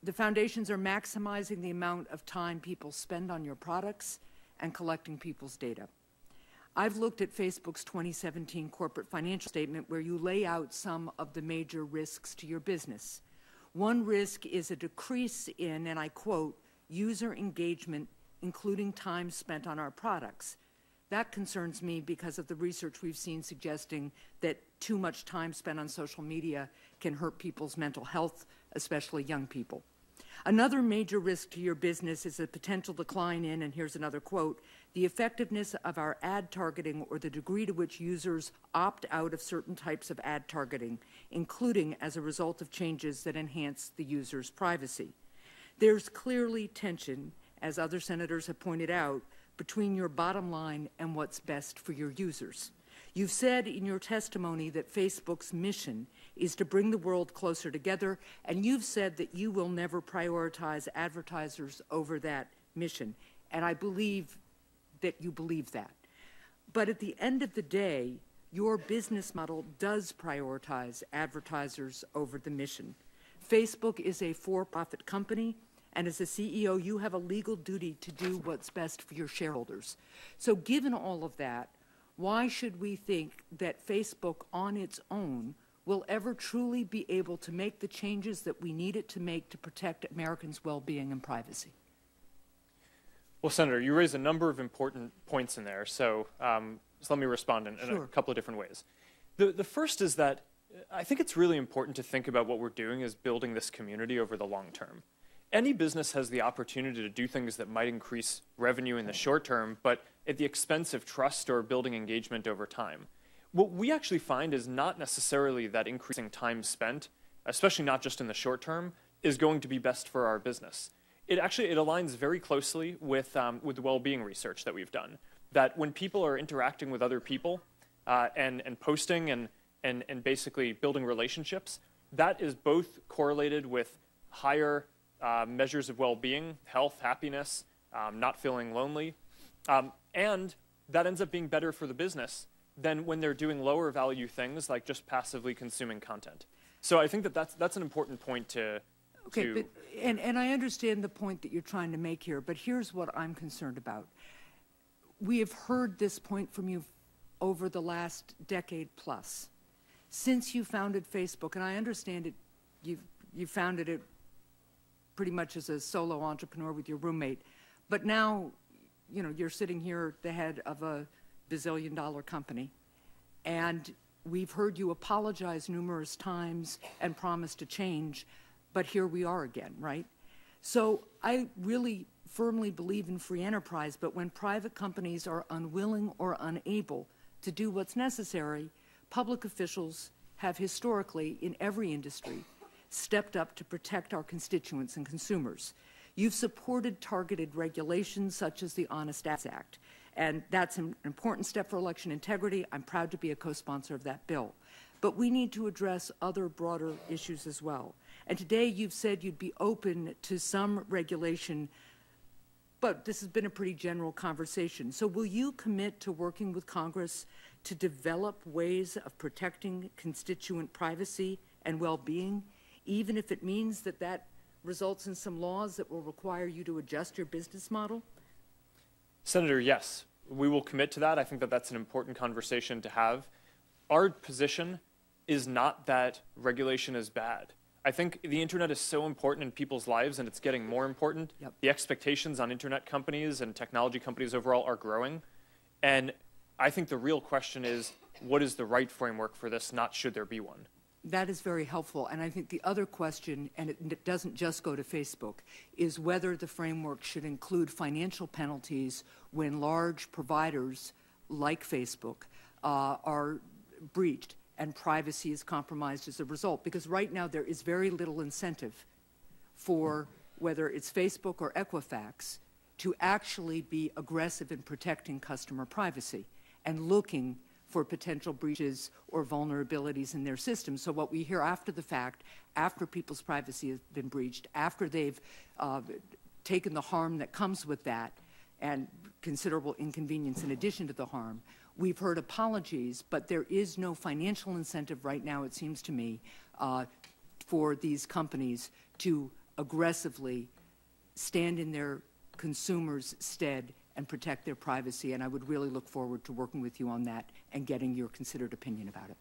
The foundations are maximizing the amount of time people spend on your products and collecting people's data. I've looked at Facebook's 2017 corporate financial statement where you lay out some of the major risks to your business. One risk is a decrease in, and I quote, user engagement, including time spent on our products. That concerns me because of the research we've seen suggesting that too much time spent on social media can hurt people's mental health, especially young people. Another major risk to your business is a potential decline in, and here's another quote, the effectiveness of our ad targeting or the degree to which users opt out of certain types of ad targeting, including as a result of changes that enhance the user's privacy. There's clearly tension, as other senators have pointed out, between your bottom line and what's best for your users. You've said in your testimony that Facebook's mission is to bring the world closer together, and you've said that you will never prioritize advertisers over that mission, and I believe that you believe that. But at the end of the day, your business model does prioritize advertisers over the mission. Facebook is a for-profit company, and as a CEO, you have a legal duty to do what's best for your shareholders. So given all of that, why should we think that Facebook on its own will ever truly be able to make the changes that we need it to make to protect Americans' well-being and privacy? Well, Senator, you raised a number of important points in there, so let me respond in a couple of different ways. The first is that I think it's really important to think about what we're doing as building this community over the long term. Any business has the opportunity to do things that might increase revenue in the short term, but at the expense of trust or building engagement over time. What we actually find is not necessarily that increasing time spent, especially not just in the short term, is going to be best for our business. It aligns very closely with the well-being research that we've done. That when people are interacting with other people and posting and basically building relationships, that is both correlated with higher measures of well-being, health, happiness, not feeling lonely, and that ends up being better for the business than when they're doing lower value things like just passively consuming content. So I think that that's an important point to. Okay, but, and I understand the point that you're trying to make here, but here's what I'm concerned about. We have heard this point from you over the last decade plus. Since you founded Facebook, and I understand it, you founded it pretty much as a solo entrepreneur with your roommate, but now, you know, you're sitting here at the head of a bazillion-dollar company, and we've heard you apologize numerous times and promise to change, but here we are again, right? So I really firmly believe in free enterprise, but when private companies are unwilling or unable to do what's necessary, public officials have historically, in every industry, stepped up to protect our constituents and consumers. You've supported targeted regulations such as the Honest Ads Act, and that's an important step for election integrity. I'm proud to be a co-sponsor of that bill. But we need to address other broader issues as well. And today you've said you'd be open to some regulation, but this has been a pretty general conversation. So will you commit to working with Congress to develop ways of protecting constituent privacy and well-being, even if it means that that results in some laws that will require you to adjust your business model? Senator, yes, we will commit to that. I think that that's an important conversation to have. Our position is not that regulation is bad. I think the internet is so important in people's lives, and it's getting more important. Yep. The expectations on internet companies and technology companies overall are growing. And I think the real question is, what is the right framework for this, not should there be one? That is very helpful. And I think the other question, and it doesn't just go to Facebook, is whether the framework should include financial penalties when large providers like Facebook are breached and privacy is compromised as a result. Because right now there is very little incentive for whether it's Facebook or Equifax to actually be aggressive in protecting customer privacy and looking for potential breaches or vulnerabilities in their system. So what we hear after the fact, after people's privacy has been breached, after they've taken the harm that comes with that and considerable inconvenience in addition to the harm, we've heard apologies, but there is no financial incentive right now, it seems to me, for these companies to aggressively stand in their consumers' stead and protect their privacy, and I would really look forward to working with you on that and getting your considered opinion about it.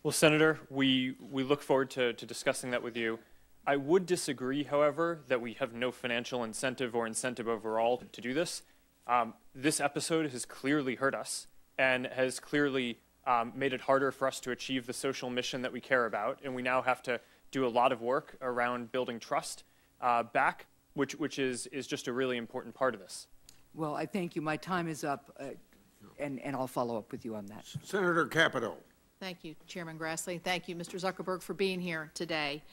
Well, Senator, we look forward to discussing that with you. I would disagree, however, that we have no financial incentive or incentive overall to do this. This episode has clearly hurt us and has clearly made it harder for us to achieve the social mission that we care about, and we now have to do a lot of work around building trust back, which is just a really important part of this. Well, I thank you. My time is up, and I'll follow up with you on that. Senator Capito. Thank you, Chairman Grassley. Thank you, Mr. Zuckerberg, for being here today.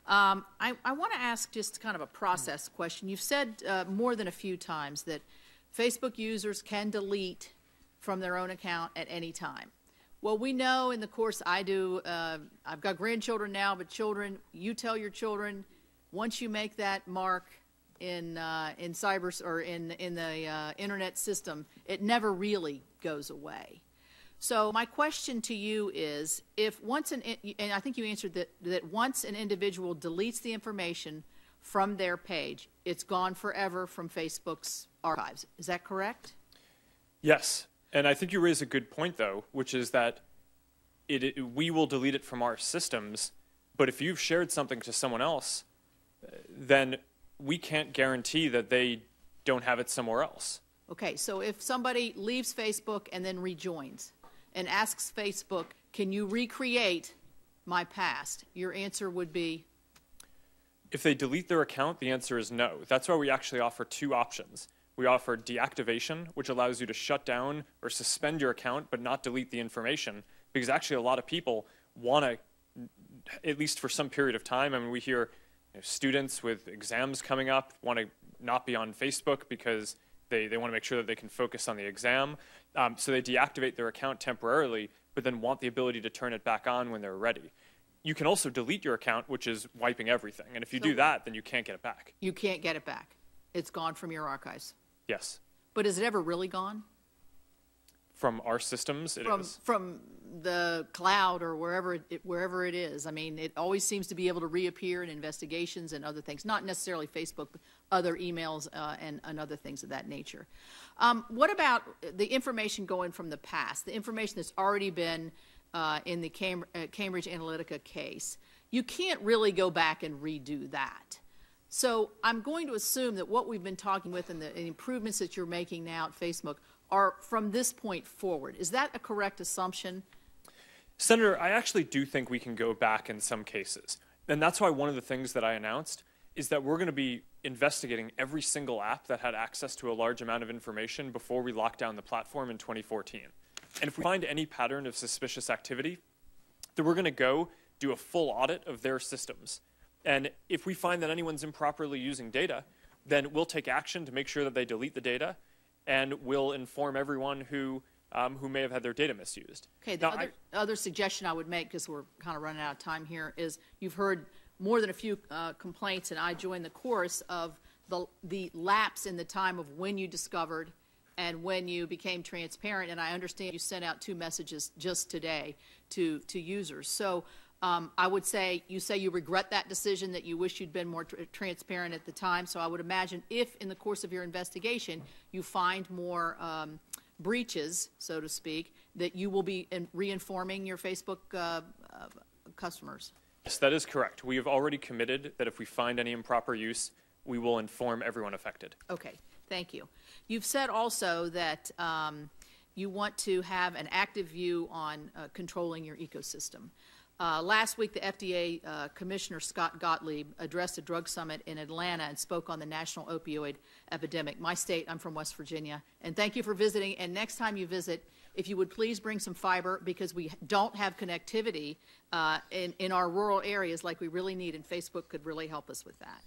I want to ask just kind of a process question. You've said more than a few times that Facebook users can delete from their own account at any time. Well, we know in the course I do, I've got grandchildren now, but children, you tell your children, once you make that mark in cyber or in the internet system, it never really goes away. So my question to you is, if once and I think you answered that once an individual deletes the information from their page, it's gone forever from Facebook's archives. Is that correct? Yes. And I think you raise a good point, though, which is that we will delete it from our systems, but if you've shared something to someone else, then we can't guarantee that they don't have it somewhere else. Okay, so if somebody leaves Facebook and then rejoins and asks Facebook, can you recreate my past? Your answer would be? If they delete their account, the answer is no. That's why we actually offer two options. We offer deactivation, which allows you to shut down or suspend your account but not delete the information, because actually a lot of people want to, at least for some period of time, I mean, we hear students with exams coming up want to not be on Facebook because they want to make sure that they can focus on the exam. So they deactivate their account temporarily, but then want the ability to turn it back on when they're ready. You can also delete your account, which is wiping everything. And if you do that, then you can't get it back. You can't get it back. It's gone from your archives. Yes. But is it ever really gone? From our systems, it is. From the cloud or wherever it is. I mean, it always seems to be able to reappear in investigations and other things. Not necessarily Facebook, but other emails and other things of that nature. What about the information going from the past, the information that's already been in the Cambridge Analytica case? You can't really go back and redo that. So I'm going to assume that what we've been talking with and the improvements that you're making now at Facebook are from this point forward. Is that a correct assumption? Senator, I actually do think we can go back in some cases. And that's why one of the things that I announced is that we're going to be investigating every single app that had access to a large amount of information before we lock down the platform in 2014. And if we find any pattern of suspicious activity, then we're going to go do a full audit of their systems. And if we find that anyone's improperly using data, then we'll take action to make sure that they delete the data, and we'll inform everyone who may have had their data misused. Okay, the other suggestion I would make, because we're kind of running out of time here, is you've heard more than a few complaints, and I join the chorus of the lapse in the time of when you discovered and when you became transparent. And I understand you sent out 2 messages just today to users. So I would say you regret that decision, that you wish you'd been more transparent at the time. So I would imagine if in the course of your investigation you find more breaches, so to speak, that you will be re-informing your Facebook customers. Yes, that is correct. We have already committed that if we find any improper use, we will inform everyone affected. Okay, thank you. You've said also that you want to have an active view on controlling your ecosystem. Last week, the FDA Commissioner Scott Gottlieb addressed a drug summit in Atlanta and spoke on the national opioid epidemic. My state, I'm from West Virginia, and thank you for visiting. And next time you visit, if you would please bring some fiber, because we don't have connectivity in our rural areas like we really need, and Facebook could really help us with that.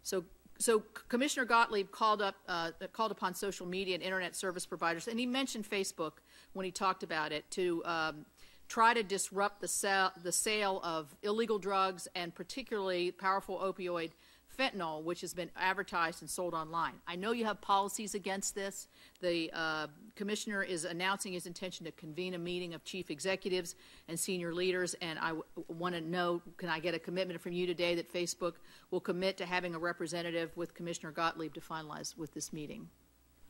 So Commissioner Gottlieb called upon social media and internet service providers, and he mentioned Facebook when he talked about it, to try to disrupt the sale of illegal drugs, and particularly powerful opioid fentanyl, which has been advertised and sold online. I know you have policies against this. The commissioner is announcing his intention to convene a meeting of chief executives and senior leaders, and I want to know, can I get a commitment from you today that Facebook will commit to having a representative with Commissioner Gottlieb to finalize with this meeting?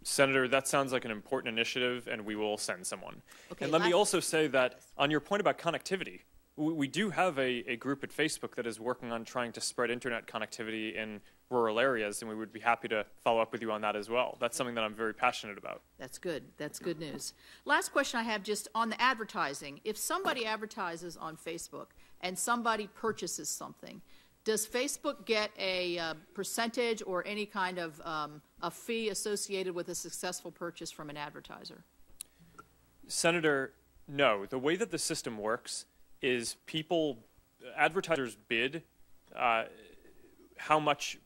Senator, that sounds like an important initiative, and we will send someone. Okay, and let me also say that on your point about connectivity, we do have a group at Facebook that is working on trying to spread internet connectivity in rural areas, and we would be happy to follow up with you on that as well. That's something that I'm very passionate about. That's good. That's good news. Last question I have, just on the advertising. If somebody advertises on Facebook and somebody purchases something, does Facebook get a percentage or any kind of a fee associated with a successful purchase from an advertiser? Senator, no. The way that the system works is advertisers bid how much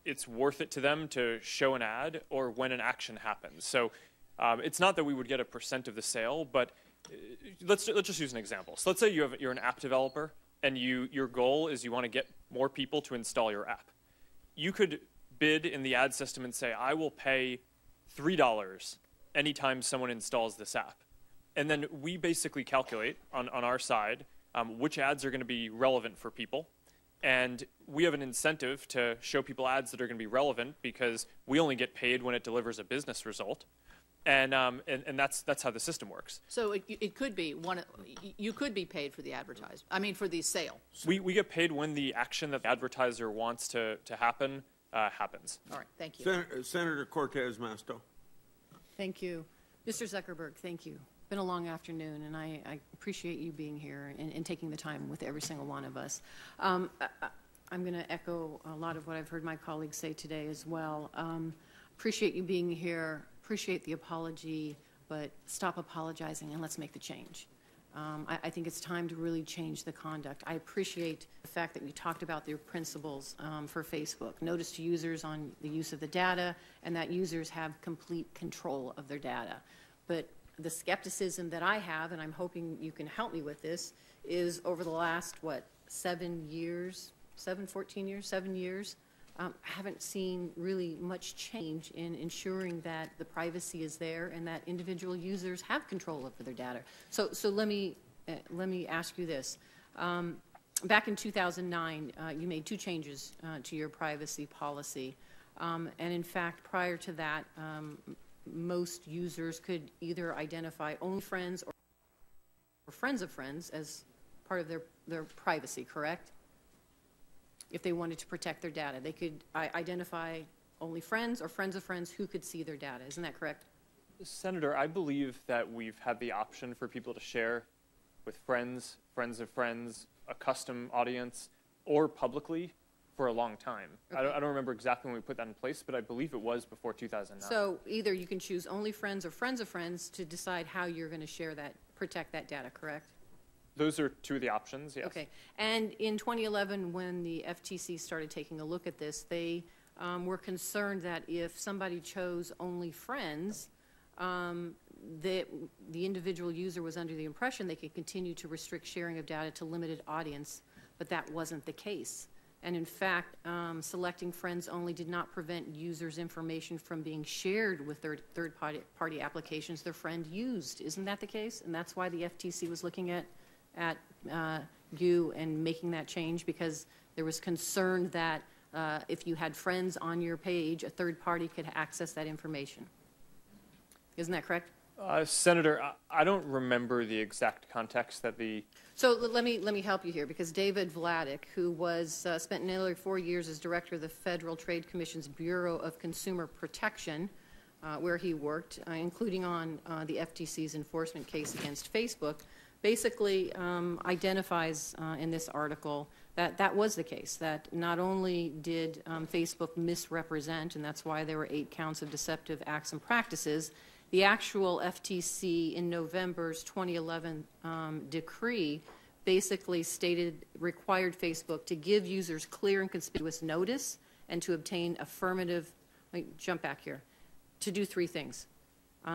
it's worth it to them to show an ad or when an action happens. So it's not that we would get a percent of the sale, but let's just use an example. So let's say you're an app developer, and your goal is you want to get more people to install your app. You could bid in the ad system and say, I will pay $3 anytime someone installs this app. And then we basically calculate on our side which ads are going to be relevant for people. And we have an incentive to show people ads that are going to be relevant because we only get paid when it delivers a business result. And that's how the system works. So it could be you could be paid for the advertisement. I mean, for the sale. We get paid when the action that the advertiser wants to happen happens. All right, thank you. Senator Cortez Masto. Thank you. Mr. Zuckerberg, thank you. Been a long afternoon, and I appreciate you being here and taking the time with every single one of us. I'm going to echo a lot of what I've heard my colleagues say today as well. Appreciate you being here. Appreciate the apology, but stop apologizing and let's make the change. I think it's time to really change the conduct. I appreciate the fact that you talked about your principles for Facebook. Notice to users on the use of the data, and that users have complete control of their data. But the skepticism that I have, and I'm hoping you can help me with this, is over the last, 7 years, 14 years, 7 years, haven't seen really much change in ensuring that the privacy is there and that individual users have control over their data. So let me ask you this. Back in 2009, you made 2 changes to your privacy policy. And in fact, prior to that, most users could either identify only friends or friends of friends as part of their privacy, correct? If they wanted to protect their data, they could identify only friends or friends of friends who could see their data. Isn't that correct? Senator, I believe that we've had the option for people to share with friends, friends of friends, a custom audience, or publicly for a long time. Okay. I don't remember exactly when we put that in place, but I believe it was before 2009. So either you can choose only friends or friends of friends to decide how you're going to share that, protect that data, correct? Those are 2 of the options, yes. Okay. And in 2011, when the FTC started taking a look at this, they were concerned that if somebody chose only friends, the individual user was under the impression they could continue to restrict sharing of data to limited audience, but that wasn't the case. And in fact, selecting friends only did not prevent users' information from being shared with third-party applications their friend used. Isn't that the case? And that's why the FTC was looking at you and making that change, because there was concern that if you had friends on your page, a third party could access that information. Isn't that correct? Senator, I don't remember the exact context that the... So let me help you here, because David Vladeck, who was spent nearly 4 years as director of the Federal Trade Commission's Bureau of Consumer Protection, where he worked, including on the FTC's enforcement case against Facebook, basically identifies in this article that that was the case, that not only did Facebook misrepresent, and that's why there were 8 counts of deceptive acts and practices, the actual FTC in November's 2011 decree basically required Facebook to give users clear and conspicuous notice and to obtain affirmative, let me jump back here, to do 3 things.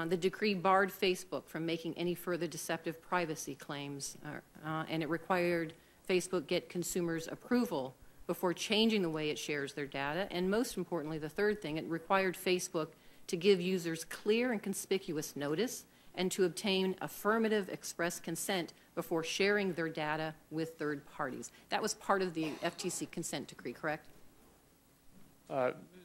The decree barred Facebook from making any further deceptive privacy claims, and it required Facebook get consumers' approval before changing the way it shares their data. And most importantly, the third thing, it required Facebook to give users clear and conspicuous notice and to obtain affirmative express consent before sharing their data with third parties. That was part of the FTC consent decree, correct?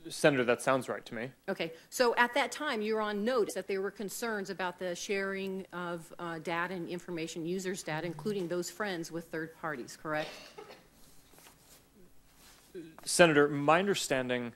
Senator, that sounds right to me. Okay, so at that time, you were on notice that there were concerns about the sharing of data and information, users' data, including those friends with third parties, correct? Senator, my understanding...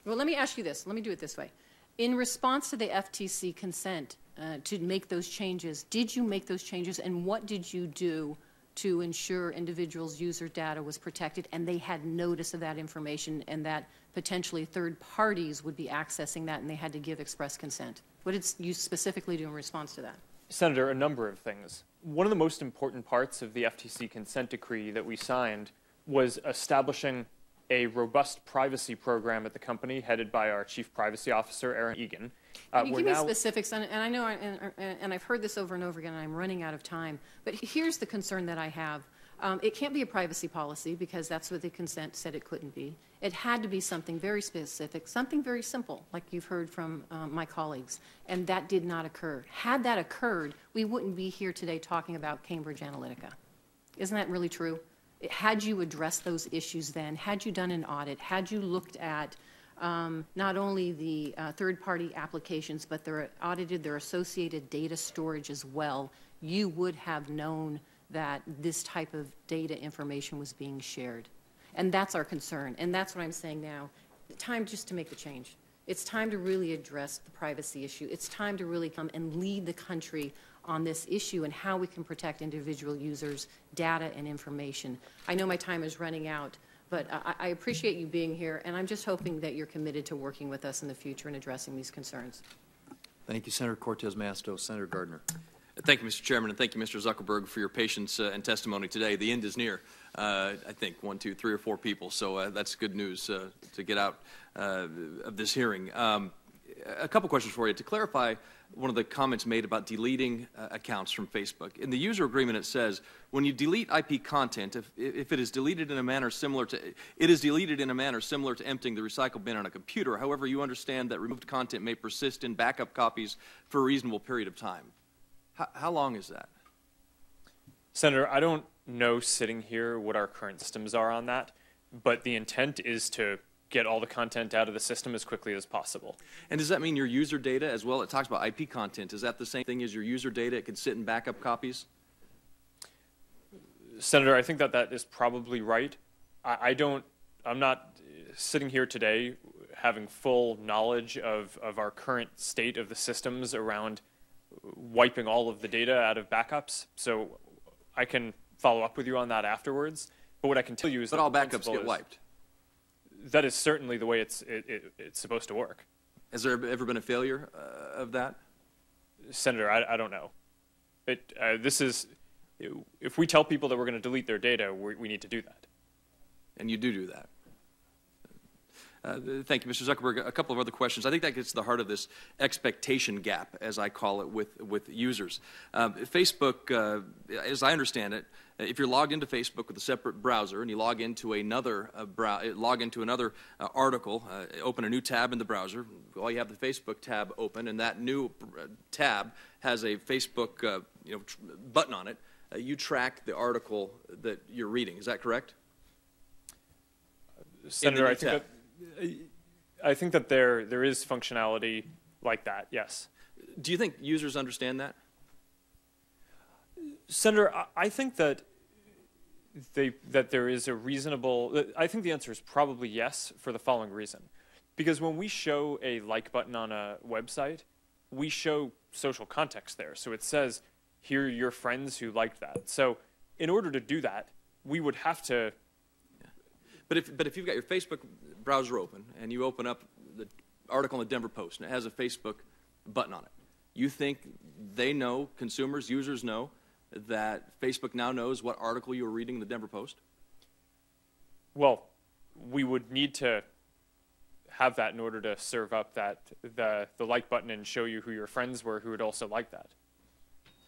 Well, let me ask you this. Let me do it this way. In response to the FTC consent to make those changes, did you make those changes, and what did you do to ensure individuals' user data was protected and they had notice of that information and that potentially third parties would be accessing that and they had to give express consent? What did you specifically do in response to that? Senator, a number of things. One of the most important parts of the FTC consent decree that we signed was establishing a robust privacy program at the company headed by our Chief Privacy Officer, Aaron Egan. Can you give me specifics, and I know, and I've heard this over and over again, and I'm running out of time, but here's the concern that I have. It can't be a privacy policy because that's what the consent said it couldn't be. It had to be something very specific, something very simple, like you've heard from my colleagues, and that did not occur. Had that occurred, we wouldn't be here today talking about Cambridge Analytica. Isn't that really true? Had you addressed those issues then, had you done an audit, had you looked at not only the third-party applications, but audited their associated data storage as well, you would have known that this type of data information was being shared. And that's our concern, and that's what I'm saying now. Time just to make the change. It's time to really address the privacy issue. It's time to really come and lead the country on this issue and how we can protect individual users' data and information. I know my time is running out, but I appreciate you being here, and I'm just hoping that you're committed to working with us in the future and addressing these concerns. Thank you, Senator Cortez Masto. Senator Gardner. Thank you, Mr. Chairman, and thank you, Mr. Zuckerberg, for your patience and testimony today. The end is near. I think 1, 2, 3, or 4 people, so that's good news to get out of this hearing. A couple questions for you. To clarify one of the comments made about deleting accounts from Facebook. In the user agreement, it says when you delete IP content, if it is deleted in a manner similar to emptying the recycle bin on a computer. However, you understand that removed content may persist in backup copies for a reasonable period of time. How long is that? Senator, I don't know sitting here what our current systems are on that, but the intent is to get all the content out of the system as quickly as possible. And does that mean your user data as well? It talks about IP content. Is that the same thing as your user data? It can sit in backup copies? Senator, I think that that is probably right. I'm not sitting here today having full knowledge of our current state of the systems around wiping all of the data out of backups, so I can follow up with you on that afterwards. But what I can tell you is that all backups get wiped. That is certainly the way it's supposed to work. Has there ever been a failure of that? Senator, I don't know. If we tell people that we're going to delete their data, we need to do that. And you do that. Thank you, Mr. Zuckerberg. A couple of other questions. I think that gets to the heart of this expectation gap, as I call it, with users. Facebook, as I understand it, if you're logged into Facebook with a separate browser and you log into another article, open a new tab in the browser, well, you have the Facebook tab open, and that new tab has a Facebook button on it. You track the article that you're reading. Is that correct? Senator, I think that there is functionality like that, yes. Do you think users understand that? Senator, I think that there is a reasonable, I think the answer is probably yes for the following reason. Because when we show a like button on a website, we show social context there. So it says, here are your friends who liked that. So in order to do that, we would have to. But if you've got your Facebook browser open and you open up the article in the Denver Post and it has a Facebook button on it, you think they know, consumers, users know, that Facebook now knows what article you were reading in the Denver Post? Well, we would need to have that in order to serve up the like button and show you who your friends were who would also like that.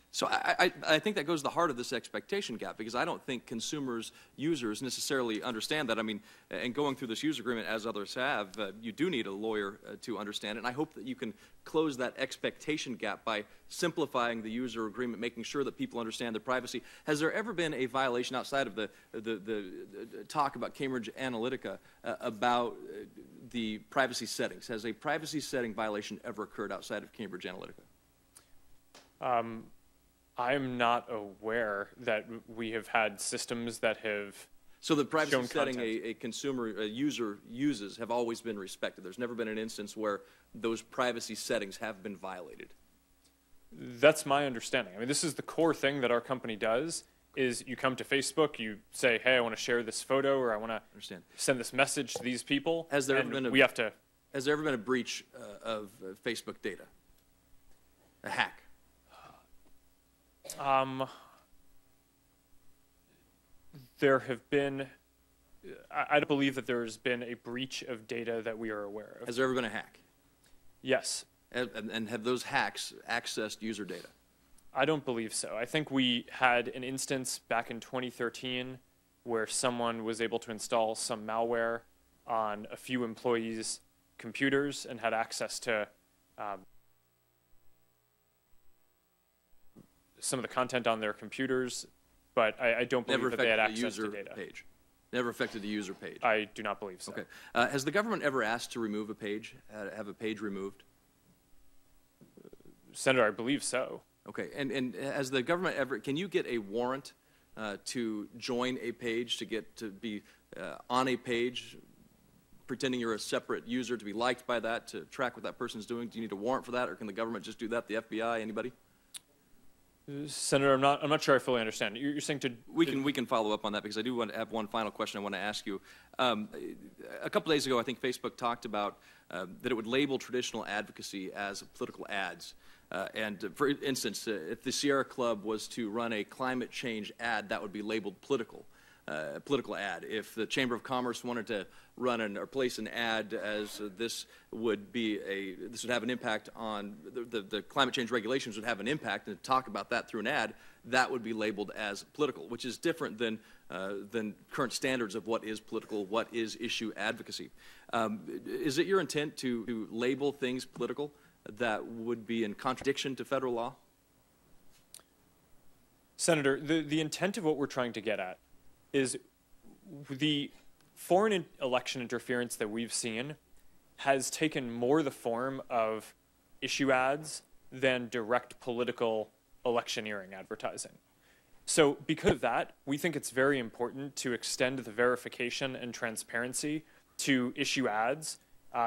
So I think that goes to the heart of this expectation gap, because I don't think consumers, users necessarily understand that. I mean, and going through this user agreement, as others have, you do need a lawyer to understand it. And I hope that you can close that expectation gap by simplifying the user agreement, making sure that people understand their privacy. Has there ever been a violation outside of the talk about Cambridge Analytica about the privacy settings? Has a privacy setting violation ever occurred outside of Cambridge Analytica? I'm not aware that we have had systems that have. So the privacy shown setting content. a user uses have always been respected. There's never been an instance where those privacy settings have been violated. That's my understanding. I mean, this is the core thing that our company does. Is you come to Facebook, you say, "Hey, I want to share this photo, or I want to send this message to these people." Has there ever been we have to? Has there ever been a breach of Facebook data? A hack? There have been. I don't believe that there has been a breach of data that we are aware of. Has there ever been a hack? Yes. And have those hacks accessed user data? I don't believe so. I think we had an instance back in 2013 where someone was able to install some malware on a few employees' computers and had access to some of the content on their computers, but I don't believe that they had access to data. Page. Never affected the user page. I do not believe so. Okay. Has the government ever asked to remove a page, have a page removed? Senator, I believe so. Okay. And has the government ever, can you get a warrant to join a page, to be on a page, pretending you're a separate user, to be liked by that, to track what that person's doing? Do you need a warrant for that, or can the government just do that, the FBI, anybody? Senator, I'm not sure I fully understand. You're saying to... We can follow up on that, because I do want to have one final question I want to ask you. A couple days ago, I think Facebook talked about that it would label traditional advocacy as political ads. And for instance, if the Sierra Club was to run a climate change ad, that would be labeled political ad. If the Chamber of Commerce wanted to run or place an ad as this would have an impact on the climate change regulations would have an impact, and to talk about that through an ad, that would be labeled as political, which is different than current standards of what is political, what is issue advocacy. Is it your intent to label things political that would be in contradiction to federal law? Senator, the intent of what we're trying to get at is the foreign election interference that we've seen has taken more the form of issue ads than direct political electioneering advertising. So because of that, we think it's very important to extend the verification and transparency to issue ads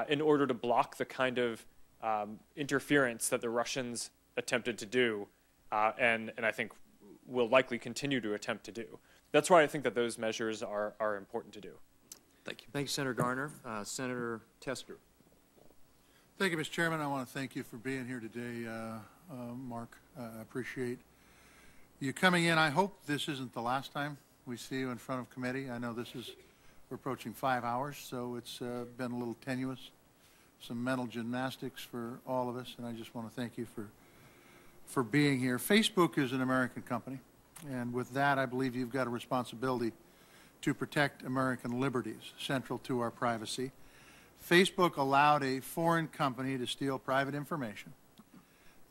in order to block the kind of interference that the Russians attempted to do and I think will likely continue to attempt to do. That's why I think that those measures are important to do. Thank you. Thank you, Senator Garner. Senator Tester. Thank you, Mr. Chairman. I want to thank you for being here today, Mark. I appreciate you coming in. I hope this isn't the last time we see you in front of committee. I know we're approaching 5 hours, so it's been a little tenuous, some mental gymnastics for all of us, and I just want to thank you for being here. Facebook is an American company, and with that, I believe you've got a responsibility to protect American liberties, central to our privacy. Facebook allowed a foreign company to steal private information.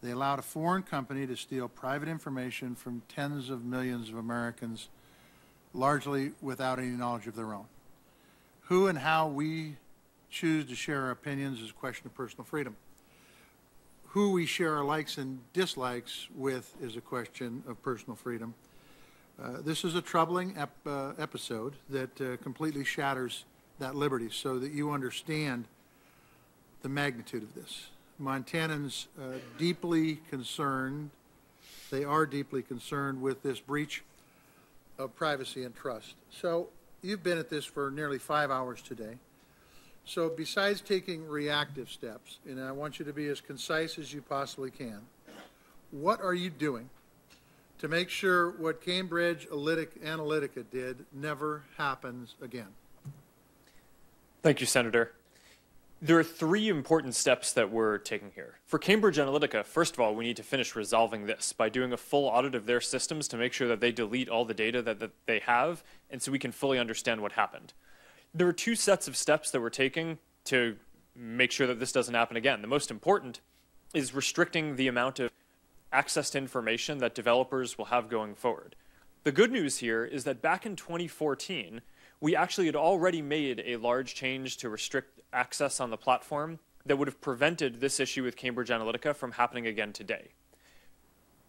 They allowed a foreign company to steal private information from tens of millions of Americans, largely without any knowledge of their own. Who and how we choose to share our opinions is a question of personal freedom. Who we share our likes and dislikes with is a question of personal freedom. This is a troubling episode that completely shatters that liberty, so that you understand the magnitude of this. Montanans deeply concerned, they are deeply concerned with this breach of privacy and trust. So you've been at this for nearly 5 hours today. So besides taking reactive steps, and I want you to be as concise as you possibly can, what are you doing to make sure what Cambridge Analytica did never happens again? Thank you, Senator. There are 3 important steps that we're taking here. For Cambridge Analytica, first of all, we need to finish resolving this by doing a full audit of their systems to make sure that they delete all the data that they have, and so we can fully understand what happened. There are 2 sets of steps that we're taking to make sure that this doesn't happen again. The most important is restricting the amount of access to information that developers will have going forward. The good news here is that back in 2014, we actually had already made a large change to restrict access on the platform that would have prevented this issue with Cambridge Analytica from happening again today.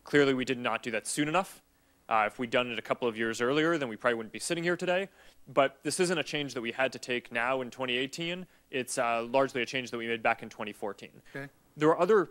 Clearly, we did not do that soon enough. If we'd done it a couple of years earlier, then we probably wouldn't be sitting here today. But this isn't a change that we had to take now in 2018. It's largely a change that we made back in 2014. Okay. There are other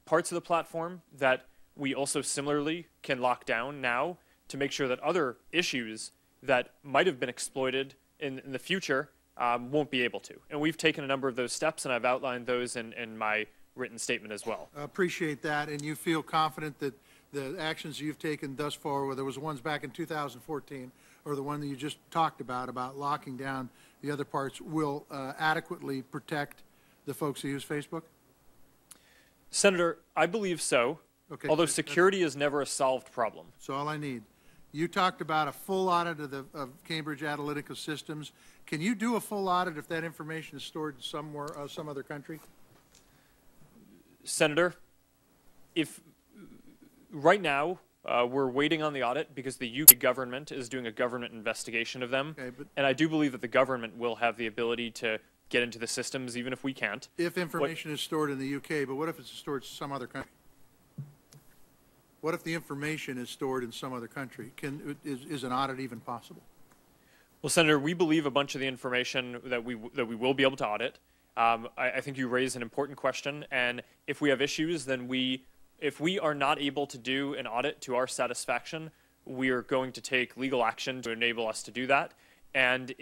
parts of the platform that we also similarly can lock down now to make sure that other issues that might have been exploited in the future won't be able to. And we've taken a number of those steps, and I've outlined those in my written statement as well. I appreciate that, and you feel confident that the actions you've taken thus far, whether it was the ones back in 2014 or the one that you just talked about locking down the other parts, will adequately protect the folks who use Facebook? Senator, I believe so, Okay. Although security is never a solved problem. So all I need. You talked about a full audit of Cambridge Analytica systems. Can you do a full audit if that information is stored somewhere, some other country? Senator, if right now we're waiting on the audit because the UK government is doing a government investigation of them, Okay, but and I do believe that the government will have the ability to get into the systems even if we can't. if information is stored in the UK, but what if it's stored in some other country? What if the information is stored in some other country? Is an audit even possible? Well, Senator, we believe a bunch of the information that we will be able to audit. I think you raise an important question, and if we have issues, then if we are not able to do an audit to our satisfaction, we are going to take legal action to enable us to do that. And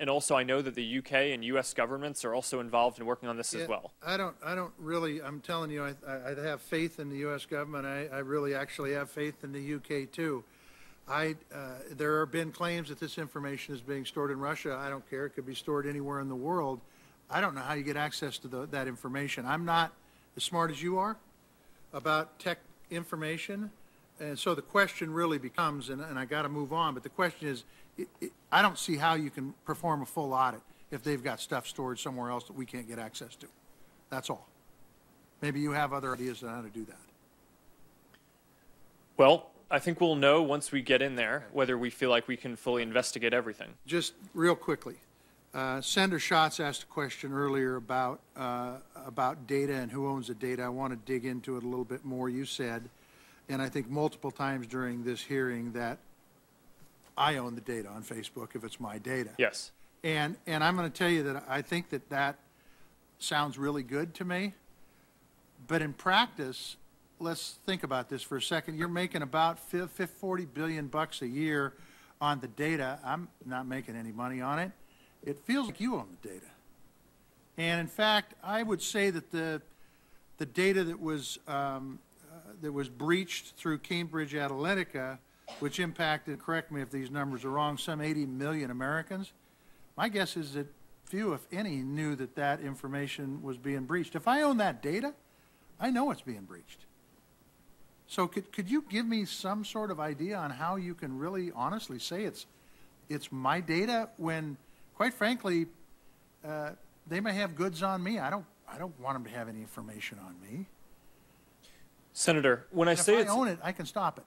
also I know that the UK and US governments are also involved in working on this as well. I don't really, I'm telling you, I have faith in the US government. I really actually have faith in the UK too. There have been claims that this information is being stored in Russia. I don't care. It could be stored anywhere in the world. I don't know how you get access to that information. I'm not as smart as you are about tech information. And so the question really becomes, and I got to move on, but the question is, I don't see how you can perform a full audit if they've got stuff stored somewhere else that we can't get access to. That's all. Maybe you have other ideas on how to do that. Well, I think we'll know once we get in there whether we feel like we can fully investigate everything. Just real quickly, Senator Schatz asked a question earlier about data and who owns the data. I want to dig into it a little bit more. You said, and I think multiple times during this hearing, that I own the data on Facebook if it's my data. Yes. And I'm going to tell you that I think that sounds really good to me. But in practice, let's think about this for a second. You're making about $40 billion a year on the data. I'm not making any money on it. It feels like you own the data. And in fact, I would say that the data that was breached through Cambridge Analytica, which impacted, correct me if these numbers are wrong, some 80 million Americans. My guess is that few, if any, knew that that information was being breached. If I own that data, I know it's being breached. So could you give me some sort of idea on how you can really honestly say it's my data when, quite frankly, they may have goods on me. I don't want them to have any information on me. Senator, when I say if I own it, I can stop it.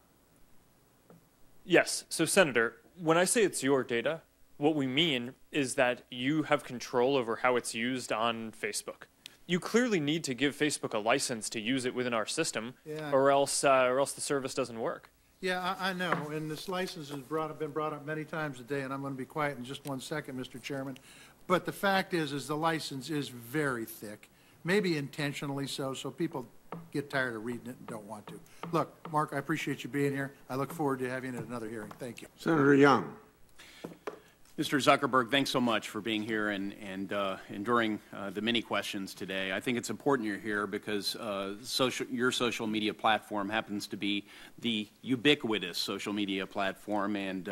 Yes. So, Senator, when I say it's your data, what we mean is that you have control over how it's used on Facebook. You clearly need to give Facebook a license to use it within our system, or else the service doesn't work. Yeah, I know, and this license has been brought up many times today, and I'm going to be quiet in just 1 second, Mr. Chairman. But the fact is the license is very thick, maybe intentionally so people get tired of reading it and don't want to. Look, Mark, I appreciate you being here. I look forward to having you at another hearing. Thank you. Senator Young. Mr. Zuckerberg, thanks so much for being here and enduring the many questions today. I think it's important you're here because your social media platform happens to be the ubiquitous social media platform, and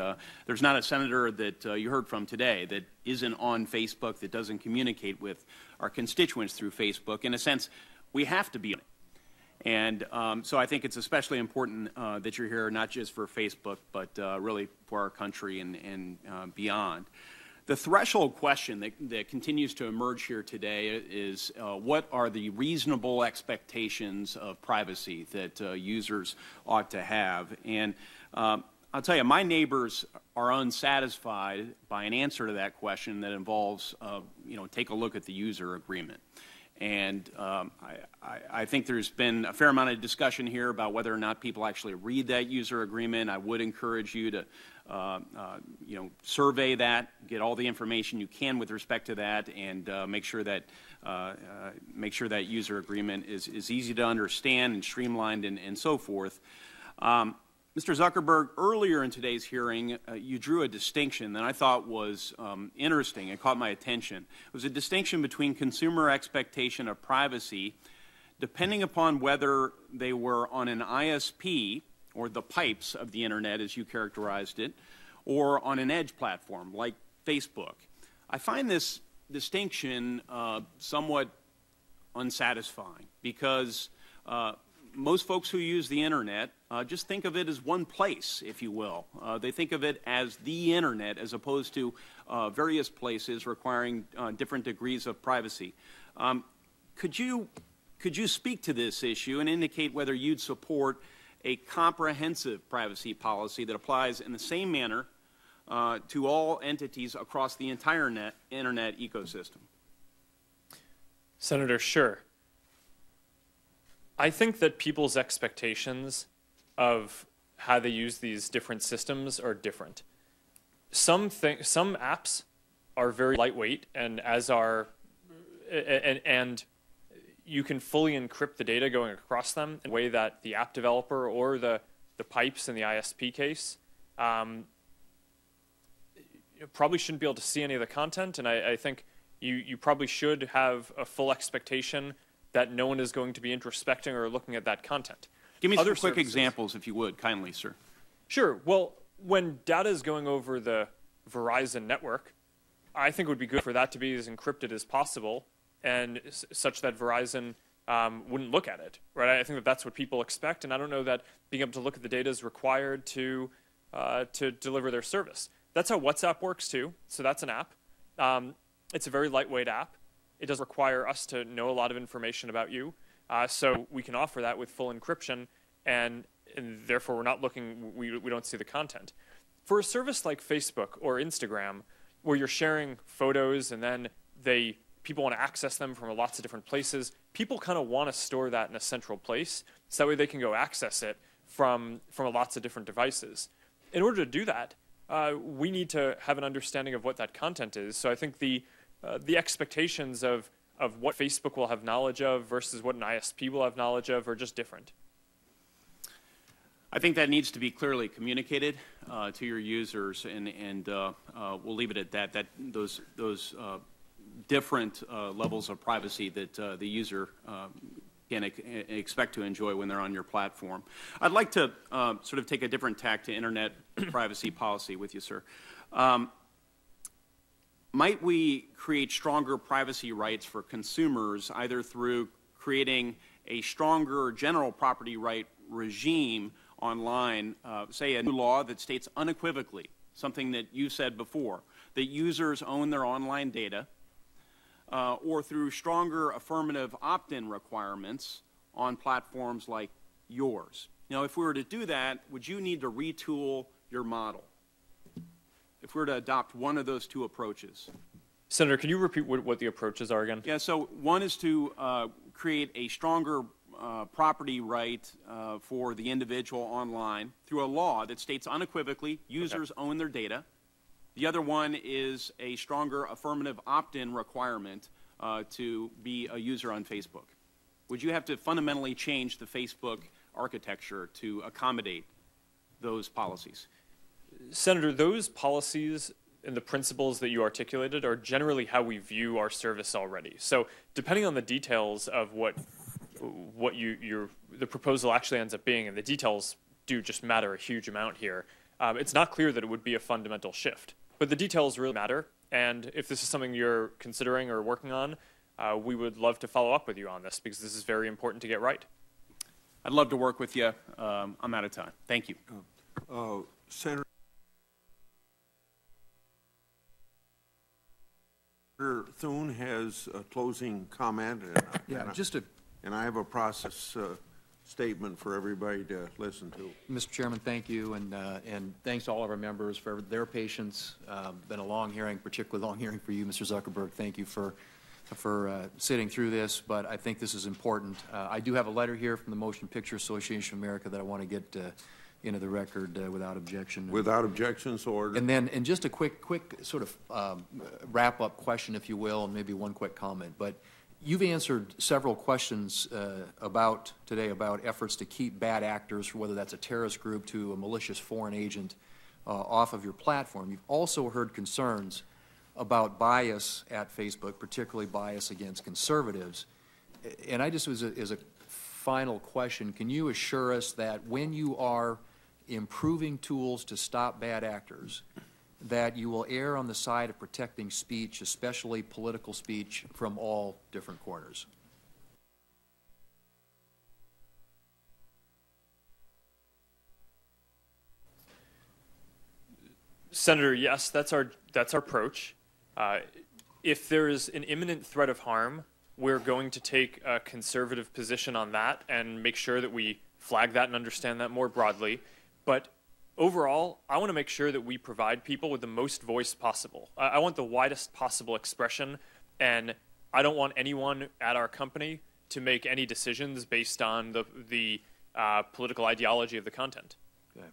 there's not a senator that you heard from today that isn't on Facebook, that doesn't communicate with our constituents through Facebook. In a sense, we have to be on it. And so I think it's especially important that you're here, not just for Facebook, but really for our country and beyond. The threshold question that continues to emerge here today is what are the reasonable expectations of privacy that users ought to have? And I'll tell you, my neighbors are unsatisfied by an answer to that question that involves, take a look at the user agreement. And I think there's been a fair amount of discussion here about whether or not people actually read that user agreement. I would encourage you to, survey that, get all the information you can with respect to that, and make sure that user agreement is easy to understand and streamlined and so forth. Mr. Zuckerberg, earlier in today's hearing, you drew a distinction that I thought was interesting and caught my attention. It was a distinction between consumer expectation of privacy depending upon whether they were on an ISP, or the pipes of the Internet as you characterized it, or on an edge platform like Facebook. I find this distinction somewhat unsatisfying because most folks who use the internet just think of it as one place, if you will. They think of it as the internet as opposed to various places requiring different degrees of privacy. Could you speak to this issue and indicate whether you'd support a comprehensive privacy policy that applies in the same manner to all entities across the entire internet ecosystem? Senator, sure. I think that people's expectations of how they use these different systems are different. Some apps are very lightweight, and and you can fully encrypt the data going across them in a way that the app developer or the pipes in the ISP case probably shouldn't be able to see any of the content, and I think you probably should have a full expectation that no one is going to be introspecting or looking at that content. Give me some quick examples, if you would, kindly, sir. Sure. Well, when data is going over the Verizon network, I think it would be good for that to be as encrypted as possible, and such that Verizon wouldn't look at it, right? I think that that's what people expect, and I don't know that being able to look at the data is required to deliver their service. That's how WhatsApp works too. So that's an app. It's a very lightweight app. It does require us to know a lot of information about you, so we can offer that with full encryption, and therefore we're not looking. We don't see the content. For a service like Facebook or Instagram, where you're sharing photos and then people want to access them from lots of different places, people kind of want to store that in a central place, so that way they can go access it from lots of different devices. In order to do that, we need to have an understanding of what that content is. So I think the expectations of what Facebook will have knowledge of versus what an ISP will have knowledge of are just different. I think that needs to be clearly communicated to your users, and we'll leave it at that. Those different levels of privacy that the user can expect to enjoy when they're on your platform. I'd like to sort of take a different tack to internet privacy policy with you, sir. Might we create stronger privacy rights for consumers, either through creating a stronger general property right regime online, say a new law that states unequivocally, something that you said before, that users own their online data, or through stronger affirmative opt-in requirements on platforms like yours? Now, if we were to do that, would you need to retool your model if we were to adopt one of those two approaches? Senator, can you repeat what the approaches are again? Yeah, so one is to create a stronger property right for the individual online through a law that states unequivocally users own their data. The other one is a stronger affirmative opt-in requirement to be a user on Facebook. Would you have to fundamentally change the Facebook architecture to accommodate those policies? Senator, those policies and the principles that you articulated are generally how we view our service already. So depending on the details of what the proposal actually ends up being, and the details do just matter a huge amount here, it's not clear that it would be a fundamental shift. But the details really matter, and if this is something you're considering or working on, we would love to follow up with you on this, because this is very important to get right. I'd love to work with you. I'm out of time. Thank you. Senator Thune has a closing comment. And I have a process statement for everybody to listen to. Mr. Chairman, thank you, and thanks to all of our members for their patience. Been a long hearing, particularly long hearing for you, Mr. Zuckerberg. Thank you for sitting through this, but I think this is important. I do have a letter here from the Motion Picture Association of America that I want to get into the record without objection. Without objections, order. And just a quick sort of wrap-up question, if you will, and maybe one quick comment. But you've answered several questions today about efforts to keep bad actors, whether that's a terrorist group to a malicious foreign agent, off of your platform. You've also heard concerns about bias at Facebook, particularly bias against conservatives. And I just, as a final question, can you assure us that when you are improving tools to stop bad actors, that you will err on the side of protecting speech, especially political speech, from all different corners? Senator, yes, that's our approach. If there is an imminent threat of harm, we're going to take a conservative position on that and make sure that we flag that and understand that more broadly. But overall, I want to make sure that we provide people with the most voice possible. I want the widest possible expression, and I don't want anyone at our company to make any decisions based on the political ideology of the content. Okay.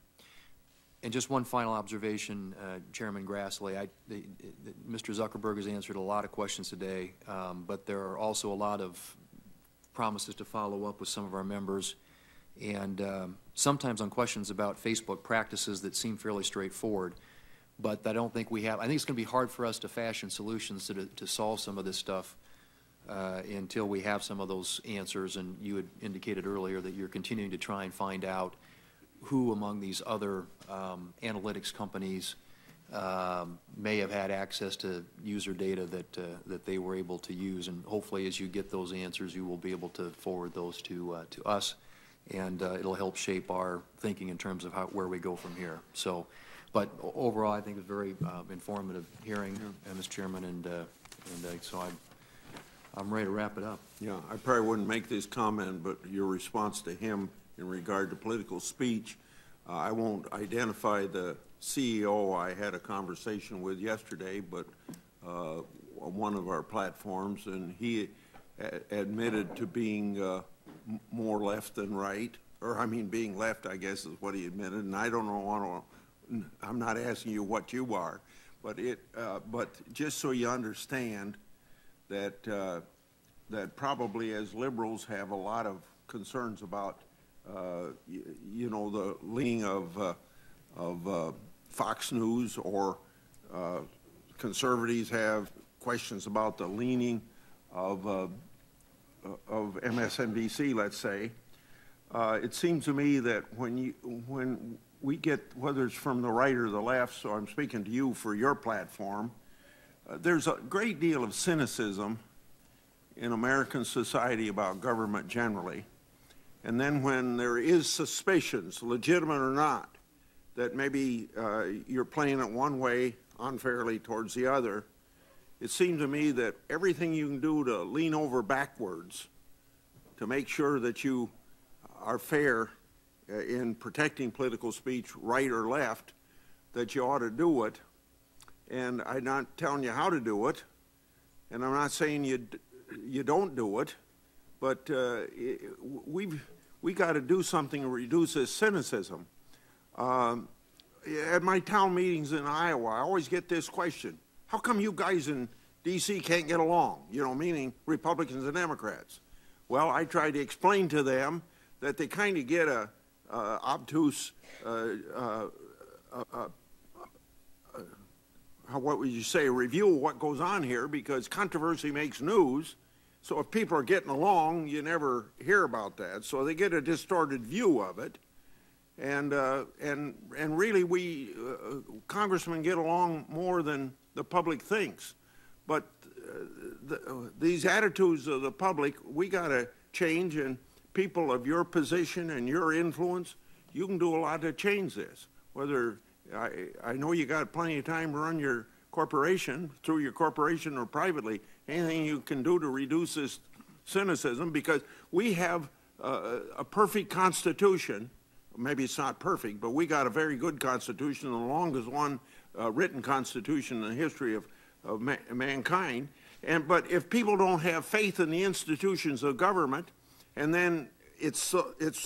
And just one final observation, Chairman Grassley. Mr. Zuckerberg has answered a lot of questions today, but there are also a lot of promises to follow up with some of our members. And sometimes on questions about Facebook practices that seem fairly straightforward, but I don't think we have. I think it's going to be hard for us to fashion solutions to solve some of this stuff until we have some of those answers. And you had indicated earlier that you're continuing to try and find out who among these other analytics companies may have had access to user data that they were able to use. And hopefully, as you get those answers, you will be able to forward those to us. And it'll help shape our thinking in terms of where we go from here. So, but overall, I think it's a very informative hearing, Mr. Chairman, and so I'm ready to wrap it up. Yeah, I probably wouldn't make this comment, but your response to him in regard to political speech, I won't identify the CEO I had a conversation with yesterday, but one of our platforms, and he admitted to being more left than right, or I mean being left, I guess is what he admitted, and I don't know, I'm not asking you what you are, but just so you understand that that probably as liberals have a lot of concerns about you know, the leaning of Fox News, or conservatives have questions about the leaning of MSNBC, let's say. It seems to me that when we get, whether it's from the right or the left, so I'm speaking to you for your platform, there's a great deal of cynicism in American society about government generally. And then when there is suspicions, legitimate or not, that maybe you're playing it one way unfairly towards the other, it seems to me that everything you can do to lean over backwards to make sure that you are fair in protecting political speech, right or left, that you ought to do it. And I'm not telling you how to do it, and I'm not saying you don't do it, but we got to do something to reduce this cynicism. At my town meetings in Iowa, I always get this question: how come you guys in D.C. can't get along? You know, meaning Republicans and Democrats. Well, I try to explain to them that they kind of get a obtuse, what would you say, a review of what goes on here, because controversy makes news. So if people are getting along, you never hear about that. So they get a distorted view of it. And really, we congressmen get along more than the public thinks. But these attitudes of the public, we got to change. And people of your position and your influence, you can do a lot to change this. Whether I know you got plenty of time to run your corporation, through your corporation or privately, anything you can do to reduce this cynicism, because we have a perfect Constitution. Maybe it's not perfect, but we got a very good Constitution, the longest one written Constitution in the history of mankind. But if people don't have faith in the institutions of government, and then it's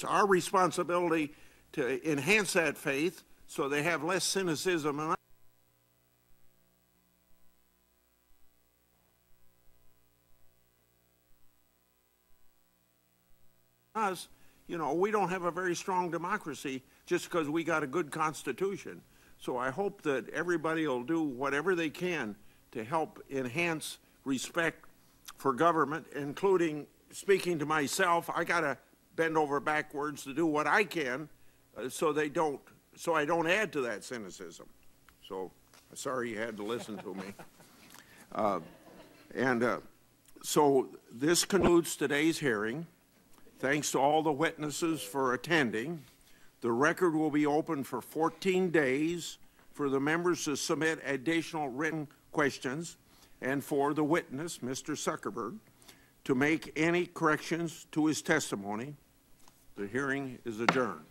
our responsibility to enhance that faith so they have less cynicism and us, you know, we don't have a very strong democracy just because we got a good Constitution. So I hope that everybody will do whatever they can to help enhance respect for government, including speaking to myself. I got to bend over backwards to do what I can so I don't add to that cynicism. So sorry you had to listen to me. So this concludes today's hearing. Thanks to all the witnesses for attending. The record will be open for 14 days for the members to submit additional written questions and for the witness, Mr. Zuckerberg, to make any corrections to his testimony. The hearing is adjourned.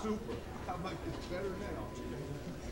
Super. How about this? Better now.